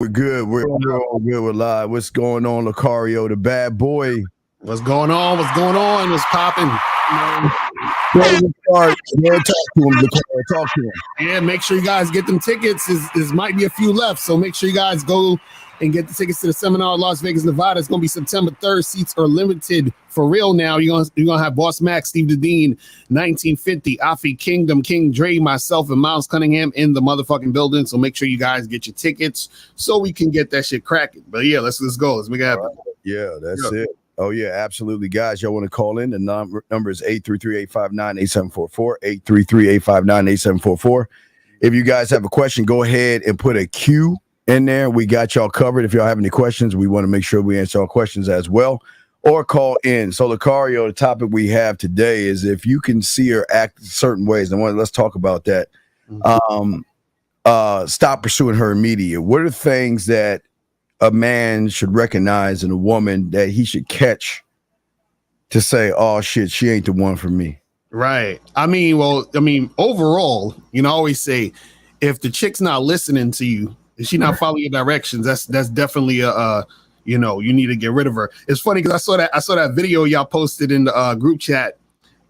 We're good. We're all good. We're live. What's going on, Lucario, the bad boy? What's going on? What's going on? What's popping? Talk to him, Lucario. Talk to him. Yeah, make sure you guys get them tickets. There might be a few left, so make sure you guys go and get the tickets to the seminar in Las Vegas, Nevada. It's going to be September 3rd. Seats are limited for real now. You're gonna have Boss Max, Steve Dean, 1950, Afi Kingdom, King Dre, myself, and Miles Cunningham in the motherfucking building. So make sure you guys get your tickets so we can get that shit cracking. But yeah, let's go. Let's make it happen. Yeah, that's it. Oh, yeah, absolutely. Guys, y'all want to call in? The number is 833-859-8744, 833-859-8744. If you guys have a question, go ahead and put a Q in there. We got y'all covered. If y'all have any questions, we want to make sure we answer all questions as well. Or call in. So, Lucario, the topic we have today is if you can see her act certain ways. And let's talk about that. Stop pursuing her immediately. What are things that a man should recognize in a woman that he should catch to say, oh, shit, she ain't the one for me? Right. I mean, overall, I always say if the chick's not listening to you, if she not following your directions, that's definitely you need to get rid of her. It's funny because I saw that video y'all posted in the group chat.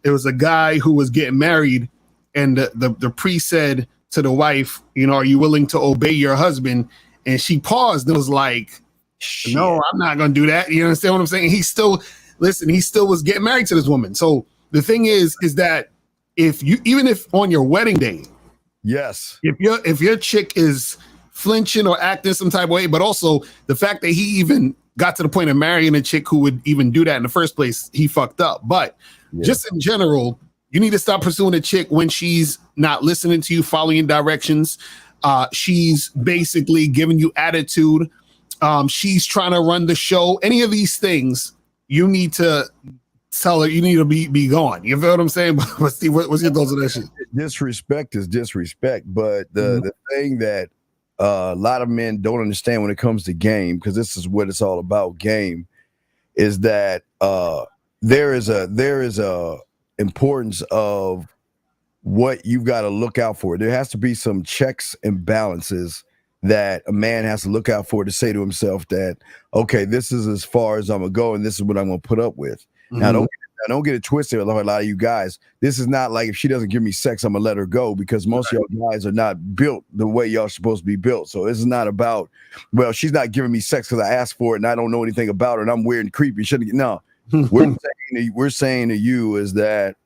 It was a guy who was getting married, and the priest said to the wife, are you willing to obey your husband? And she paused and was like, shit. No, I'm not going to do that. You understand what I'm saying? He still was getting married to this woman. So the thing is that even if on your wedding day, yes, if your chick is flinching or acting some type of way, but also the fact that he even got to the point of marrying a chick who would even do that in the first place, he fucked up. But just in general, you need to stop pursuing a chick when she's not listening to you, following directions. She's basically giving you attitude. She's trying to run the show. Any of these things, you need to tell her you need to be gone. You feel what I'm saying? But Steve, what's your thoughts on that shit? Disrespect is disrespect. But the thing that a lot of men don't understand when it comes to game, because this is what it's all about, game, is that there is a importance of what you've got to look out for. There has to be some checks and balances that a man has to look out for to say to himself that, okay, this is as far as I'm gonna go, and this is what I'm gonna put up with. Now, don't get it twisted. A lot of you guys, this is not like if she doesn't give me sex, I'm gonna let her go, because most of y'all guys are not built the way y'all supposed to be built. So this is not about, well, she's not giving me sex because I asked for it and I don't know anything about her and I'm weird and creepy. No, we're saying to you is that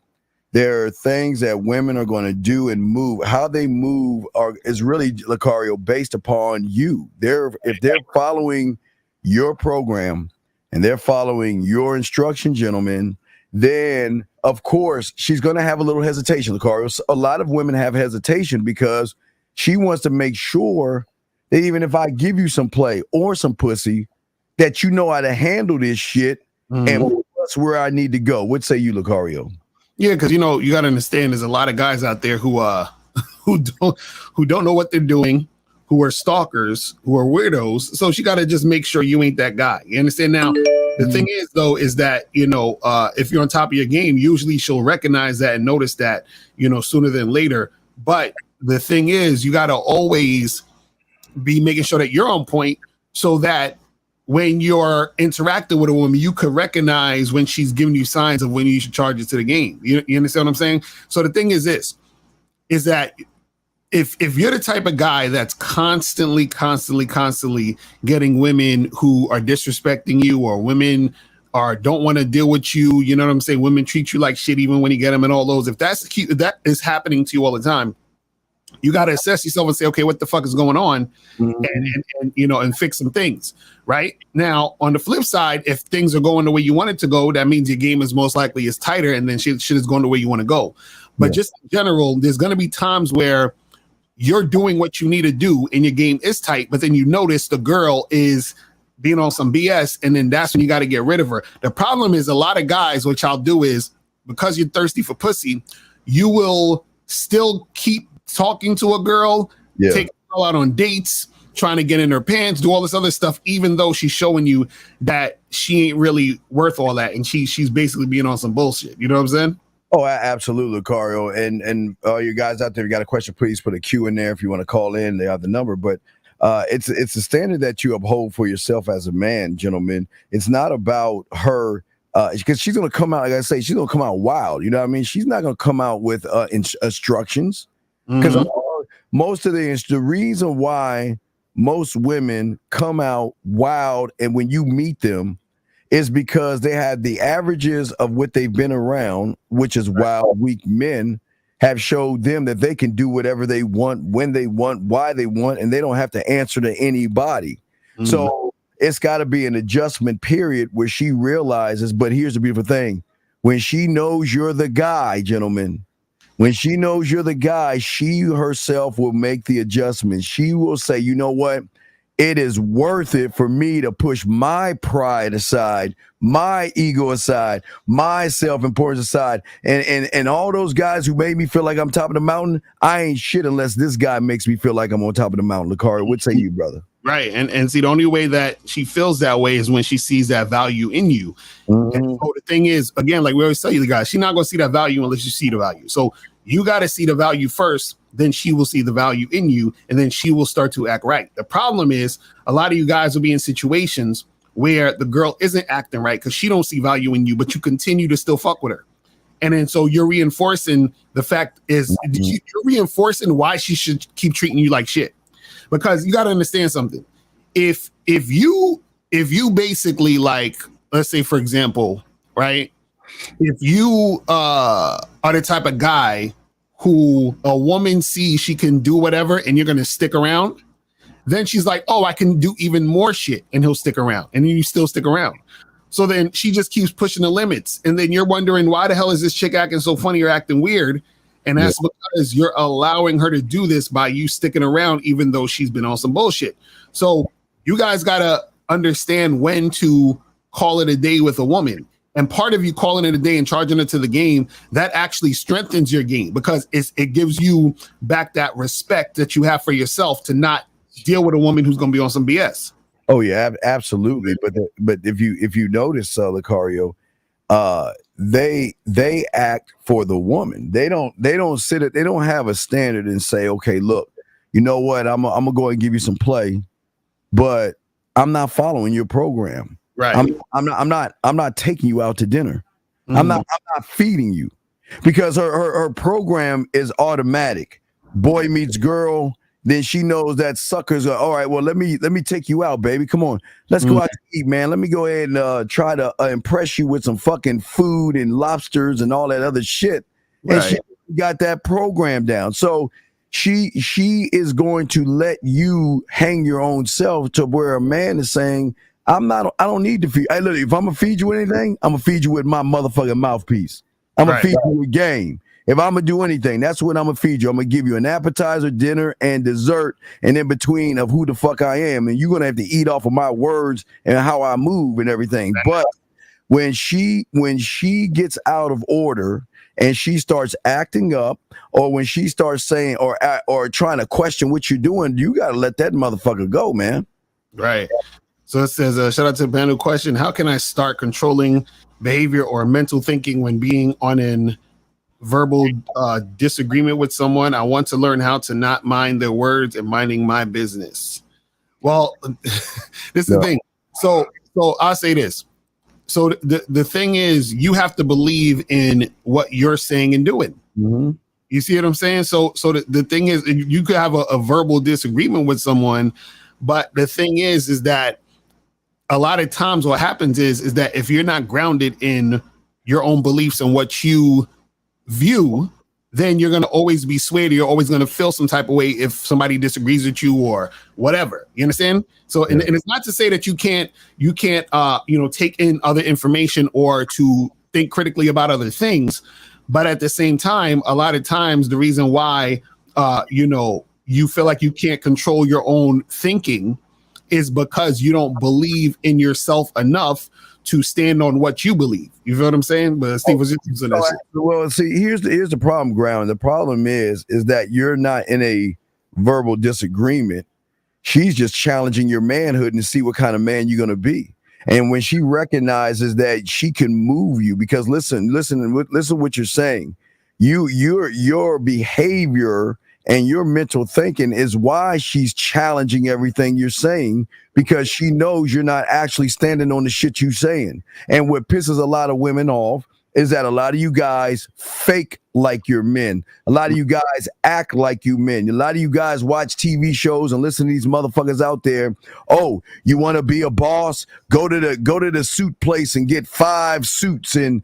there are things that women are going to do and move. How they move is really, Lucario, based upon you. If they're following your program and they're following your instruction, gentlemen, then of course she's going to have a little hesitation, Lucario. A lot of women have hesitation because she wants to make sure that even if I give you some play or some pussy, that you know how to handle this shit and that's where I need to go. What say you, Lucario? Yeah, because you got to understand, there's a lot of guys out there who don't know what they're doing, who are stalkers, who are weirdos. So she got to just make sure you ain't that guy. You understand? Now, the thing is, though, is that if you're on top of your game, usually she'll recognize that and notice that sooner than later. But the thing is, you got to always be making sure that you're on point, so that when you're interacting with a woman, you could recognize when she's giving you signs of when you should charge it to the game. You understand what I'm saying? So the thing is that if you're the type of guy that's constantly getting women who are disrespecting you, or women don't want to deal with you, you know what I'm saying? Women treat you like shit even when you get them and all those. If that is happening to you all the time, you got to assess yourself and say, okay, what the fuck is going on? And fix some things. Right now, on the flip side, if things are going the way you want it to go, that means your game is most likely is tighter, and then shit is going the way you want to go. But just in general, there's going to be times where you're doing what you need to do and your game is tight, but then you notice the girl is being on some BS, and then that's when you got to get rid of her. The problem is a lot of guys, what y'all do is, because you're thirsty for pussy, you will still keep talking to a girl, take a girl out on dates, trying to get in her pants, do all this other stuff, even though she's showing you that she ain't really worth all that, and she's basically being on some bullshit. You know what I'm saying? Oh, absolutely, Lucario. And all you guys out there, if you got a question, please put a Q in there if you want to call in. They have the number. But it's a standard that you uphold for yourself as a man, gentlemen. It's not about her because she's gonna come out, like I say, she's gonna come out wild. You know what I mean? She's not gonna come out with instructions because most of the reason why most women come out wild and when you meet them is because they had the averages of what they've been around, which is wild, weak men have showed them that they can do whatever they want, when they want, why they want, and they don't have to answer to anybody. So it's got to be an adjustment period where she realizes, but here's the beautiful thing. When she knows you're the guy, gentlemen, when she knows you're the guy, she herself will make the adjustment. She will say, you know what? It is worth it for me to push my pride aside, my ego aside, my self-importance aside. And all those guys who made me feel like I'm top of the mountain, I ain't shit unless this guy makes me feel like I'm on top of the mountain. Lakari, what say you, brother? Right. And see, the only way that she feels that way is when she sees that value in you. And so the thing is, again, like we always tell you, the guys, she's not going to see that value unless you see the value. So you got to see the value first, then she will see the value in you, and then she will start to act right. The problem is a lot of you guys will be in situations where the girl isn't acting right because she don't see value in you, but you continue to still fuck with her. And then so you're reinforcing the fact is you're reinforcing why she should keep treating you like shit. Because you got to understand something. If you basically, like, let's say, for example, right? If you are the type of guy who a woman sees she can do whatever and you're going to stick around, then she's like, oh, I can do even more shit, and he'll stick around, and then you still stick around. So then she just keeps pushing the limits, and then you're wondering, why the hell is this chick acting so funny or acting weird? And that's because you're allowing her to do this by you sticking around, even though she's been on some bullshit. So you guys got to understand when to call it a day with a woman. And part of you calling it a day and charging her to the game, that actually strengthens your game because it gives you back that respect that you have for yourself to not deal with a woman who's going to be on some BS. Oh yeah, absolutely. But if you notice, Lucario, they act for the woman. They don't have a standard and say, okay, look, you know what, I'm gonna go and give you some play, but I'm not following your program. Right. I'm not taking you out to dinner. I'm not feeding you because her program is automatic. Boy meets girl. Then she knows that suckers are all right. Well, let me take you out, baby. Come on, let's go out to eat, man. Let me go ahead and try to impress you with some fucking food and lobsters and all that other shit. Right. And she got that program down. So she is going to let you hang your own self to where a man is saying, I don't need to feed. Hey, look, if I'm gonna feed you with anything, I'm gonna feed you with my motherfucking mouthpiece. I'm gonna feed you with game. If I'm gonna do anything, that's what I'm gonna feed you. I'm gonna give you an appetizer, dinner, and dessert, and in between of who the fuck I am. And you're gonna have to eat off of my words and how I move and everything. But when she gets out of order and she starts acting up, or when she starts saying or trying to question what you're doing, you gotta let that motherfucker go, man. Right. So it says, shout out to the panel question. How can I start controlling behavior or mental thinking when being on an verbal disagreement with someone? I want to learn how to not mind their words and minding my business. Well, this is the thing. So I'll say this. So the thing is, you have to believe in what you're saying and doing. Mm-hmm. You see what I'm saying? So the thing is, you could have a verbal disagreement with someone, but the thing is that a lot of times what happens is that if you're not grounded in your own beliefs and what you view, then you're going to always be swayed. You're always going to feel some type of way if somebody disagrees with you or whatever. You understand? So, and it's not to say that you can't, take in other information or to think critically about other things. But at the same time, a lot of times the reason why, you feel like you can't control your own thinking is because you don't believe in yourself enough to stand on what you believe. You feel what I'm saying? But Steve was just using that shit. Well, see, here's the problem, Ground. The problem is that you're not in a verbal disagreement. She's just challenging your manhood and see what kind of man you're gonna be. And when she recognizes that she can move you, because listen what you're saying. Your behavior and your mental thinking is why she's challenging everything you're saying, because she knows you're not actually standing on the shit you're saying. And what pisses a lot of women off is that a lot of you guys fake like you're men. A lot of you guys act like you men. A lot of you guys watch TV shows and listen to these motherfuckers out there. Oh, you want to be a boss? Go to the suit place and get 5 suits and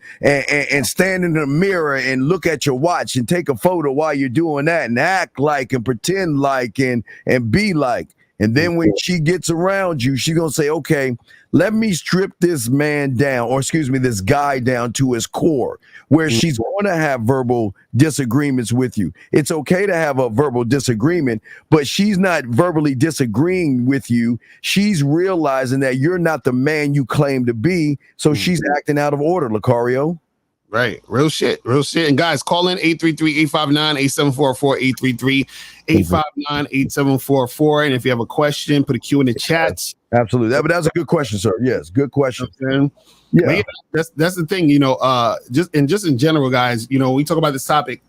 stand in the mirror and look at your watch and take a photo while you're doing that and act like and pretend like and be like. And then when she gets around you, she's going to say, okay, let me strip this man down, or excuse me, this guy down to his core, where she's going to have verbal disagreements with you. It's okay to have a verbal disagreement, but she's not verbally disagreeing with you. She's realizing that you're not the man you claim to be. So she's acting out of order, Lucario. Right. Real shit. Real shit. And guys, call in 833-859-8744, 833-859-8744. And if you have a question, put a Q in the chat. Absolutely. That's a good question, sir. Yes, good question. Yeah. That's the thing, just in general, guys, we talk about this topic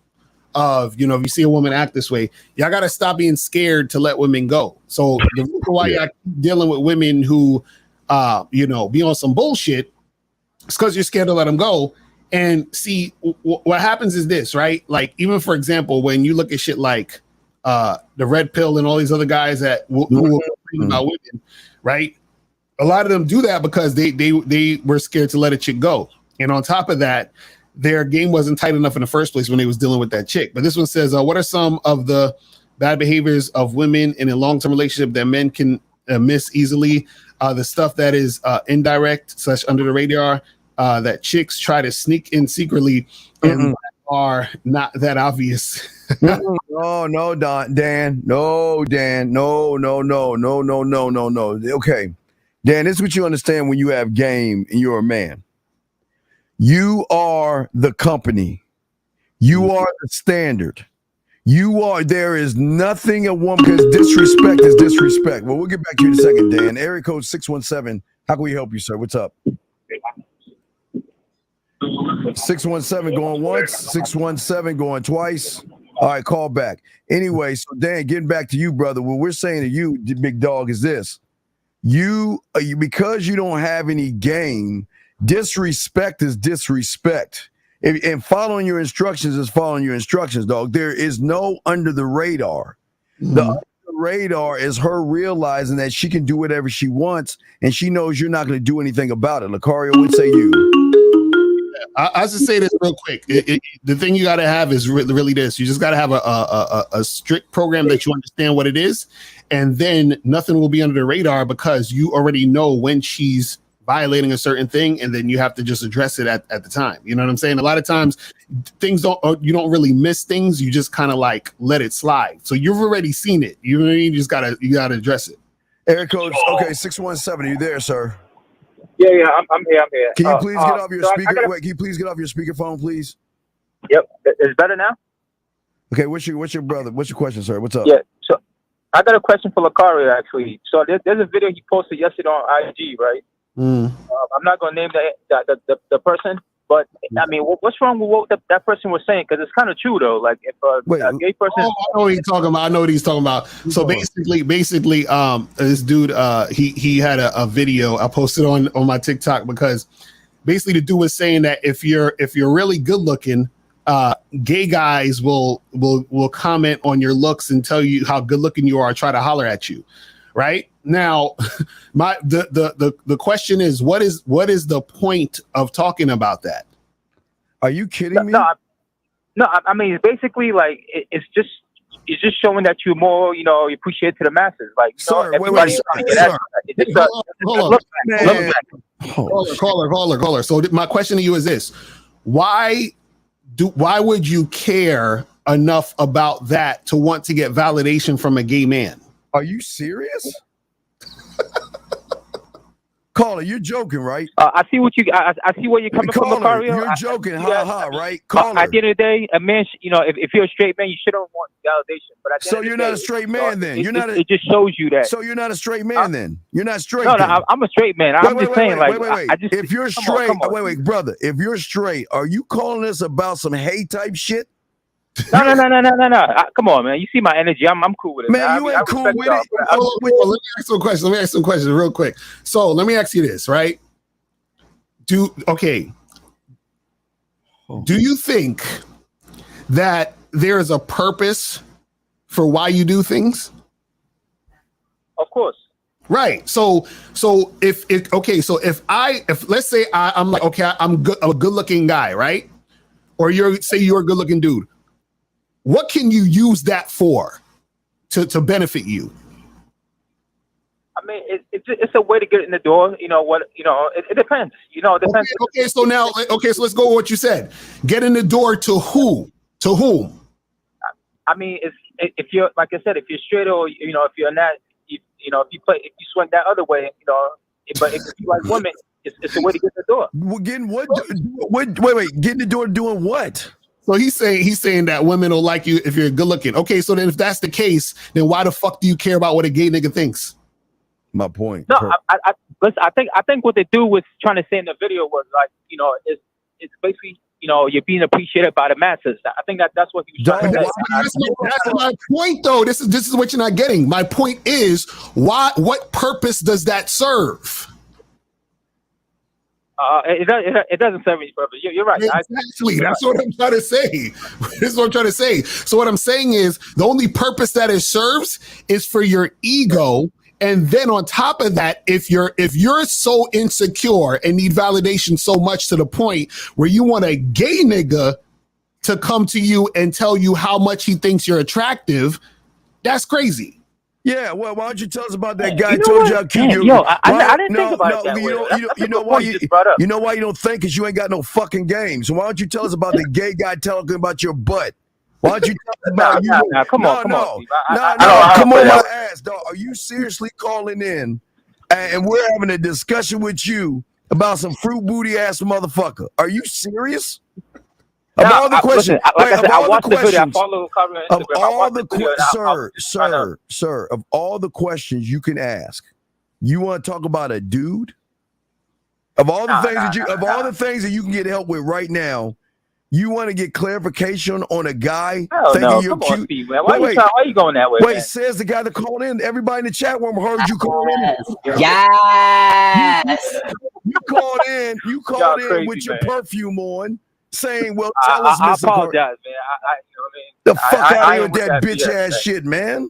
of, if you see a woman act this way, y'all got to stop being scared to let women go. So the reason why y'all keep dealing with women who, be on some bullshit, it's because you're scared to let them go. And see, what happens is this, right? Like, even for example, when you look at shit like the Red Pill and all these other guys that who will complain about women, right? A lot of them do that because they were scared to let a chick go. And on top of that, their game wasn't tight enough in the first place when they was dealing with that chick. But this one says, what are some of the bad behaviors of women in a long-term relationship that men can miss easily? The stuff that is indirect / under the radar, that chicks try to sneak in secretly and are not that obvious. No, Dan. No, Dan. No. Okay. Dan, this is what you understand when you have game and you're a man. You are the company. You are the standard. There is nothing a woman, because disrespect is disrespect. Well, we'll get back to you in a second, Dan. Area code 617. How can we help you, sir? What's up? 617 going once, 617 going twice. All right, call back. Anyway, so Dan, getting back to you, brother, what we're saying to you, big dog, is this. You because you don't have any game, disrespect is disrespect. And following your instructions is following your instructions, dog. There is no under the radar. The under the radar is her realizing that she can do whatever she wants, and she knows you're not going to do anything about it. Lucario, what say you? I just say this real quick. The thing you got to have is really this. You just got to have a strict program that you understand what it is, and then nothing will be under the radar because you already know when she's violating a certain thing, and then you have to just address it at the time. You know what I'm saying? A lot of times you don't really miss things. You just kind of like let it slide. So you've already seen it. You know what I mean? You gotta address it. Area code, okay, 617. Are you there, sir? Yeah, I'm here. Can you please get off your speaker? Wait, can you please get off your speakerphone, please? Yep, it's better now. Okay, what's your question, sir? What's up? Yeah, so I got a question for Lucario actually. So there's a video he posted yesterday on IG, right? I'm not gonna name the person, but I mean, what's wrong with what that person was saying? Because it's kind of true though. Like if a gay person, I know what he's talking about. I know what he's talking about. So basically, this dude, he had a video I posted on my TikTok because basically the dude was saying that if you're really good looking, gay guys will comment on your looks and tell you how good looking you are, try to holler at you. Right now, the question is, what is the point of talking about that? Are you kidding me? No, I mean, it's basically like it's just showing that you're more, you appreciate to the masses. Like, everybody's trying to get at Caller. So my question to you is this: why would you care enough about that to want to get validation from a gay man? Are you serious? Caller, you're joking, right? I see what I see where you're coming from, Lucario. You're joking, right? Caller. At the end of the day, a man, if you're a straight man, you shouldn't want validation. But at the so you're not a straight man, then. It just shows you that. So you're not a straight man, then. You're not straight. No, I'm a straight man. I'm just saying, like, if you're straight, wait, brother. If you're straight, are you calling us about some hate type shit? No. Come on, man. You see my energy. I'm cool with it. Man, you ain't cool with it. Let me ask some questions real quick. So let me ask you this, right? Do you think that there is a purpose for why you do things? Of course. Right. So if let's say I'm like, okay, I'm a good looking guy, right? Or you're a good looking dude. What can you use that for to benefit you? I mean, it's a way to get in the door. You know what? You know, it depends. You know, it depends. Okay. So let's go with what you said. Get in the door to who? To whom? I mean, if you're, like I said, if you're straight, or if you're not, if you swing that other way, but if you like women, it's a way to get in the door. Well, getting what? Wait, get in the door doing what? So he's saying that women will like you if you're good looking. Okay, so then if that's the case, then why the fuck do you care about what a gay nigga thinks? My point. No, I think what the dude was trying to say in the video was like, it's basically, you're being appreciated by the masses. I think that's what he was trying to say. That's my point, though. This is what you're not getting. My point is, what purpose does that serve? It doesn't serve any purpose. You're right. Exactly. That's what I'm trying to say. This is what I'm trying to say. So what I'm saying is the only purpose that it serves is for your ego. And then on top of that, if you're so insecure and need validation so much to the point where you want a gay nigga to come to you and tell you how much he thinks you're attractive, that's crazy. Yeah, well, why don't you tell us about that guy who told you how cute you are? I didn't think about it that way. You know why you don't think? Because you ain't got no fucking game. So why don't you tell us about the gay guy telling about your butt? Why don't you tell us about you? Come on, come on my ass, dog. Are you seriously calling in and we're having a discussion with you about some fruit booty ass motherfucker? Are you serious? Of all the questions, I watched the video. I follow Curry on Instagram. Sir, of all the questions you can ask, you want to talk about a dude? Of all the things that you can get help with right now, you want to get clarification on a guy thinking you're cute? On, Steve, man. Why are you going that way? Wait, says the guy that called in. Everybody in the chat room heard you call in. Yes. You called in with your perfume on. Saying, well, tell us, I Mr. apologize, man. The fuck out of here with that bitch ass shit, man.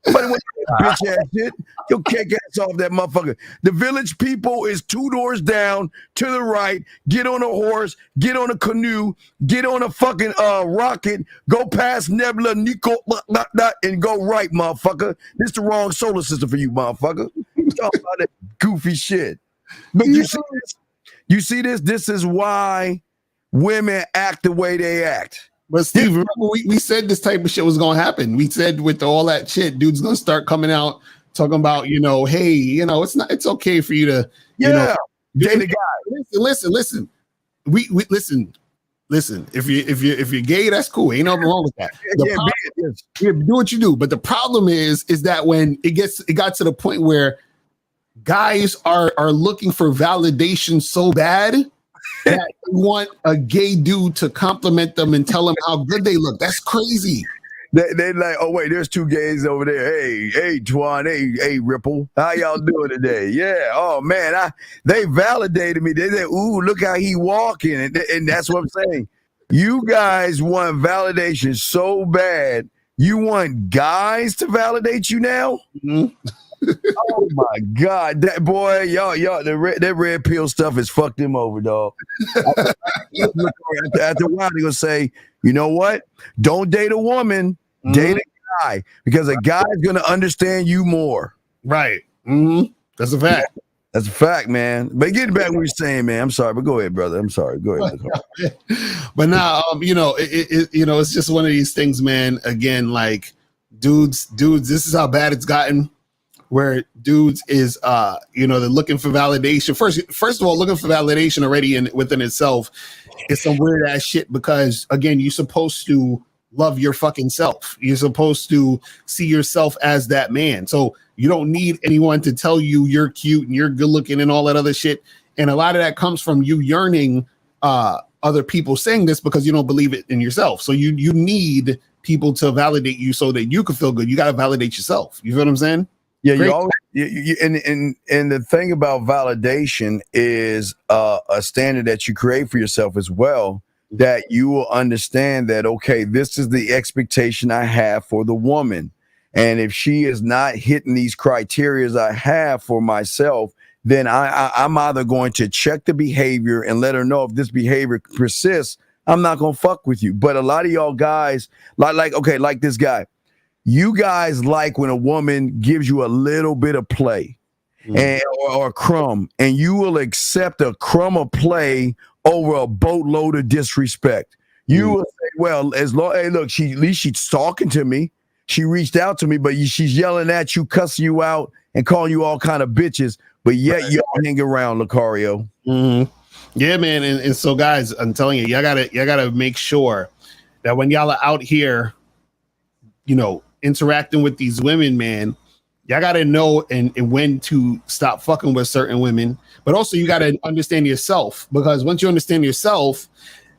Nobody want that bitch ass shit. Yo, kick ass off that motherfucker. The Village People is 2 doors down to the right. Get on a horse, get on a canoe, get on a fucking rocket, go past Nebula, Nico, and go right, motherfucker. This the wrong solar system for you, motherfucker. Talk about that goofy shit. But you see this? This is why women act the way they act. But Steve, remember we said this type of shit was gonna happen. We said with all that shit, dude's gonna start coming out talking about, hey, it's okay for you to, date a guy. Listen. We listen. If you're gay, that's cool. Ain't nothing wrong with that. Do what you do. But the problem is that when it got to the point where guys are looking for validation so bad that they want a gay dude to compliment them and tell them how good they look. That's crazy. They like, oh wait, there's 2 gays over there. Hey, Twan, hey, Ripple, how y'all doing today? Yeah, oh man, they validated me. They said, ooh, look how he walking, and that's what I'm saying. You guys want validation so bad. You want guys to validate you now? Mm-hmm. Oh my God, that boy, y'all, that red pill stuff has fucked him over, dog. After a while, they're gonna say, you know what? Don't date a woman, date a guy, because a guy's gonna understand you more. Right. Mm-hmm. That's a fact. That's a fact, man. But getting back to what you're saying, man. I'm sorry, but go ahead, brother. I'm sorry. Go ahead. But now, it's just one of these things, man. Again, like dudes, this is how bad it's gotten. Where dudes is they're looking for validation. First of all, looking for validation already within itself is some weird ass shit, because again, you're supposed to love your fucking self. You're supposed to see yourself as that man. So you don't need anyone to tell you you're cute and you're good looking and all that other shit. And a lot of that comes from you yearning other people saying this because you don't believe it in yourself. So you need people to validate you so that you can feel good. You got to validate yourself. You feel what I'm saying? Yeah, you always, and the thing about validation is a standard that you create for yourself as well, that you will understand that, okay, this is the expectation I have for the woman. And if she is not hitting these criteria I have for myself, then I'm either going to check the behavior and let her know if this behavior persists, I'm not going to fuck with you. But a lot of y'all guys, like this guy, you guys like when a woman gives you a little bit of play and or a crumb, and you will accept a crumb of play over a boatload of disrespect. You will say, well, as long, hey, look, at least she's talking to me. She reached out to me, but she's yelling at you, cussing you out, and calling you all kind of bitches. But yet y'all hang around, Lucario. Yeah, man. And so, guys, I'm telling you, y'all gotta make sure that when y'all are out here, interacting with these women, man, y'all gotta know and when to stop fucking with certain women. But also, you gotta understand yourself, because once you understand yourself,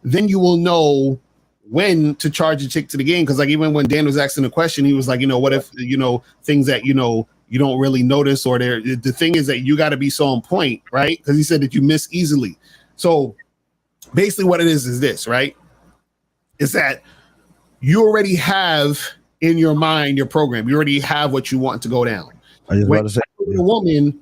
then you will know when to charge a chick to the game. Because like even when Dan was asking the question, he was like, what if things that you don't really notice, or the thing is that you got to be so on point, right? Because he said that you miss easily. So basically what it is this, right? Is that you already have in your mind your program. You already have what you want to go down. I just When about to say, a woman,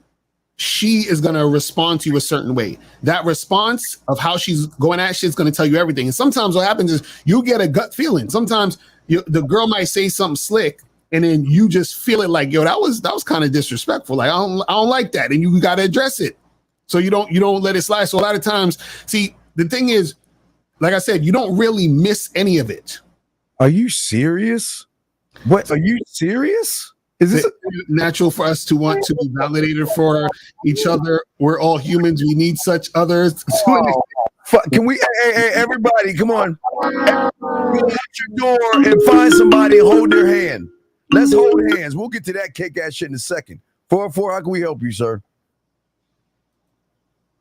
she is going to respond to you a certain way. That response of how she's going at shit is going to tell you everything. And sometimes what happens is you get a gut feeling. Sometimes the girl might say something slick, and then you just feel it like, yo, that was kind of disrespectful. Like I don't like that, and you got to address it. So you don't let it slide. So a lot of times, see, the thing is, like I said, you don't really miss any of it. are you serious? What? Are you serious? Is this natural for us to want to be validated for each other? We're all humans. We need such others. Can we, hey, everybody, come on. Go out your door and find somebody and hold their hand. Let's hold hands. We'll get to that kick-ass shit in a second. 404, how can we help you, sir?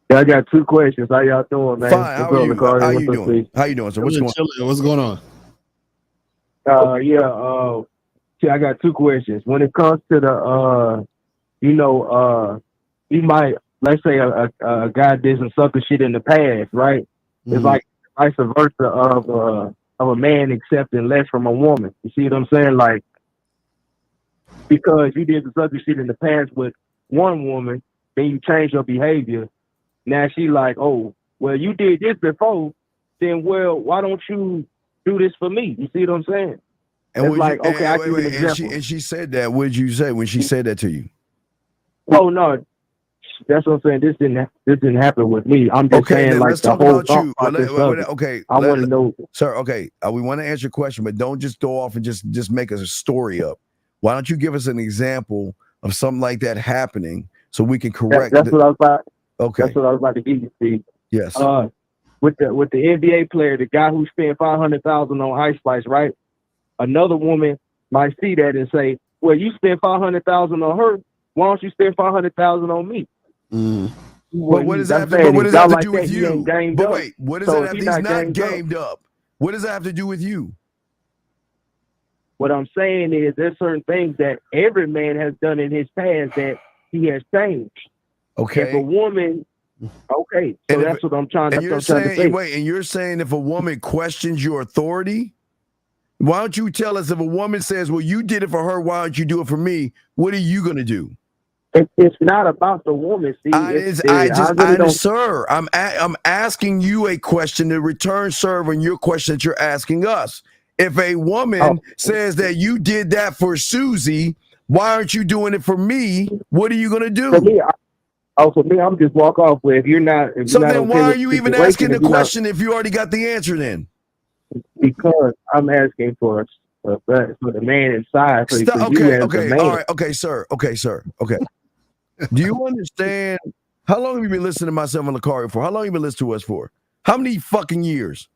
Yeah, I got two questions. How y'all doing, man? Fine. How are you? How you doing? How you doing, sir? What's going on? I got two questions. When it comes to the, you might, let's say a guy did some sucker shit in the past, right? Mm-hmm. It's like vice versa of a man accepting less from a woman. You see what I'm saying? Like, because you did the sucker shit in the past with one woman, then you change your behavior. Now she like, oh, well, you did this before, then, well, why don't you do this for me? You see what I'm saying? And it's like, okay, I give you an example. And she said that. What did you say when she said that to you? Oh no, that's what I'm saying. This didn't happen with me. I'm just saying, like, let's the talk whole about you. I want to know, sir. Okay, we want to answer your question, but don't just go off and just make a story up. Why don't you give us an example of something like that happening so we can correct? That's what I was about. Okay, that's what I was about to give you, Steve. Yes. With the NBA player, the guy who spent $500,000 on Ice Spice, right? Another woman might see that and say, well, you spent $500,000 on her. Why don't you spend $500,000 on me? But what does that have to do with you? But wait, what does that have? He's not gamed up. What does that have to do with you? What I'm saying is there's certain things that every man has done in his past that he has changed. Okay. If a woman, okay, so that's what I'm trying to say. Wait, and you're saying if a woman questions your authority, why don't you tell us if a woman says, well, you did it for her, why don't you do it for me? What are you going to do? It's not about the woman. See, sir, I'm asking you a question to return serve on your question that you're asking us. If a woman says that you did that for Susie, why aren't you doing it for me? What are you going to do? For me, I'm just walk off with if you're not. Then why are you even asking the question if you already got the answer then? Because I'm asking for the man inside. Okay, sir. Do you understand? How long have you been listening to myself and Lucario for? How long have you been listening to us for? How many fucking years?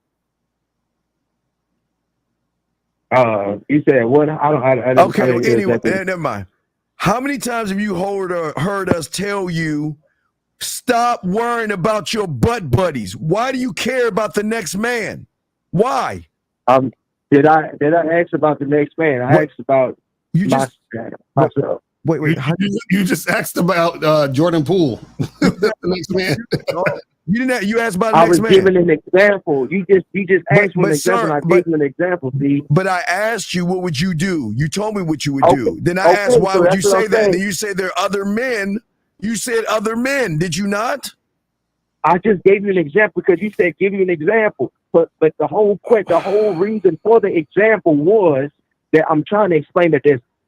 You said what? I anyway, never mind. How many times have you heard us tell you Stop worrying about your butt buddies. Why do you care about the next man? Why? Did I ask about the next man? I asked about myself. Wait. You just asked about Jordan Poole, the next man. You didn't. You asked about the I next was man. giving an example. You just asked me an example. I gave you an example. See, but I asked you, what would you do? You told me what you would do. Then I asked, so why would you say that? saying. Then you say there are other men. You said other men. Did you not? I just gave you an example because you said give you an example. But the whole reason for the example was that I'm trying to explain that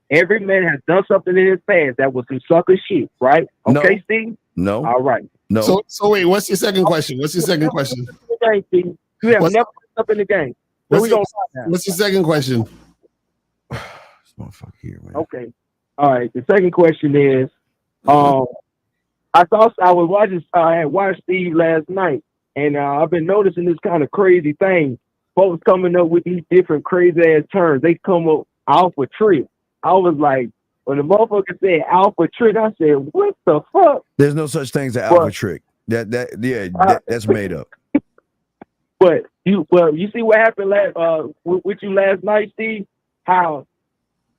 every man has done something in his past that was some sucker shit, right? Okay, No. Steve? No. All right. No. So wait, what's your second question? You have Steve. You have never put up in the game. So What's your second question? This motherfucker here, man. Okay. All right. The second question is, I had watched Steve last night, and I've been noticing this kind of crazy thing. Folks coming up with these different crazy ass terms. They come up alpha trick. I was like, when the motherfucker said alpha trick, I said, what the fuck? There's no such thing as an alpha trick. That's made up. But you see what happened with you last night, Steve? How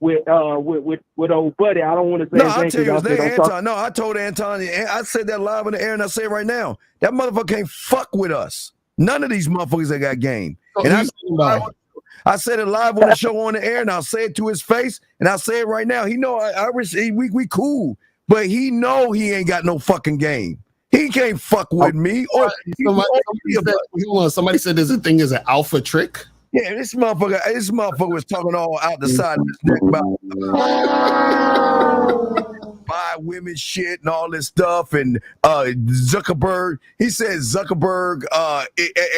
with old buddy, I don't want to say. No, I'll tell you his name, Anton. No, I told Anton. I said that live in the air, and I say it right now. That motherfucker can't fuck with us. None of these motherfuckers that got game. And I said it live on the show on the air, and I'll say it to his face, and I'll say it right now. He know we cool, but he know he ain't got no fucking game. He can't fuck with me. Or somebody said there's a thing as an alpha trick. Yeah, this motherfucker was talking all out the side of his neck about buy women shit and all this stuff. And Zuckerberg, he said Zuckerberg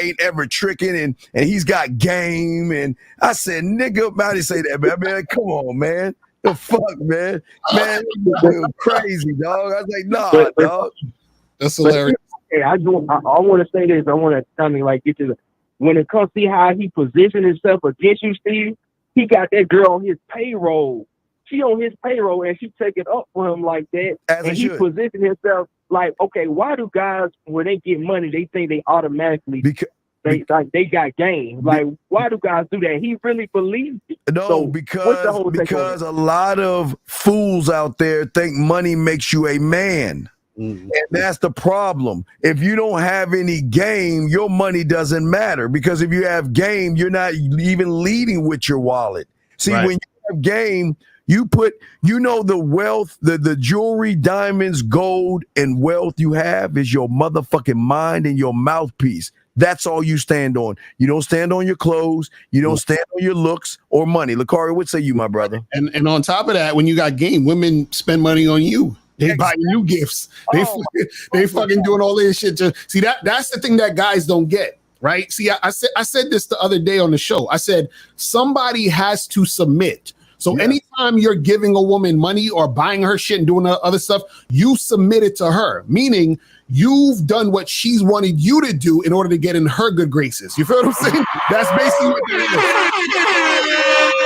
ain't ever tricking and he's got game. And I said, nigga, how do you say that, man? Come on, man. The fuck, man? Man, you're crazy, dog. I was like, nah, dog. That's hilarious. Hey, I want to say this. I want to kind of get to the. When it comes to how he positioned himself against you, Steve, he got that girl on his payroll. She on his payroll, and she take it up for him like that. And he positioned himself like, okay, why do guys, when they get money, they think they automatically they got game? Like, why do guys do that? He really believes it. No, so because a lot of fools out there think money makes you a man. Mm-hmm. And that's the problem. If you don't have any game, your money doesn't matter, because if you have game, you're not even leading with your wallet. See, when you have game, you put, the wealth, the jewelry, diamonds, gold, and wealth you have is your motherfucking mind and your mouthpiece. That's all you stand on. You don't stand on your clothes. You don't stand on your looks or money. Lakari, what say you, my brother? And on top of that, when you got game, women spend money on you. They buy you gifts. They fucking doing all this shit. See, that's the thing that guys don't get, right? See, I said this the other day on the show. I said somebody has to submit. So anytime you're giving a woman money or buying her shit and doing other stuff, you submit it to her, meaning you've done what she's wanted you to do in order to get in her good graces. You feel what I'm saying? That's basically what it is.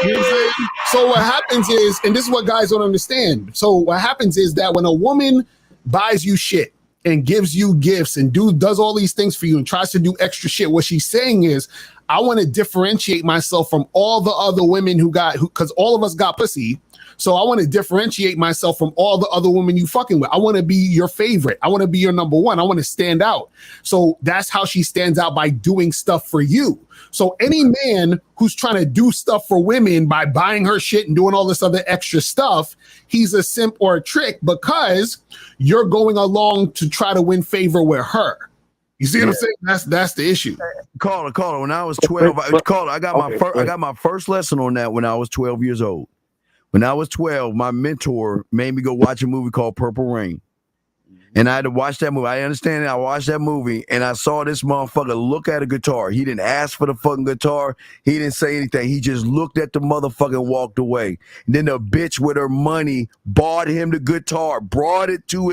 You know what I'm saying? So what happens is, and this is what guys don't understand. So what happens is that when a woman buys you shit and gives you gifts and does all these things for you and tries to do extra shit, what she's saying is, I want to differentiate myself from all the other women because all of us got pussy. So I want to differentiate myself from all the other women you fucking with. I want to be your favorite. I want to be your number one. I want to stand out. So that's how she stands out, by doing stuff for you. So any man who's trying to do stuff for women by buying her shit and doing all this other extra stuff, he's a simp or a trick, because you're going along to try to win favor with her. You see what I'm saying? That's the issue. Caller. When I was 12, I got my first lesson on that when I was 12 years old. When I was 12, my mentor made me go watch a movie called Purple Rain. And I had to watch that movie. I understand it. I watched that movie, and I saw this motherfucker look at a guitar. He didn't ask for the fucking guitar. He didn't say anything. He just looked at the motherfucker and walked away. And then the bitch with her money bought him the guitar, brought it to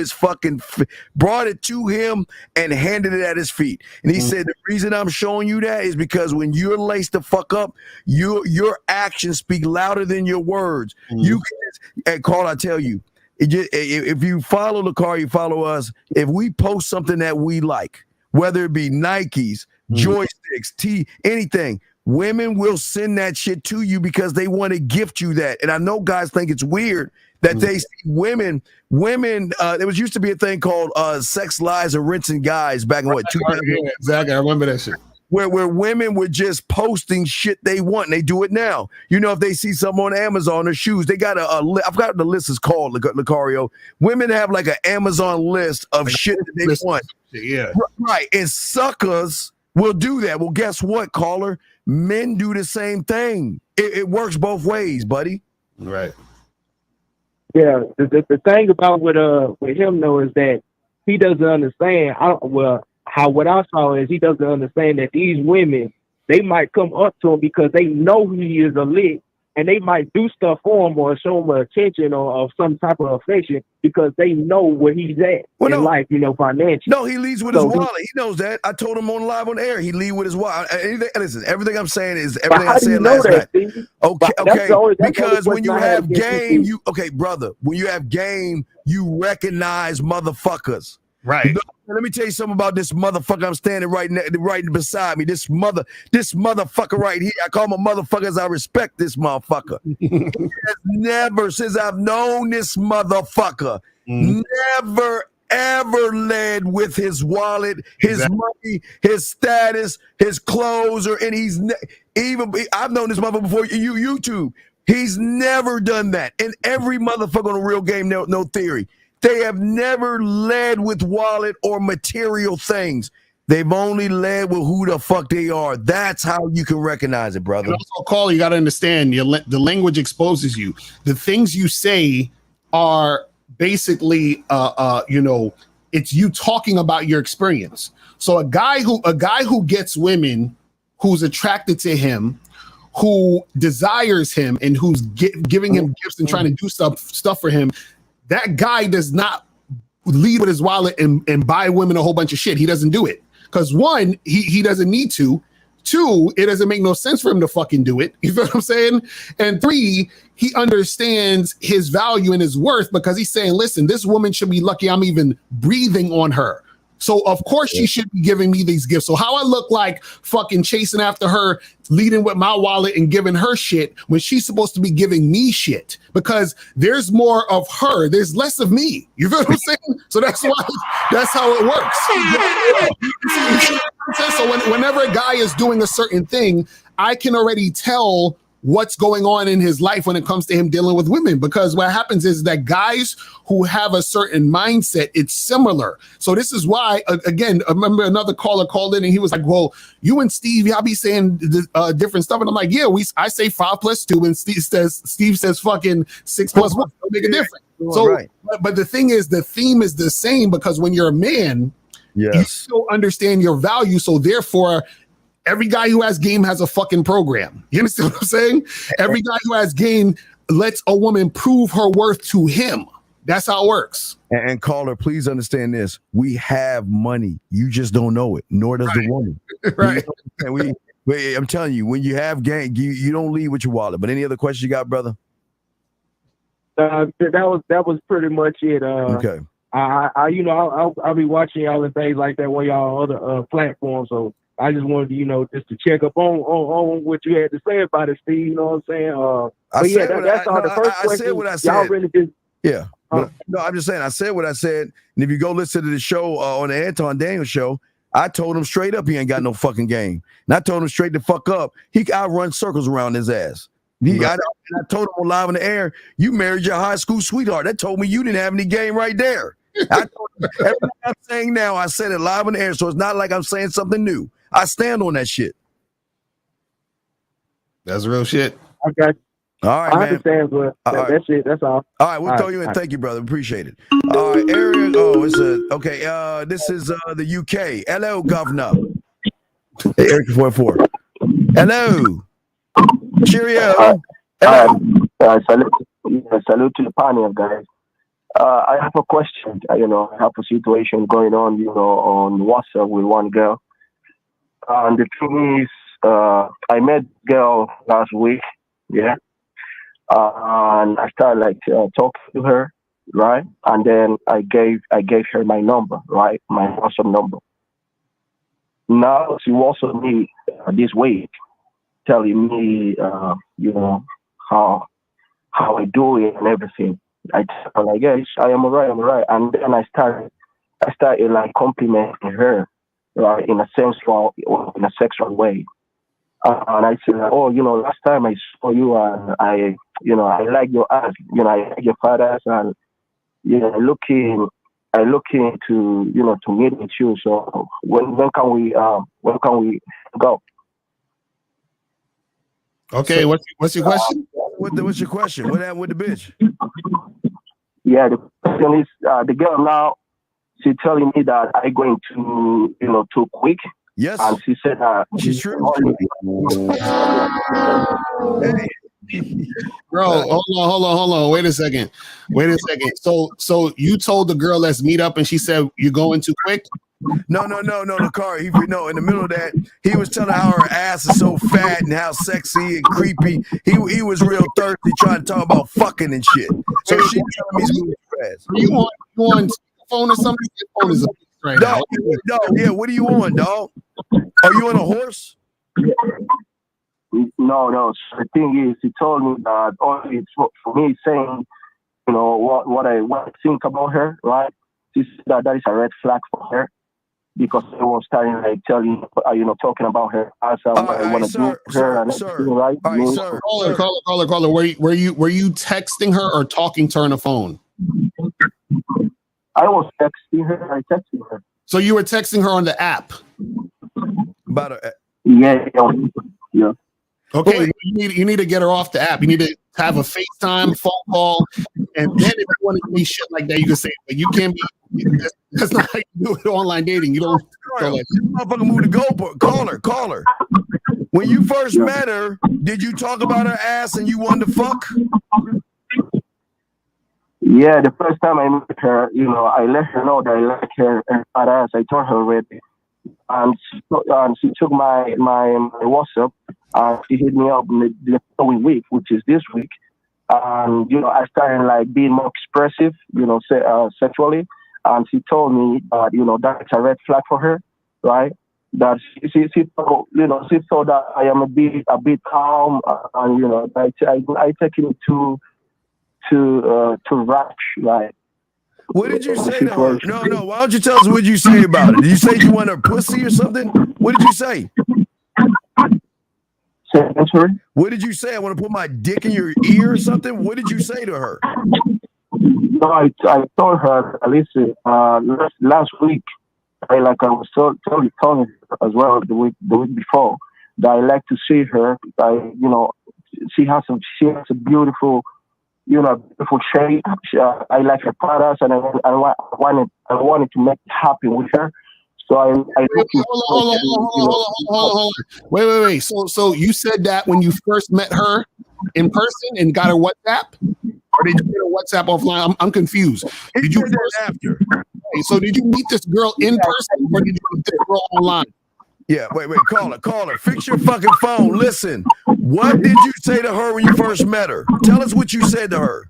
him, and handed it at his feet. And he said, the reason I'm showing you that is because when you're laced the fuck up, your actions speak louder than your words. You can, and Carl, I tell you, if you follow the car, you follow us. If we post something that we like, whether it be Nikes, joysticks, anything, women will send that shit to you because they want to gift you that. And I know guys think it's weird that they see women. There used to be a thing called Sex Lies of Rinsing Guys back in what? Yeah, exactly. I remember that shit. Where women were just posting shit they want, and they do it now. You know, if they see something on Amazon or shoes, they got I forgot what the list is called, Lucario. Women have like an Amazon list of shit that they want. Yeah. Right. And suckers will do that. Well, guess what, caller? Men do the same thing. It works both ways, buddy. Right. Yeah. The thing about with him though is that he doesn't understand. What I saw is he doesn't understand that these women, they might come up to him because they know he is a lick, and they might do stuff for him or show him attention or some type of affection because they know where he's at in life, financially. No, he leads with his wallet. He knows that. I told him live on air. He lead with his wallet. Listen, everything I'm saying is everything I said last night. Steve? Okay. Because when you have game, brother, when you have game, you recognize motherfuckers. Right. Let me tell you something about this motherfucker I'm standing right beside me. This motherfucker right here. I call him a motherfucker as I respect this motherfucker. He has never, since I've known this motherfucker, never ever led with his wallet, his money, his status, his clothes, and I've known this motherfucker before YouTube. He's never done that. And every motherfucker on a real game, no theory. They have never led with wallet or material things. They've only led with who the fuck they are. That's how you can recognize it, brother. And also, Carl, you got to understand, the language exposes you. The things you say are basically, it's you talking about your experience. So a guy who gets women, who's attracted to him, who desires him, and who's giving him gifts and trying to do stuff for him, that guy does not lead with his wallet and buy women a whole bunch of shit. He doesn't do it. Because one, he doesn't need to. Two, it doesn't make no sense for him to fucking do it. You feel what I'm saying? And three, he understands his value and his worth because he's saying, listen, this woman should be lucky I'm even breathing on her. So of course she should be giving me these gifts. So how I look like fucking chasing after her, leading with my wallet and giving her shit when she's supposed to be giving me shit, because there's more of her. There's less of me. You feel what I'm saying? So that's how it works. So whenever a guy is doing a certain thing, I can already tell what's going on in his life when it comes to him dealing with women, because what happens is that guys who have a certain mindset, it's similar. So this is why, again, I remember another caller called in and he was like, well, you and Steve, y'all be saying different stuff. And I'm like, yeah, I say 5 + 2 and Steve says fucking 6 + 1. Don't make a difference. So, right. But the thing is, the theme is the same, because when you're a man, you still understand your value. So therefore, every guy who has game has a fucking program. You understand what I'm saying? Every guy who has game lets a woman prove her worth to him. That's how it works. And caller, please understand this. We have money. You just don't know it, nor does the woman. Right. I'm telling you, when you have game, you don't lead with your wallet. But any other questions you got, brother? That was pretty much it. Okay. I'll be watching y'all and things like that on y'all other platforms. So I just wanted to, just to check up on what you had to say about it, Steve. You know what I'm saying? That's all. The first question. I said what I said. Y'all really just. Yeah. No, I'm just saying. I said what I said. And if you go listen to the show on the Anton Daniels show, I told him straight up he ain't got no fucking game. And I told him straight the fuck up. I run circles around his ass. I told him live in the air, you married your high school sweetheart. That told me you didn't have any game right there. I told him, everything I'm saying now, I said it live in the air, so it's not like I'm saying something new. I stand on that shit. That's real shit. Okay. All right, I man. Understand, but that's it. That's all. All right, we'll throw you in. Thank you, brother. Appreciate it. All right, area. This is the UK. Hello, Governor. Hey, Eric 44. Hello. Cheerio. Salute to the panel, guys. I have a question. I have a situation going on, on WhatsApp with one girl. And the thing is, I met girl last week, yeah. And I started talking to her, right? And then I gave her my number, right? My WhatsApp number. Now she also me this week telling me, you know, how I do it and everything. I tell her like, yes, I am alright, I'm alright. And then I started like complimenting her, right, in a sexual way. And I said, oh, you know, last time I saw you, and I like your ass, you know, I like your fat ass, and you know, I looking to, you know, to meet with you. So when can we go? Okay, So, what's your question? what's your question? What happened with the bitch? Yeah, the question is, the girl now, she telling me that I going to, you know, too quick. Yes, And she said that she's true. Bro, hold on. Wait a second. So you told the girl let's meet up, and she said you're going too quick. No, Lakari. In the middle of that, he was telling how her ass is so fat and how sexy and creepy. He was real thirsty, trying to talk about fucking and shit. So she telling me smooth fast. You on phone or something? Your phone is up right now. Dog, yeah. What are you on, dog? Are you on a horse? No. The thing is, he told me that only it's for me saying, you know, what I think about her, right? She said that is a red flag for her because I was starting like telling, you know, talking about her as what I want to do for her and everything, right? All right, sir. Caller. Were you texting her or talking to her on the phone? I was texting her. So you were texting her on the app? Yeah. Okay, you need to get her off the app. You need to have a FaceTime phone call, and then if you want to be shit like that, you can say it. But you can't be. That's not how you do it online dating. You don't. Motherfucker, move the goalpost. Call her. When you first met her, did you talk about her ass and you wanted to fuck? Yeah, the first time I met her, you know, I let her know that I like her fat ass. I told her already. And she took my WhatsApp and she hit me up the following week, which is this week. And, you know, I started like being more expressive, you know, sexually. And she told me that, you know, that's a red flag for her, right? That she thought, you know, she thought that I am a bit calm and, you know, I take it to rush, right? What did you say to her? No. Why don't you tell us what you say about it? Did you say you want her pussy or something? What did you say? What did you say? I want to put my dick in your ear or something? What did you say to her? No, I told her, listen, last week, I was totally telling her as well the week before that I like to see her. You know, she has a beautiful, you know, beautiful shape. I like her products, and I wanted to make it happen with her. So hold on. Wait. So you said that when you first met her in person and got her WhatsApp, or did you get her WhatsApp offline? I'm confused. Did you first after? So did you meet this girl in person, or did you meet this girl online? Yeah, wait, call her. Fix your fucking phone. Listen, what did you say to her when you first met her? Tell us what you said to her.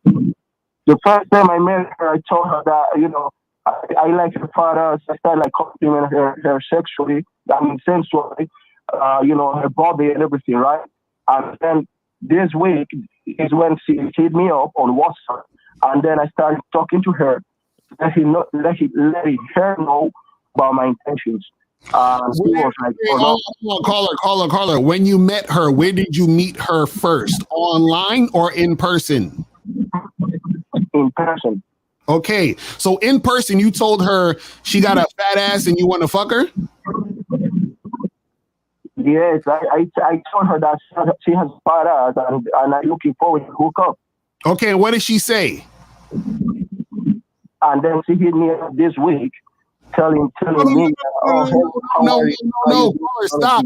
The first time I met her, I told her that, you know, I like her products. I started like complimenting her sexually, sensually, you know, her body and everything, right? And then this week is when she hit me up on WhatsApp, and then I started talking to her, letting her know about my intentions. Caller. When you met her, where did you meet her first? Online or in person? In person. Okay, so in person, you told her she got a fat ass and you want to fuck her? Yes, I told her that she has fat ass and I'm looking forward to hook up. Okay, what did she say? And then she hit me up this week, telling me, no, stop.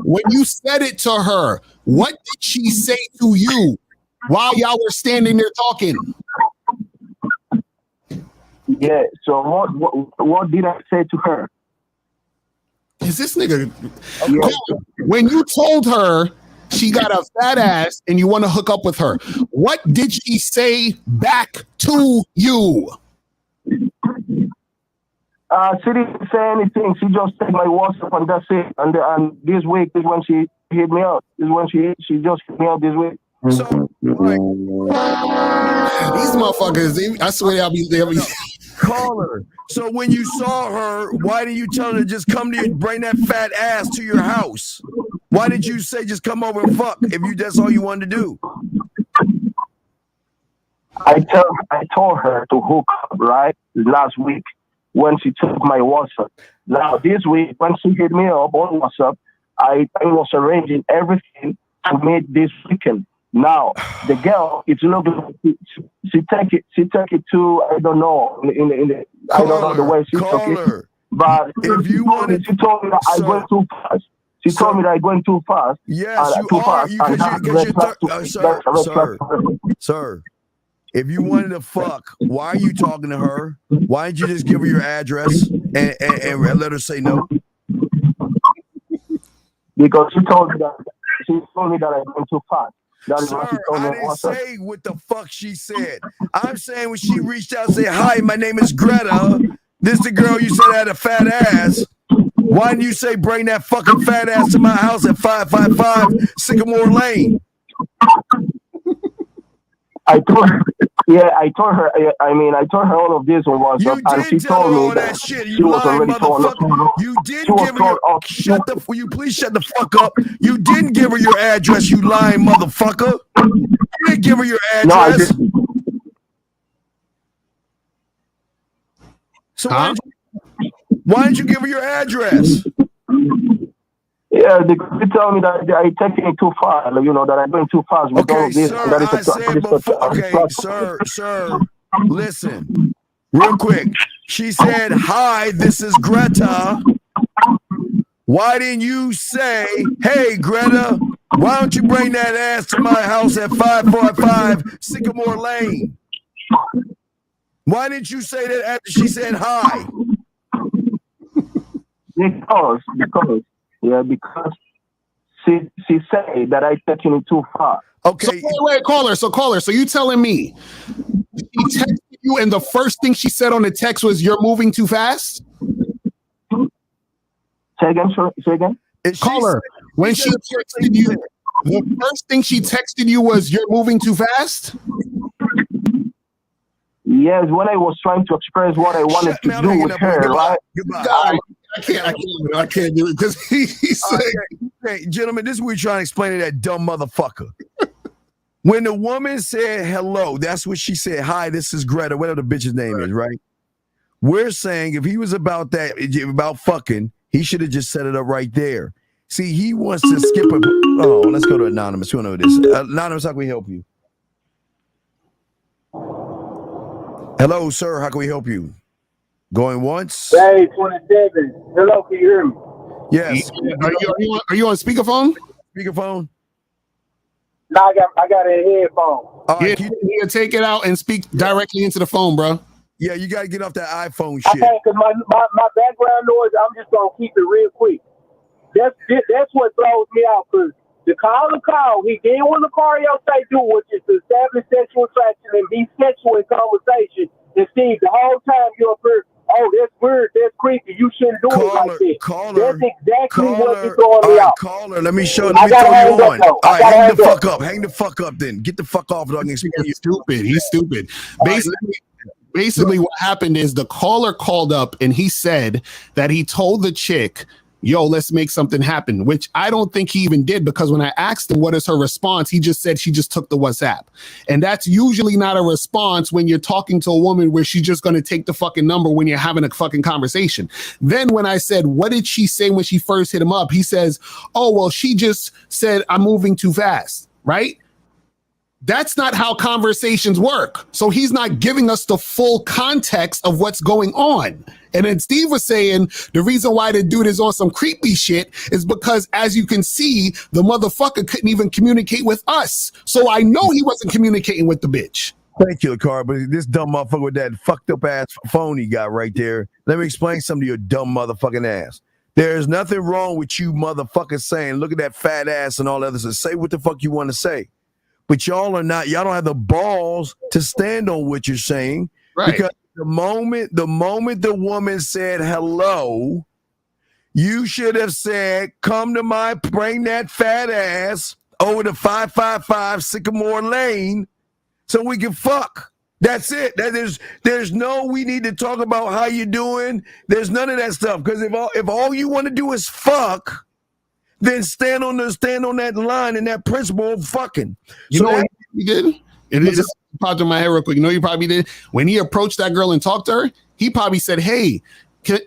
When you said it to her, what did she say to you while y'all were standing there talking? Yeah, so what did I say to her? Is this nigga? Yeah. When you told her she got a fat ass and you want to hook up with her. What did she say back to you? She didn't say anything. She just said my WhatsApp and that's it. And this week is when she hit me up. This is when she just hit me up this week. So, like, These motherfuckers, I swear they'll be call her. So when you saw her, why didn't you tell her to just come to you and bring that fat ass to your house? Why did you say just come over and fuck if that's all you wanted to do? I told her to hook up, right, last week when she took my WhatsApp. Now, this week, when she hit me up on WhatsApp, I was arranging everything to meet this weekend. Now, the girl, it's looking, she take it to, I don't know, I don't know the way she took it. But if you wanted, she told me that I went too fast. She told me that I went too fast. Yes, you are. Sir, if you wanted to fuck, why are you talking to her? Why didn't you just give her your address and let her say no? Because she told me that I went too fast. Sir, I didn't say what the fuck she said. I'm saying when she reached out and said, "Hi, my name is Greta. This the girl you said had a fat ass." Why didn't you say bring that fucking fat ass to my house at 555 Sycamore Lane? I told her. Yeah, I told her. I told her all of this on WhatsApp, and she told me that shit. She was already told us. You did give her your, will you please shut the fuck up? You didn't give her your address, you lying motherfucker. You didn't give her your address. No, I didn't. So why didn't you give her your address? Yeah, they tell me that I taking it too far. That I'm going too fast with all of this. Sir, listen, real quick. She said, "Hi, this is Greta." Why didn't you say, "Hey, Greta, why don't you bring that ass to my house at 545 Sycamore Lane"? Why didn't you say that after she said hi? Because she said that I taking it too far. Okay. So wait, caller. So you telling me she texted you and the first thing she said on the text was "you're moving too fast"? Say again. Caller, when she texted you, the first thing she texted you was "you're moving too fast"? Yes, when I was trying to express what I wanted to do with her, right? I can't do it because he's saying, hey, gentlemen, this is what we're trying to explain to that dumb motherfucker. When the woman said hello, that's what she said. Hi, this is Greta, whatever the bitch's name is, right? We're saying if he was about fucking, he should have just set it up right there. See, he wants to skip a. Oh, let's go to Anonymous. Who knows this? Anonymous, how can we help you? Hello, sir. How can we help you? Going once? Hey, 27. Hello, can you hear me? Yes. Are you on speakerphone? Speakerphone? No, I got a headphone. Right, you take it out and speak directly into the phone, bro. Yeah, you got to get off that iPhone shit. Okay, because my background noise, I'm just going to keep it real quick. That's what throws me out, because the call, he did what Lucario say do, which is to establish sexual attraction and be sexual in conversation. And Steve, the whole time you're up here, oh, that's weird, that's creepy, you shouldn't do it like that. That's exactly what you're throwing me out. Caller, let me show you on. All right, hang the fuck up. Hang the fuck up then. Get the fuck off. He's stupid. Basically what happened is the caller called up and he said that he told the chick, "Yo, let's make something happen," which I don't think he even did, because when I asked him what is her response, he just said she just took the WhatsApp. And that's usually not a response when you're talking to a woman where she's just going to take the fucking number when you're having a fucking conversation. Then when I said, "What did she say when she first hit him up?" He says, "Oh, well, she just said I'm moving too fast," right? That's not how conversations work. So he's not giving us the full context of what's going on. And then Steve was saying the reason why the dude is on some creepy shit is because, as you can see, the motherfucker couldn't even communicate with us. So I know he wasn't communicating with the bitch. Thank you, Car, but this dumb motherfucker with that fucked up ass phone he got right there. Let me explain something to your dumb motherfucking ass. There's nothing wrong with you motherfuckers saying, look at that fat ass and all that other stuff. Say what the fuck you want to say. But y'all don't have the balls to stand on what you're saying. Right. Because the moment the woman said hello, you should have said, come to bring that fat ass over to 555 Sycamore Lane so we can fuck. That's it. There's no, we need to talk about how you doing. There's none of that stuff. Because if all you want to do is fuck, then stand on that line and that principle of fucking. You know what he did? It just popped in my head real quick. You know, he probably did when he approached that girl and talked to her. He probably said, "Hey,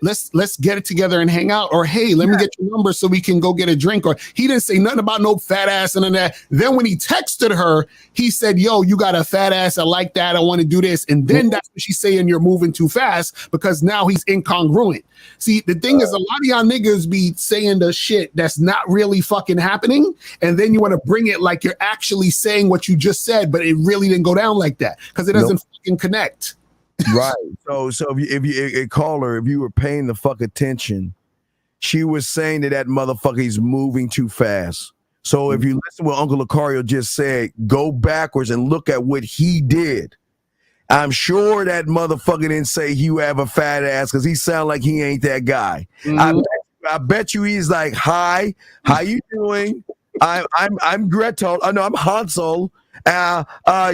let's get it together and hang out," or "Hey, let me get your number so we can go get a drink." Or he didn't say nothing about no fat ass and that. Then when he texted her, he said, "Yo, you got a fat ass. I like that. I want to do this." And then that's what she's saying. You're moving too fast because now he's incongruent. See, the thing is, a lot of y'all niggas be saying the shit that's not really fucking happening, and then you want to bring it like you're actually saying what you just said, but it really didn't go down like that because it doesn't fucking connect. Right. So if you call her, if you were paying the fuck attention, she was saying that motherfucker he's moving too fast. So if you listen to what Uncle Lucario just said, go backwards and look at what he did. I'm sure that motherfucker didn't say you have a fat ass because he sound like he ain't that guy. I bet you he's like, hi, how you doing? I'm Gretel. Oh, no, I'm Hansel.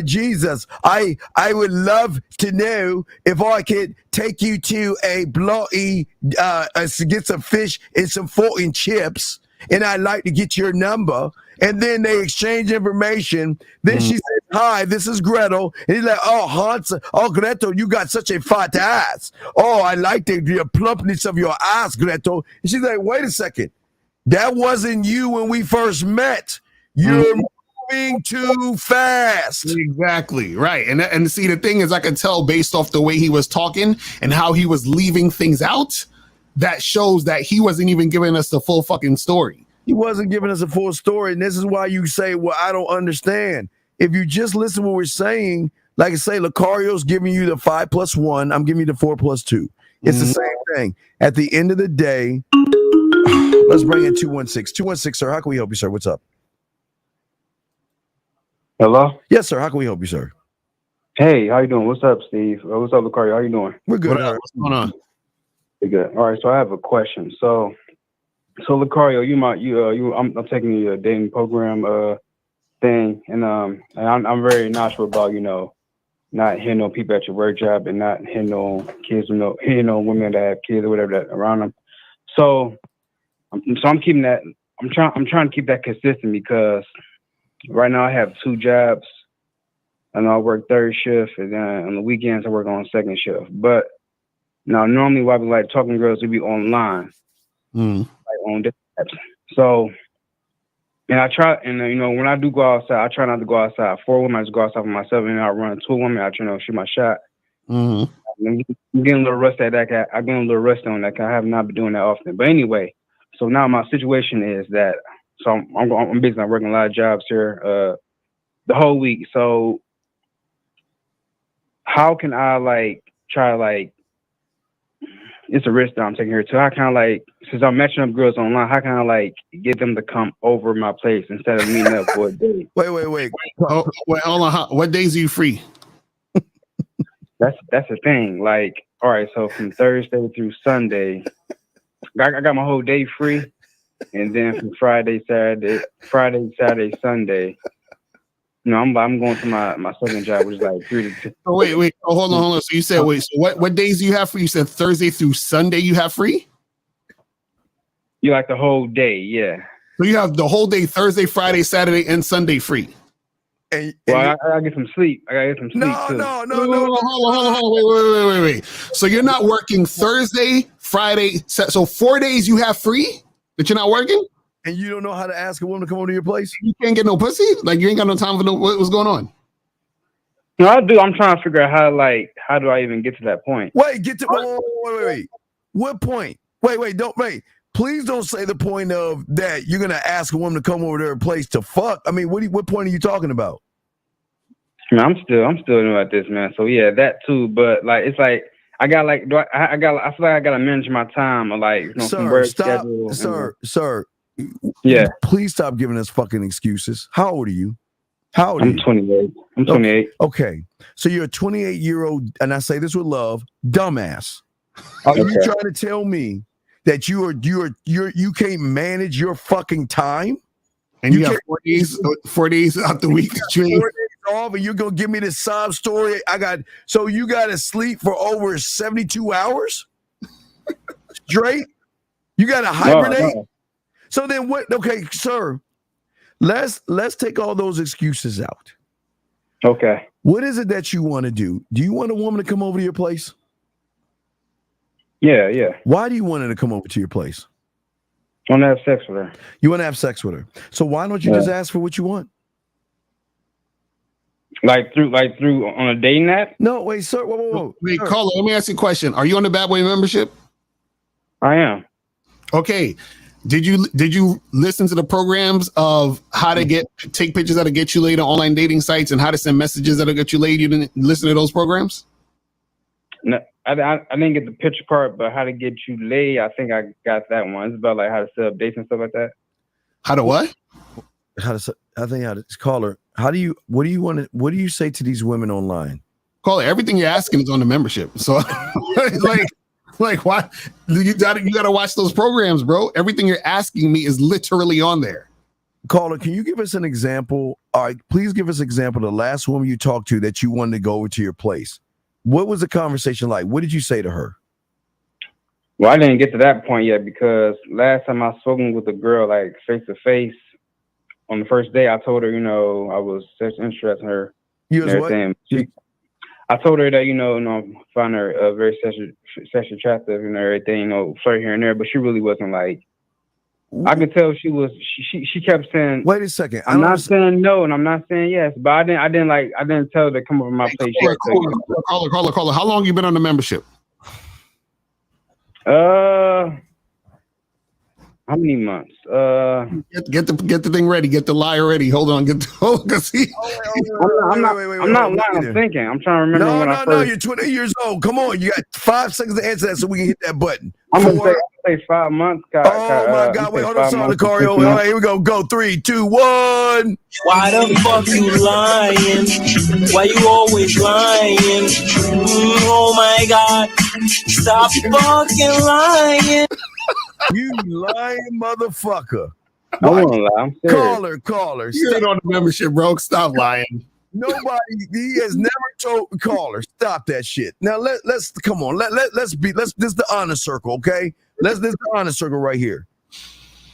Jesus, I would love to know if I could take you to a bloody to get some fish and some fork and chips, and I'd like to get your number. And then they exchange information. Then she says, "Hi, this is Gretel." And he's like, "Oh, Hans, oh Gretel, you got such a fat ass. Oh, I like the plumpness of your ass, Gretel." And she's like, "Wait a second, that wasn't you when we first met. You're moving too fast." Exactly right. And see, the thing is, I can tell based off the way he was talking and how he was leaving things out, that shows that he wasn't even giving us the full fucking story. He wasn't giving us a full story. And this is why you say, well, I don't understand. If you just listen to what we're saying, like I say, Lucario's giving you the 5+1. I'm giving you the 4+2. It's the same thing. At the end of the day, let's bring in 216. 216, sir. How can we help you, sir? What's up? Hello? Yes, sir. How can we help you, sir? Hey, how you doing? What's up, Steve? What's up, Lucario? How you doing? We're good. What's going on? You're good. All right, so I have a question. So Lucario, I'm taking the dating program thing, and I'm very knowledgeable about not hitting on people at your work job and not hitting on kids, hitting on women that have kids or whatever that around them. So I'm keeping that. I'm trying to keep that consistent because right now I have 2 jobs, and I work third shift, and then on the weekends I work on second shift. But now normally while we like talking girls, we be online, like on different apps. So, and I try, and when I do go outside, I try not to go outside 4 women. I just go outside for myself, and I run 2 women. I try to shoot my shot. I'm getting a little rusty at that. I'm getting a little rusty on that. I have not been doing that often. But anyway, so now my situation is that. So I'm busy. I'm working a lot of jobs here the whole week. So how can I try to it's a risk that I'm taking here too. How can I since I'm matching up girls online, how can I get them to come over my place instead of meeting up for a date? Wait. Oh, wait, hold on. What days are you free? That's the thing. All right, so from Thursday through Sunday, I got my whole day free. And then from Friday, Saturday, Sunday, I'm going to my second job, which is 3 to 2. Oh, wait. Oh, hold on. So you said, so what days do you have free? You said Thursday through Sunday you have free? You the whole day, yeah. So you have the whole day, Thursday, Friday, Saturday, and Sunday free. And I gotta get some sleep. I gotta get some sleep too. No. Hold on. Wait. So you're not working Thursday, Friday, so 4 days you have free? That you're not working? And you don't know how to ask a woman to come over to your place? You can't get no pussy? You ain't got no time for what's going on? No, I do. I'm trying to figure out how do I even get to that point? Wait. What point? Wait. Please don't say the point of that you're gonna ask a woman to come over to her place to fuck. I mean, what point are you talking about? I'm still new at this, man. So yeah, that too. But it's I got like, I feel like I gotta manage my time, or like, you know, from work schedule. Sir. Yeah. Please stop giving us fucking excuses. How old are you? How old are you? I'm 28. I'm 28. Okay. So you're a 28-year-old, and I say this with love, dumbass. Are you trying to tell me that you can't manage your fucking time? And you have 4 days out the week. 4 days off, and you're gonna give me this sob story. So you gotta sleep for over 72 hours straight? You gotta hibernate? No. So then what? Okay, sir, let's take all those excuses out. Okay. What is it that you want to do? Do you want a woman to come over to your place? Yeah. Why do you want her to come over to your place? I want to have sex with her. You want to have sex with her. So why don't you just ask for what you want? Like through on a dating app? No, wait, sir. Whoa. Wait, caller, let me ask you a question. Are you on the Bad Boy membership? I am. Okay. Did you listen to the programs of how to take pictures that'll get you laid on online dating sites and how to send messages that'll get you laid? You didn't listen to those programs? No, I didn't get the picture part, but how to get you laid, I think I got that one. It's about like how to set up dates and stuff like that. How to what? Caller, what do you say to these women online? Caller, everything you're asking is on the membership. So it's like why you gotta watch those programs, bro. Everything you're asking me is literally on there. Caller, can you give us an example? All right, please give us an example of the last woman you talked to that you wanted to go over to your place. What was the conversation like? What did you say to her? Well, I didn't get to that point yet because last time I spoken with a girl like face to face on the first day, I told her, I was such interested in her. You was what? I told her that, I find her very sexually attractive and everything, flirt here and there, but she really wasn't like. I could tell she was. She kept saying. Wait a second. I'm not saying no, and I'm not saying yes, but I didn't tell her to come over my place. Caller. How long you been on the membership? How many months? Get the thing ready. Get the liar ready. Hold on. I'm not lying. I'm thinking. I'm trying to remember. No. You're 20 years old. Come on. You got 5 seconds to answer that so we can hit that button. I'm gonna say 5 months. My God. Wait, hold on, Lucario. All right, here we go. Go 3, 2, 1. Why the fuck you lying? Why you always lying? Oh my God. Stop fucking lying. You lying motherfucker. I won't lie. I'm serious. Caller. You're on the membership, bro. Stop lying. He has never told caller. Stop that shit. Now let's come on. Let's this is the honor circle, okay? This is the honor circle right here.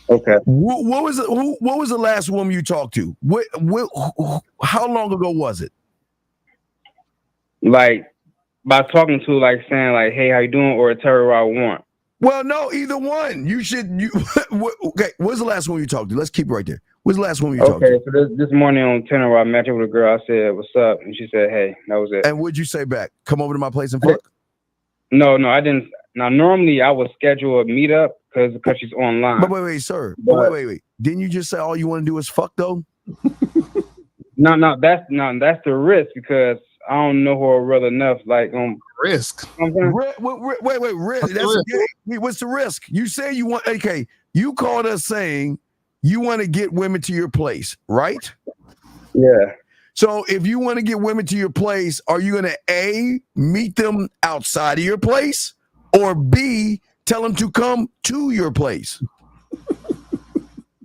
Okay. What was the last woman you talked to? How long ago was it? Like by talking to, like saying like, hey, how you doing, or tell her what I want. Well, no, either one. Okay, what's the last one you talked to? Let's keep it right there. What's the last one you talked to? Okay, so this morning on Tinder, I met up with a girl. I said, what's up? And she said, hey. That was it. And what'd you say back? Come over to my place and fuck? No, I didn't. Now, normally I would schedule a meetup because she's online. But wait, sir. But wait. Didn't you just say all you want to do is fuck, though? No, that's the risk because I don't know her well enough. Like, risk. Wait, risk. What's the risk? You say you want. Okay, you called us saying you want to get women to your place, right? Yeah. So if you want to get women to your place, are you going to A, meet them outside of your place, or B, tell them to come to your place?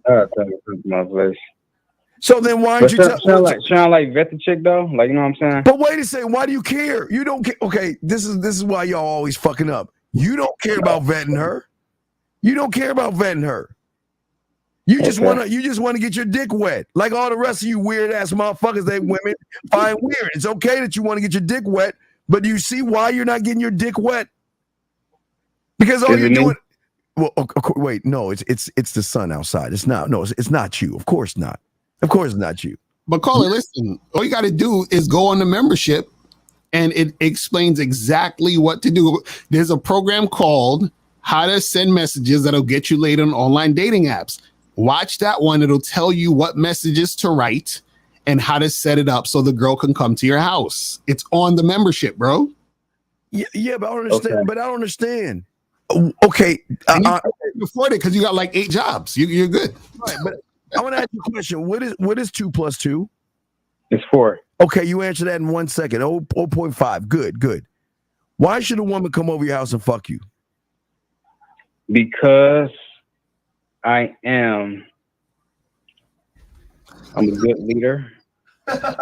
Tell them to come to my place. So then why don't you tell like vet the chick though? Like, you know what I'm saying? But wait a second, why do you care? You don't care. Okay, this is why y'all always fucking up. You don't care about vetting her. You don't care about vetting her. You just want to get your dick wet. Like all the rest of you weird ass motherfuckers that women find weird. It's okay that you want to get your dick wet, but do you see why you're not getting your dick wet? Because all you're doing. Well, wait, no, it's the sun outside. It's not. No, it's not you. Of course not. Of course not you. But caller, listen, all you got to do is go on the membership and it explains exactly what to do. There's a program called How to Send Messages that'll get you laid on online dating apps. Watch that one. It'll tell you what messages to write and how to set it up so the girl can come to your house. It's on the membership, bro. Yeah, but I don't understand. Okay. But I don't understand. Okay, And you can afford it because you got like 8 jobs. You're good. right, but I want to ask you a question. What is 2 plus 2? It's 4. Okay, you answer that in 1 second. 0.5. Good. Why should a woman come over your house and fuck you? Because I'm a good leader. I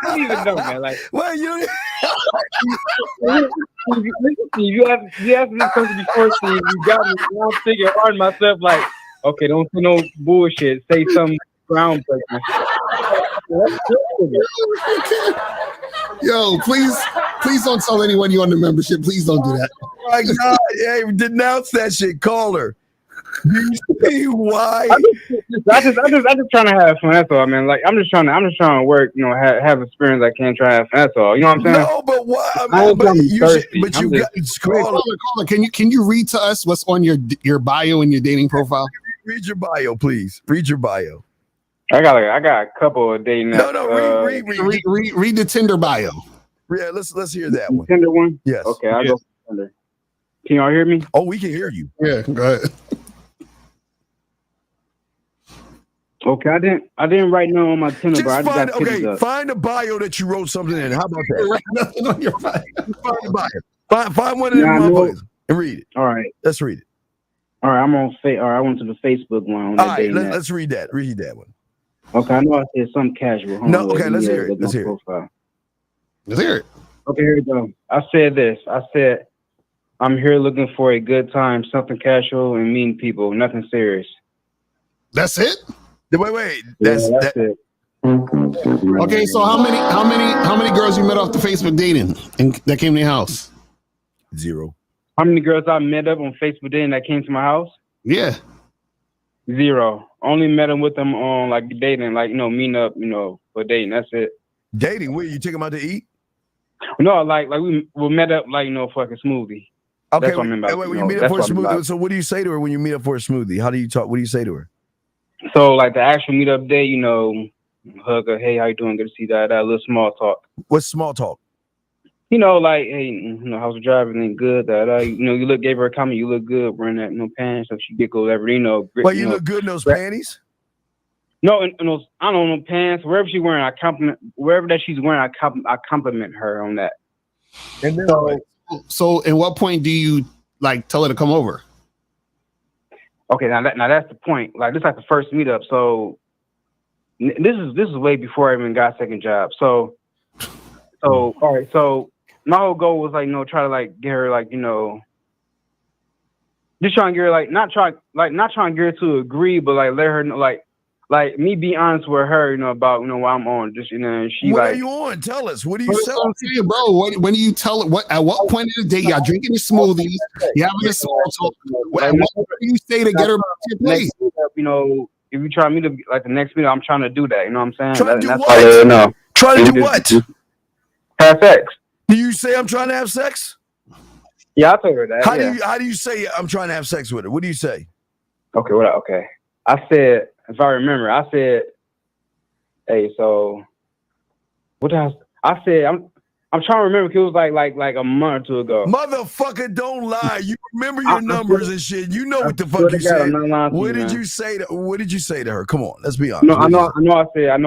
don't even know, man. Like, Well, you you asked me this question before, Steve. You got me. I'm thinking on myself, like, okay, don't say no bullshit. Say something groundbreaking. Yo, please don't tell anyone you're on the membership. Please don't do that. Oh my God, hey, denounce that shit. Call her. You see why? I just trying to have fun. That's all, man. Like, I'm just trying to work. You know, have experience. I can't try to have fun. That's all. You know what I'm saying? No, but why? I ain't trying to be you thirsty. got Caller, can you read to us what's on your bio and your dating profile? read your bio, please. Read your bio. I got a couple of dating. No, read. Read the Tinder bio. Yeah, let's hear that one. Tinder one. Yes. Okay, I'll go for Tinder. Can y'all hear me? Oh, we can hear you. Yeah, go ahead. Okay, I didn't write no on my Tinder, but I just got pictures up. Find a bio that you wrote something in. How about that? Write nothing on your bio. Find a bio. Find one of them motherfuckers and read it. All right. Let's read it. All right, I'm on all right, I went to the Facebook one. All right, let's read that. Read that one. Okay, I know I said something casual. Hold on, Okay, let's hear it. Let's hear it. Let's hear it. Okay, here we go. I said this. I said, I'm here looking for a good time, something casual and meeting people, nothing serious. That's it? Wait. That's it. Okay, so how many girls you met off the Facebook dating and that came to your house? 0. How many girls I met up on Facebook dating that came to my house? Yeah. 0. Only met them with them on like dating, like, meeting up, for dating. That's it. Dating? Where you take them out to eat? No, like we met up like, for like a smoothie. Okay, that's what I mean by, when you meet up for a smoothie. So what do you say to her when you meet up for a smoothie? How do you talk? What do you say to her? So like the actual meetup day, hug her, hey, how you doing? Good to see that. A little small talk. What's small talk? Like, hey, how's the drive? Everything good? You gave her a comment. You look good wearing that pants. So she giggled, whatever. Well, you look good in those panties. No, in those, I don't know, pants. Wherever she's wearing, I compliment. Wherever that she's wearing, I compliment her on that. And then, so at what point do you like tell her to come over? Okay, now that's the point. Like, this is like the first meetup. So this is way before I even got a second job. So all right. So my whole goal was like, try to like get her like, just trying to get her not trying to get her to agree, but like let her know like me be honest with her, about why I'm on. Just she what like. Are you on? Tell us. What are you saying, bro? When do you tell it? At what point of the day y'all drinking your smoothies? You having a small talk? What do you say to get her back to your place? If you try me to like the next meetup, I'm trying to do that. You know what I'm saying? Try to do that's what? why Try to do what? Have sex. Do you say I'm trying to have sex? Yeah, I told her that. How do you say I'm trying to have sex with her? What do you say? Okay, okay. I said, if I remember, I said, hey, so what else? I said, I'm trying to remember because it was like a month or two ago. Motherfucker, don't lie. You remember your numbers and shit. You know what the fuck you said. What did you say to her? Come on, let's be honest. No, I know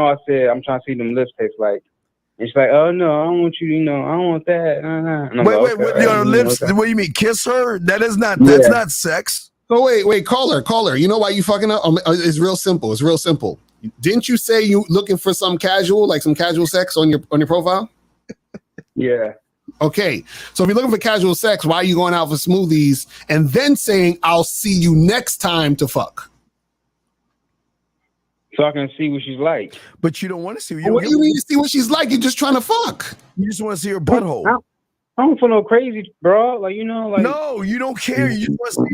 I said, I'm trying to see them lips taste like. And she's like, oh no, I don't want you, I don't want that. Wait, what your lips? What do you mean? Kiss her? That's not sex. So wait, caller. You know why you fucking up? It's real simple. Didn't you say you looking for some casual sex on your profile? Yeah. Okay. So if you're looking for casual sex, why are you going out for smoothies and then saying I'll see you next time to fuck? So I can see what she's like. But you don't want to see what do you mean to see what she's like? You're just trying to fuck. You just want to see her butthole. I don't feel no crazy, bro. Like, No, you don't care. You just want to see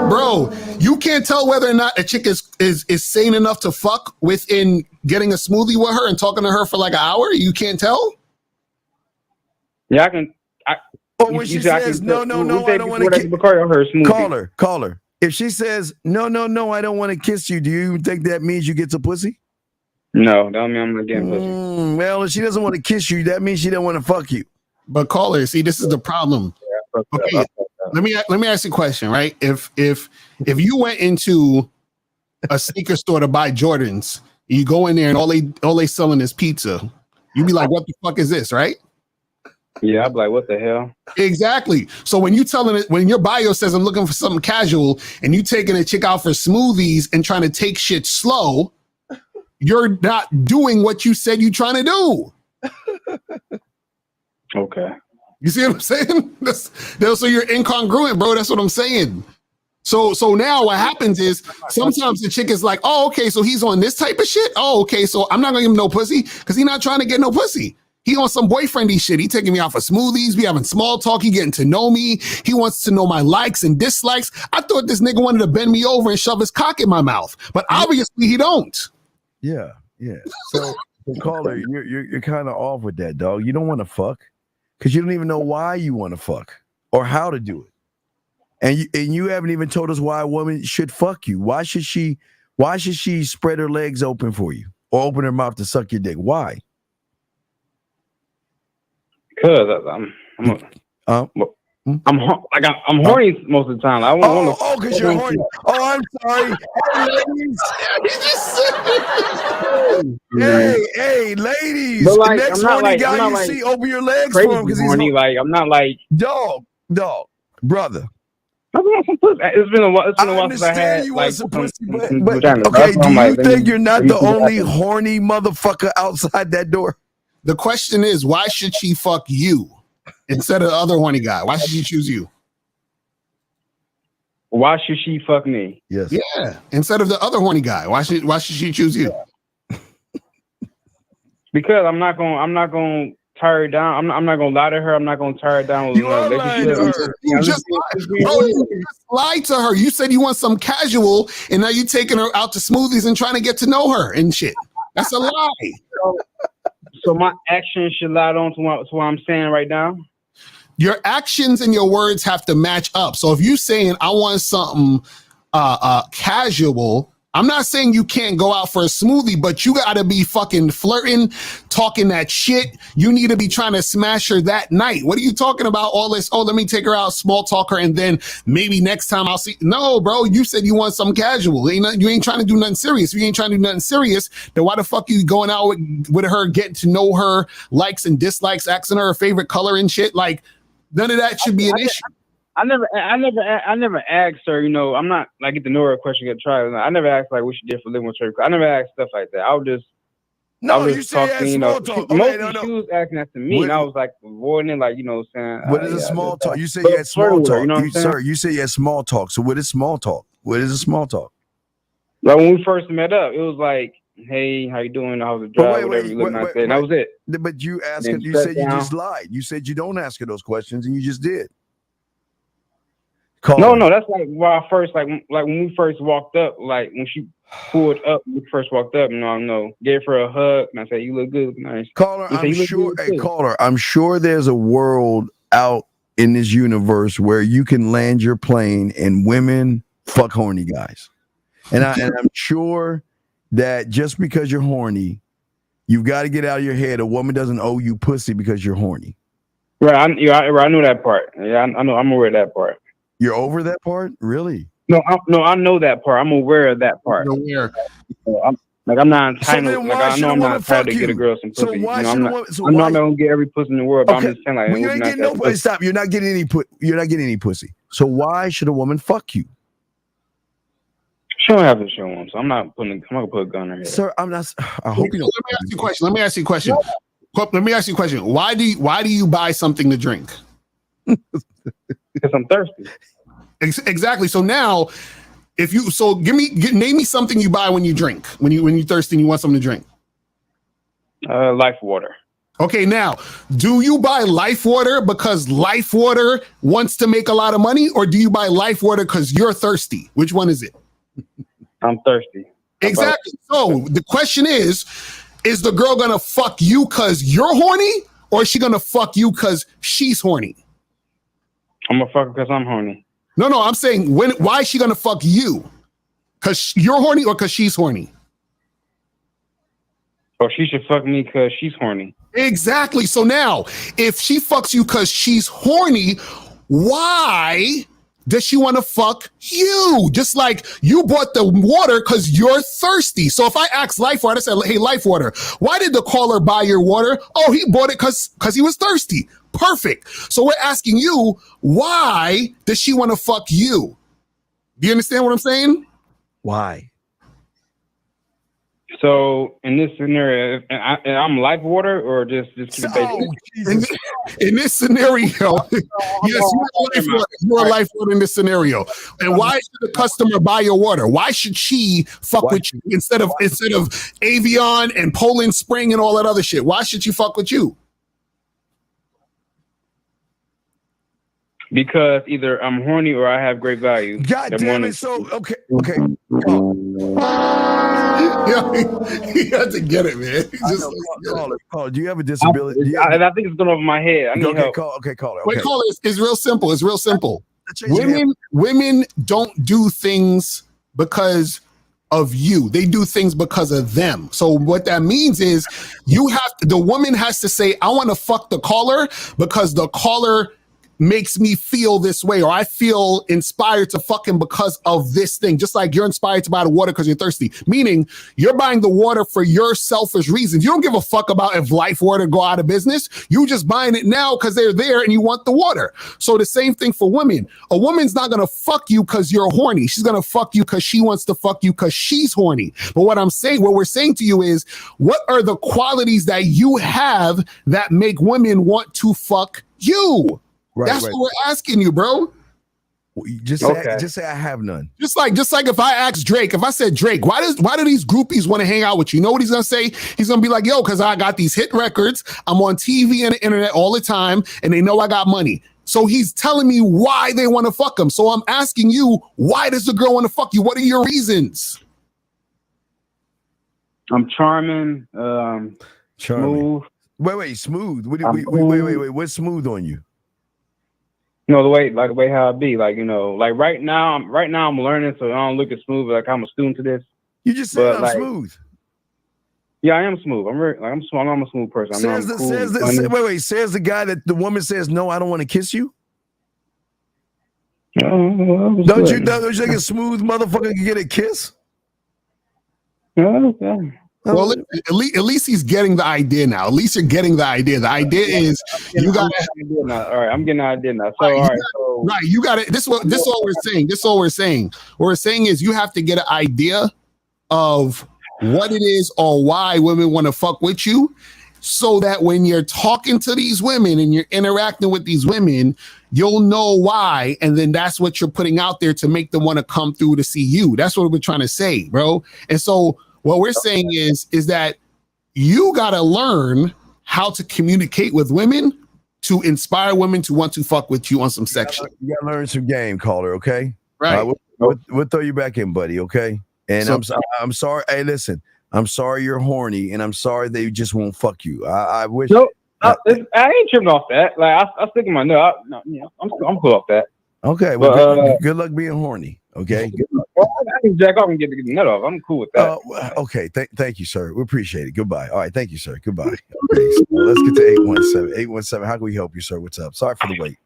Bro, you can't tell whether or not a chick is sane enough to fuck within getting a smoothie with her and talking to her for like an hour? You can't tell? Yeah, I can. When she says, no, I don't want to Call her. If she says, no, I don't want to kiss you, do you think that means you get some pussy? No, that don't mean I'm not getting pussy. Well, if she doesn't want to kiss you, that means she don't want to fuck you. But caller, see, this is the problem. Okay, let me ask you a question, right? If you went into a sneaker store to buy Jordans, you go in there and all they selling is pizza, you'd be like, what the fuck is this, right? Yeah, I'd be like, what the hell? Exactly. So when your bio says I'm looking for something casual and you taking a chick out for smoothies and trying to take shit slow, you're not doing what you said you're trying to do. Okay. You see what I'm saying? So you're incongruent, bro. That's what I'm saying. So now what happens is sometimes the chick is like, oh, okay, so he's on this type of shit. Oh, okay, so I'm not gonna give him no pussy because he's not trying to get no pussy. He on some boyfriendy shit. He taking me out for smoothies. We having small talk. He getting to know me. He wants to know my likes and dislikes. I thought this nigga wanted to bend me over and shove his cock in my mouth, but obviously he don't. Yeah. So caller, you're kind of off with that, dog. You don't want to fuck because you don't even know why you want to fuck or how to do it, and you haven't even told us why a woman should fuck you. Why should she spread her legs open for you or open her mouth to suck your dick? Why? Because I'm horny most of the time. I want to. Because you're horny. Oh, I'm sorry. Hey, ladies. But like, the next I'm not horny like, guy I'm not you like see, open your legs crazy for him because he's horny. Like, I'm not like dog, brother. I want some pussy. It's been a while since I had you like want some pussy, but vagina. okay, That's why do I'm you like, think you're not the only happen. horny motherfucker outside that door? The question is, why should she fuck you instead of the other horny guy? Why should she choose you? Why should she fuck me? Yes. Yeah. Instead of the other horny guy. Why should she choose you? Because I'm not gonna tie her down. I'm not gonna lie to her. I'm not gonna tie her down with You are lying to her. You just lied to her. You said you want some casual, and now you taking her out to smoothies and trying to get to know her and shit. That's a lie. So my actions should lie on to what I'm saying right now. Your actions and your words have to match up. So if you're saying I want something casual, I'm not saying you can't go out for a smoothie, but you got to be fucking flirting, talking that shit. You need to be trying to smash her that night. What are you talking about? All this, oh, let me take her out, small talk her, and then maybe next time I'll see. No, bro, you said you want something casual. You ain't trying to do nothing serious. If you ain't trying to do nothing serious, then why the fuck you going out with her, getting to know her likes and dislikes, asking her favorite color and shit? Like, none of that should be an issue. I never asked her, I'm not like get to know her question, get try. I never asked like what she did for living with her. I never asked stuff like that. I was just talking, small talk. Mostly she was asking that to me, and I was like avoiding it, like saying. What is a small talk? You say you had small talk. Sir, you say you had small talk. So what is small talk? What is a small talk? Like when we first met up, it was like, hey, how you doing? How's the job? Whatever you looking at, and that was it. But you asked her, you said you just lied. You said you don't ask her those questions, and you just did. No, that's like why I first like when we first walked up, like when she pulled up, we first walked up, gave her a hug, and I said, "You look good, nice." Caller, I'm sure there's a world out in this universe where you can land your plane and women fuck horny guys, and I'm sure that just because you're horny, you've got to get out of your head. A woman doesn't owe you pussy because you're horny. Right, I knew that part. Yeah, I know. I'm aware of that part. You're over that part, really? No, I know that part. I'm aware of that part. You're aware. I'm not entitled. Like I know I'm not entitled to get a girl some pussy. So why I'm not gonna get every pussy in the world. But I'm just saying, like, you ain't getting no pussy. Stop. You're not getting any pussy. So why should a woman fuck you? She don't have to show one, so I'm not gonna put a gun in her head. Sir, I'm not. I hope you don't. Let me ask you a question. Why do you buy something to drink? Because I'm thirsty. Exactly. So now, name me something you buy when you drink, when you're thirsty and you want something to drink. Life water. Okay, now, do you buy Life water because Life water wants to make a lot of money, or do you buy Life water because you're thirsty? Which one is it? I'm thirsty. Exactly. So the question is the girl gonna fuck you because you're horny, or is she gonna fuck you because she's horny? I'm gonna fuck her because I'm horny. No, I'm saying why is she gonna fuck you? Because you're horny or because she's horny? Or she should fuck me because she's horny. Exactly. So now, if she fucks you because she's horny, why does she want to fuck you? Just like you bought the water because you're thirsty. So if I ask Lifewater, I said, hey, Lifewater, why did the caller buy your water? Oh, he bought it because he was thirsty. Perfect. So we're asking you, why does she want to fuck you? Do you understand what I'm saying? Why? So in this scenario, and I'm life water or just keep it basic? In this scenario, yes, you're a life water in this scenario. And why should the customer buy your water? Why should she fuck with you instead of Avion and Poland Spring and all that other shit? Why should she fuck with you? Because either I'm horny or I have great value. God damn it! So okay. Yeah, he had to get it, man. Caller, do you have a disability? And I think it's going over my head. I need help. Caller. Okay. Wait, caller, it's real simple. It's real simple. Women don't do things because of you. They do things because of them. So what that means is the woman has to say, I want to fuck the caller because the caller makes me feel this way, or I feel inspired to fuck him because of this thing. Just like you're inspired to buy the water because you're thirsty. Meaning you're buying the water for your selfish reasons. You don't give a fuck about if Lifewater go out of business. You just buying it now because they're there and you want the water. So the same thing for women. A woman's not going to fuck you because you're horny. She's going to fuck you because she wants to fuck you because she's horny. But what we're saying to you is, what are the qualities that you have that make women want to fuck you? That's what we're asking you, bro. Just say I have none. Just like if I asked Drake, if I said, Drake, why do these groupies want to hang out with you? You know what he's gonna say? He's gonna be like, yo, because I got these hit records. I'm on TV and the internet all the time, and they know I got money. So he's telling me why they want to fuck him. So I'm asking you, why does the girl want to fuck you? What are your reasons? I'm charming. Smooth. Wait, smooth. Wait. What's smooth on you? You know, the way how I be, like, you know, like right now I'm learning, so I don't look as smooth, like I'm a student to this. You just said I'm smooth. Yeah, I am smooth. I'm a smooth person. Says the guy that the woman says, no, I don't want to kiss you. Don't you think a smooth motherfucker can get a kiss? Well, at least he's getting the idea now. At least you're getting the idea. The idea is you got to. All right, I'm getting the idea now. So, right, you got it. This is what we're saying. This is all we're saying. What we're saying is you have to get an idea of what it is or why women want to fuck with you, so that when you're talking to these women and you're interacting with these women, you'll know why, and then that's what you're putting out there to make them want to come through to see you. That's what we're trying to say, bro. And so what we're saying is that you got to learn how to communicate with women to inspire women to want to fuck with you on some section. You got to learn some game, caller, okay? Right. We'll throw you back in, buddy, okay? And I'm sorry. Hey, listen, I'm sorry you're horny, and I'm sorry they just won't fuck you. I wish. No, I ain't tripping off that. Like I stick in my nut. I'm cool off that. Okay, well, good luck being horny. Okay. Well, I can jack off and get the nut off. I'm cool with that. Okay. Thank you, sir. We appreciate it. Goodbye. All right. Thank you, sir. Goodbye. Okay, so let's get to 817. 817. How can we help you, sir? What's up? Sorry for the wait.